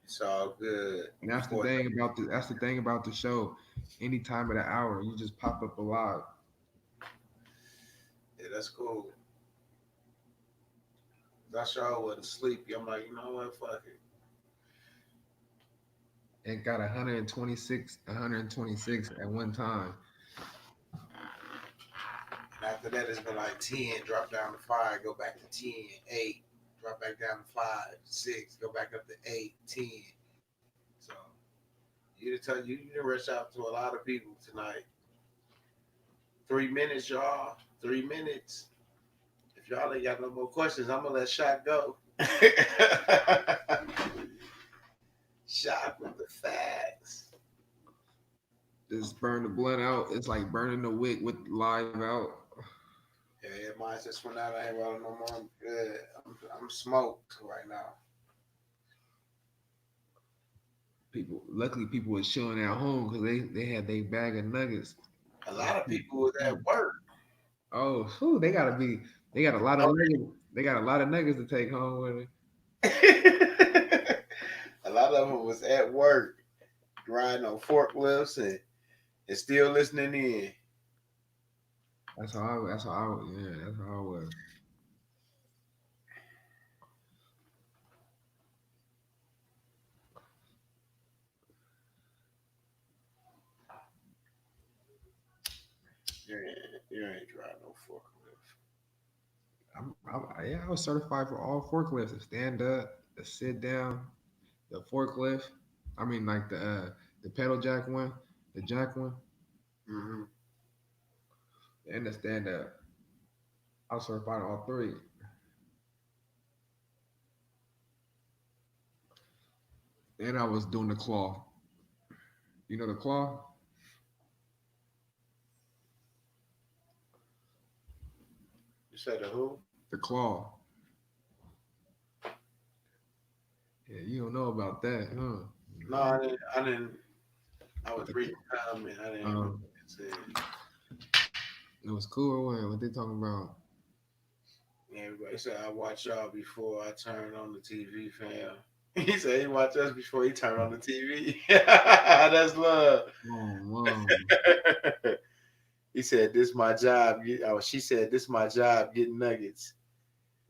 It's all good. And that's the thing about the show. Any time of the hour, you just pop up alive. Yeah, that's cool. I sure wasn't sleepy. I'm like, you know what? Fuck it. And got 126 at one time. And after that, it's been like 10, drop down to 5, go back to 10, 8, drop back down to 5, 6, go back up to 8, 10. So you to tell you, you didn't rush out to a lot of people tonight. 3 minutes, y'all. 3 minutes. If y'all ain't got no more questions, I'm gonna let Shot go. Shot with the facts. Just burn the blunt out. It's like burning the wick with live out. Yeah, mine just went out. I ain't rolling no more. I'm good. I'm smoked right now. Luckily, people was chilling at home because they had their bag of nuggets. A lot of people was at work. Oh, whew, they gotta be. They got a lot of nuggets. They got a lot of nuggets to take home with A lot of them was at work, riding on forklifts and still listening in. That's how I. That's how I. Yeah, that's how I was. You ain't driving no forklift. Yeah, I was certified for all forklifts: the stand up, the sit down, the forklift. I mean, like the pedal jack one, the jack one, Mm-hmm. and the stand up. I was certified on all three. And I was doing the claw. You know the claw? You said the who? The claw. Yeah, you don't know about that, huh? No, I didn't. I didn't. I was reading the comment. I didn't know what Um, it said. it was cool or what? What they talking about? Everybody said I watch y'all before I turn on the TV, fam. He said he watched us before he turned on the TV. That's love. Oh, wow. He said, "This my job." Oh, she said, "This my job, getting nuggets."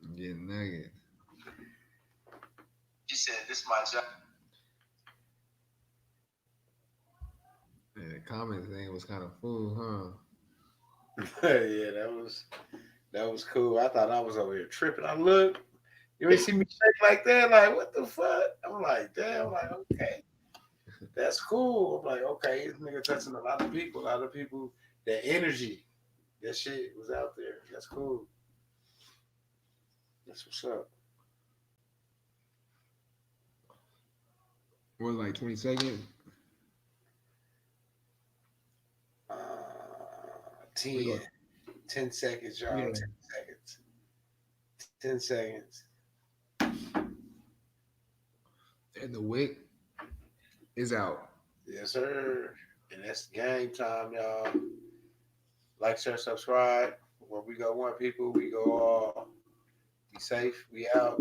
I'm getting nuggets. She said, "This my job." Yeah, the comment thing was kind of fool, huh? Yeah, that was cool. I thought I was over here tripping. I looked, You ain't see me shake like that. Like, what the fuck? I'm like, damn. I'm like, okay, that's cool. I'm like, okay, this nigga touching a lot of people. A lot of people. That energy, that shit was out there. That's cool. That's what's up. What, like 20 seconds? Uh, We 10. go. 10 seconds, y'all. Yeah. 10 seconds. 10 seconds. And the wick is out. Yes, sir. And that's game time, y'all. Like, share, subscribe. Where we go one people, we go all. Be safe. We out.